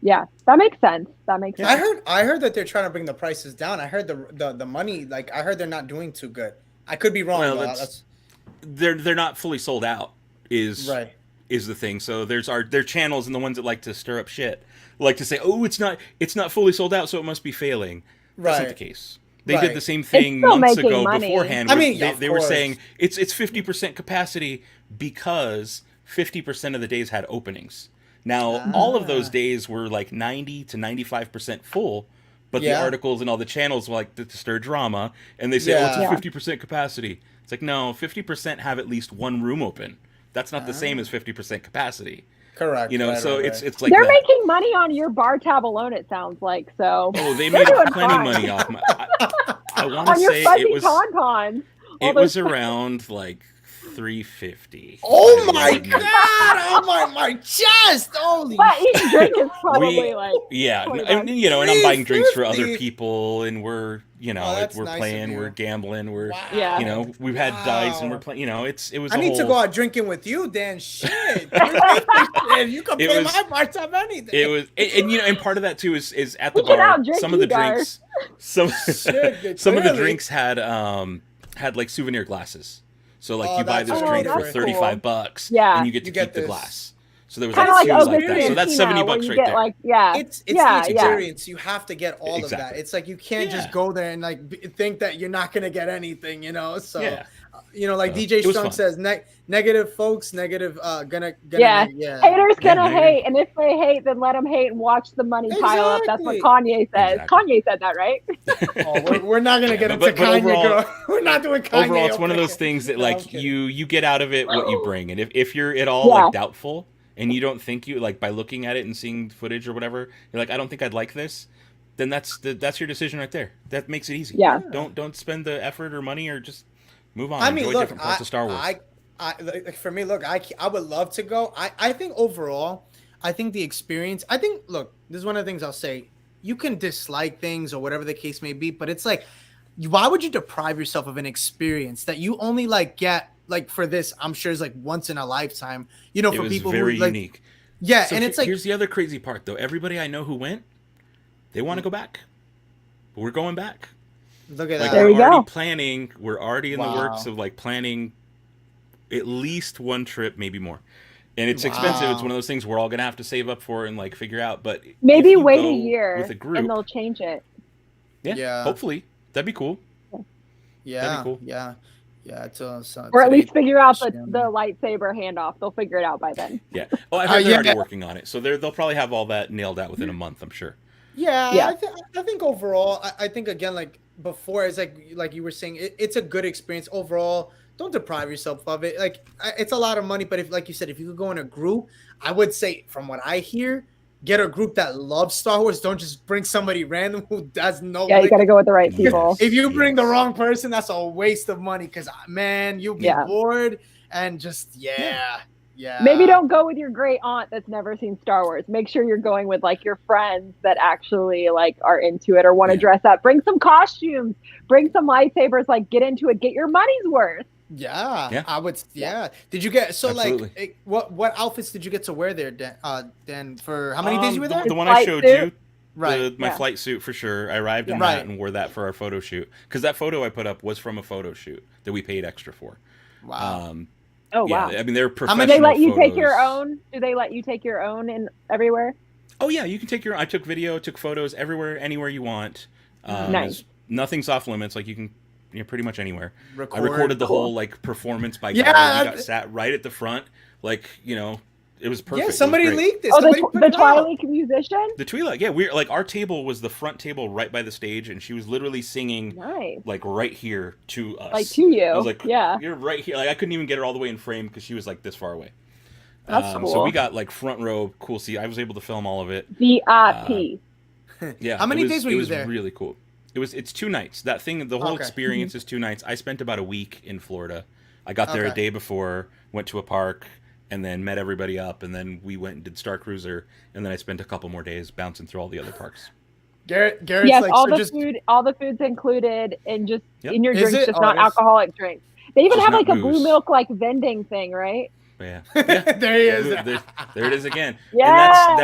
Yeah, that makes sense. Sense. I heard that they're trying to bring the prices down. I heard the money, I heard they're not doing too good. I could be wrong. Well, they're not fully sold out is the thing. So their channels and the ones that like to stir up shit like to say, oh, it's not fully sold out, so it must be failing. That's not the case. They did the same thing months ago beforehand. I mean, they were saying it's 50% capacity because 50% of the days had openings. Now, all of those days were 90 to 95% full, but the articles and all the channels were to stir drama, and they say, it's a 50% capacity. It's like, no, 50% have at least one room open. That's not the same as 50% capacity. Correct. It's like they're making money on your bar tab alone. It sounds like so. Oh, they made plenty money off my. I want to say it was. It was around $350. Oh my god! Oh my chest! Holy! But each drink is probably and I'm buying drinks for other people, and we're we're nice playing, we're gambling, we're we've had dice, and we're playing. It was. I need to go out drinking with you, Dan. Shit, you can pay my bar tab anything. It was, and part of that too is at the bar. Some of the drinks, some of the drinks had souvenir glasses. So you buy this drink for $35, and you get to keep the glass. So there was two like that. So that's $70 right there. It's each experience. You have to get all of that. It's you can't just go there and think that you're not gonna get anything. So DJ Strong says, negative folks, negative gonna haters gonna hate, and if they hate, then let them hate and watch the money pile up. That's what Kanye says. Kanye said that, right? We're not gonna get into Kanye. Overall, we're not doing Kanye. Overall, it's one of those things that you get out of it what you bring, and if you're at all doubtful and you don't think by looking at it and seeing footage or whatever, you're I don't think I'd like this, then that's your decision right there. That makes it easy. Yeah. Don't spend the effort or money, or just move on. I mean, enjoy different parts of Star Wars. For me, I would love to go. I think overall, I think the experience. I think. Look, this is one of the things I'll say. You can dislike things or whatever the case may be, but it's like, why would you deprive yourself of an experience that you only like get like for this? I'm sure is like once in a lifetime. You know, for people very who like, unique. Yeah, so and it's like here's the other crazy part though. Everybody I know who went, they want to go back. We're going back. Look at like, that. There we're you already go. planning. We're already in the works of like planning at least one trip, maybe more. And it's expensive. It's one of those things we're all gonna have to save up for and like figure out. But maybe wait a year with a group, and they'll change it. Yeah, hopefully that'd be cool. Yeah, that'd be cool. Yeah. Or at least figure out the lightsaber handoff. They'll figure it out by then. Yeah. Oh, I heard they're already working on it, so they'll probably have all that nailed out within a month. I'm sure. Yeah. I think overall, I think again, like before, it's like you were saying, it's a good experience overall. Don't deprive yourself of it. Like it's a lot of money, but if, like you said, if you could go in a group, I would say, from what I hear, get a group that loves Star Wars. Don't just bring somebody random who does no. Yeah, you got to go with the right people. If you bring the wrong person, that's a waste of money. Because man, you'll be bored and just yeah. Maybe don't go with your great aunt that's never seen Star Wars. Make sure you're going with like your friends that actually like are into it or want to dress up. Bring some costumes. Bring some lightsabers. Like get into it. Get your money's worth. Yeah, I would. Yeah. Did you get like what outfits did you get to wear there, Dan? For how many days you were there? The one I showed you, right? My flight suit for sure. I arrived in that and wore that for our photo shoot because that photo I put up was from a photo shoot that we paid extra for. Wow. Wow! I mean, they're professional. Do they let you take your own? Do they let you take your own in everywhere? Oh yeah, you can take your. I took video, took photos everywhere, anywhere you want. Nice. Nothing's off limits. Like you can. Pretty much anywhere. I recorded the whole like performance by gallery. We got sat right at the front, like it was perfect. Yeah, somebody leaked it. Oh, the Twi'lek musician. The Twi'lek, yeah. We're like our table was the front table right by the stage, and she was literally singing like right here to us, like to you. I was like, you're right here. Like I couldn't even get her all the way in frame because she was like this far away. That's cool. So we got like front row, cool seat. I was able to film all of it. VIP. Yeah. How many days were you there? It was really cool. It's 2 nights. That thing, the whole experience is 2 nights. I spent about a week in Florida. I got there a day before, went to a park, and then met everybody up, and then we went and did Star Cruiser, and then I spent a couple more days bouncing through all the other parks. Garrett's like, all the food's included in in your drinks, just not yes. alcoholic drinks. They even have like booze. a blue milk like vending thing, right? Yeah. There he is. There it is again. Yeah. And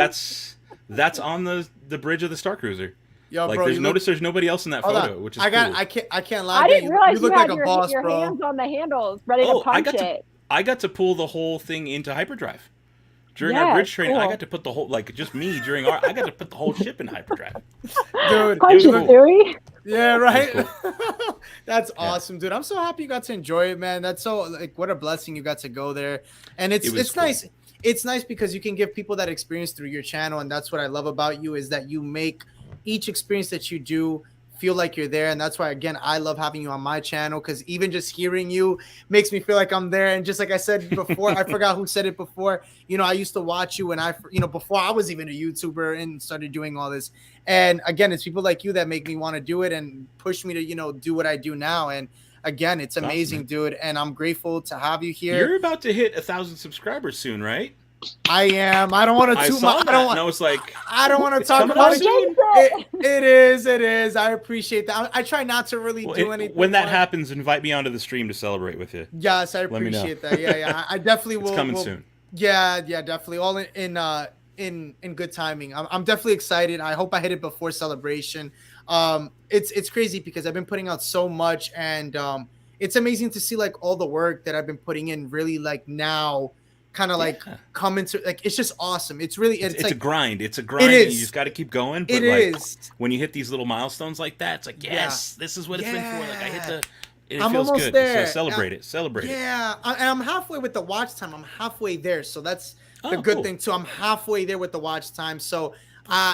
that's on the bridge of the Star Cruiser. Yo, like, bro, there's nobody else in that photo, which is cool. I can't lie. I didn't realize you look like a boss, your bro. hands on the handles, ready to punch it. I got to pull the whole thing into hyperdrive. During our bridge training, I got to put the whole, like, just me during I got to put the whole ship in hyperdrive. Dude, punch it, Theory. Yeah, right. Cool. That's awesome, dude. I'm so happy you got to enjoy it, man. That's so like what a blessing you got to go there, and it's cool. Nice. It's nice because you can give people that experience through your channel, and that's what I love about you is that you make each experience that you do feel like you're there. And that's why, again, I love having you on my channel because even just hearing you makes me feel like I'm there. And just like I said before, I forgot who said it before, I used to watch you when before I was even a YouTuber and started doing all this. And again, it's people like you that make me want to do it and push me to, do what I do now. And again, it's amazing, dude. And I'm grateful to have you here. You're about to hit 1,000 subscribers soon, right? I am. I don't want to I was like, I don't want to talk about it. It is. I appreciate that. I try not to really do anything. When that happens, invite me onto the stream to celebrate with you. Yes, I appreciate that. Yeah. I definitely will. It's coming soon. Yeah, definitely. All in good timing. I'm definitely excited. I hope I hit it before celebration. It's crazy because I've been putting out so much, and it's amazing to see like all the work that I've been putting in really like now kind of like come into like it's just awesome. It's really it's like a grind. It's a grind. It is. You just got to keep going. But it like, is. When you hit these little milestones like that, it's like this is what it's been for. Like I hit the. It I'm feels almost good. there. So celebrate it. Celebrate it. Yeah, and I'm halfway with the watch time. I'm halfway there, so that's the good thing too. I'm halfway there with the watch time, so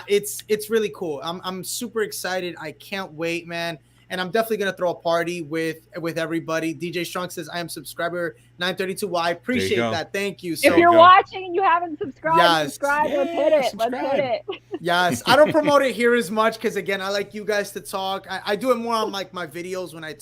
it's really cool. I'm super excited. I can't wait, man. and I'm definitely gonna throw a party with everybody. DJ Strong says I am subscriber 932. Well, I appreciate that. Thank you. So if you're watching and you haven't subscribed, subscribe. Let's hit it. Subscribe. Let's hit it. Yes, I don't promote it here as much because again, I like you guys to talk. I do it more on like my videos when I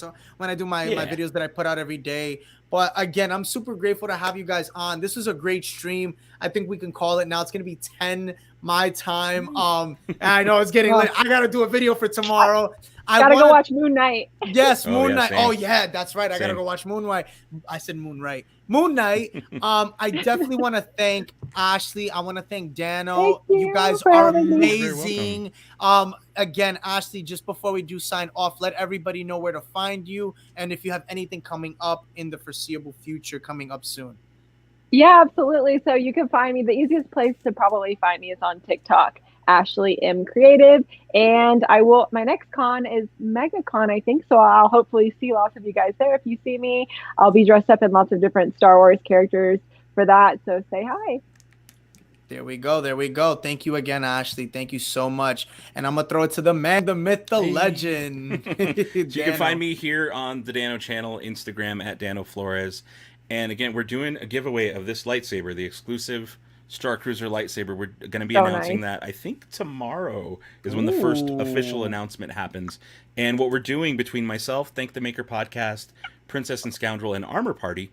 do my videos that I put out every day. But again, I'm super grateful to have you guys on. This was a great stream. I think we can call it now. It's gonna be 10 my time. And I know it's getting late. I gotta do a video for tomorrow. I gotta go watch Moon Knight. Yes, Moon Knight. Oh yeah, that's right. I gotta go watch Moon Knight. I said Moon Knight. Moon Knight. I definitely want to thank Ashley. I want to thank Dano. You guys are amazing. Again, Ashley, just before we do sign off, let everybody know where to find you and if you have anything coming up in the foreseeable future coming up soon. Yeah, absolutely. So you can find me. The easiest place to probably find me is on TikTok, Ashley M Creative. And my next con is MegaCon, I think. So I'll hopefully see lots of you guys there. If you see me, I'll be dressed up in lots of different Star Wars characters for that. So say hi. There we go. There we go. Thank you again, Ashley. Thank you so much. And I'm going to throw it to the man, the myth, the legend. You can find me here on the Dano channel, Instagram at Dano Flores. And again, we're doing a giveaway of this lightsaber, the exclusive Star Cruiser lightsaber. We're going to be announcing that. I think tomorrow is when the first official announcement happens. And what we're doing between myself, Thank the Maker Podcast, Princess and Scoundrel, and Armor Party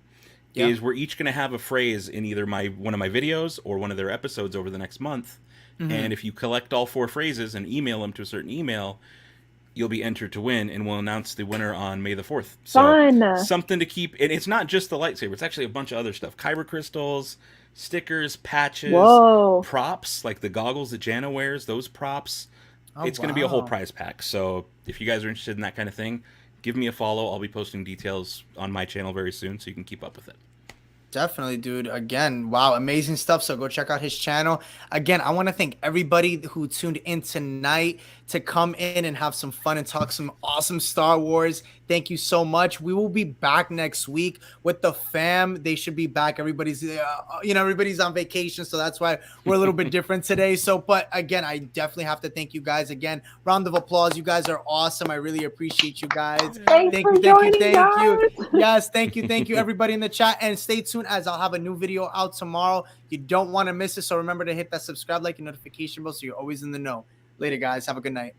is we're each going to have a phrase in either one of my videos or one of their episodes over the next month. And if you collect all 4 phrases and email them to a certain email, you'll be entered to win, and we'll announce the winner on May the 4th. So Fun. Something to keep. And it's not just the lightsaber. It's actually a bunch of other stuff. Kyber crystals, stickers, patches, props, like the goggles that Jana wears, those props. It's going to be a whole prize pack. So if you guys are interested in that kind of thing, give me a follow. I'll be posting details on my channel very soon so you can keep up with it. Definitely, dude. Again, wow, amazing stuff. So go check out his channel. Again, I want to thank everybody who tuned in tonight to come in and have some fun and talk some awesome Star Wars. Thank you so much. We will be back next week with the fam. They should be back. Everybody's, everybody's on vacation, so that's why we're a little bit different today. So, but again, I definitely have to thank you guys again. Round of applause. You guys are awesome. I really appreciate you guys. Thank you. Yes, thank you, everybody in the chat, and stay tuned as I'll have a new video out tomorrow. You don't want to miss it, so remember to hit that subscribe, like, and notification bell so you're always in the know. Later, guys. Have a good night.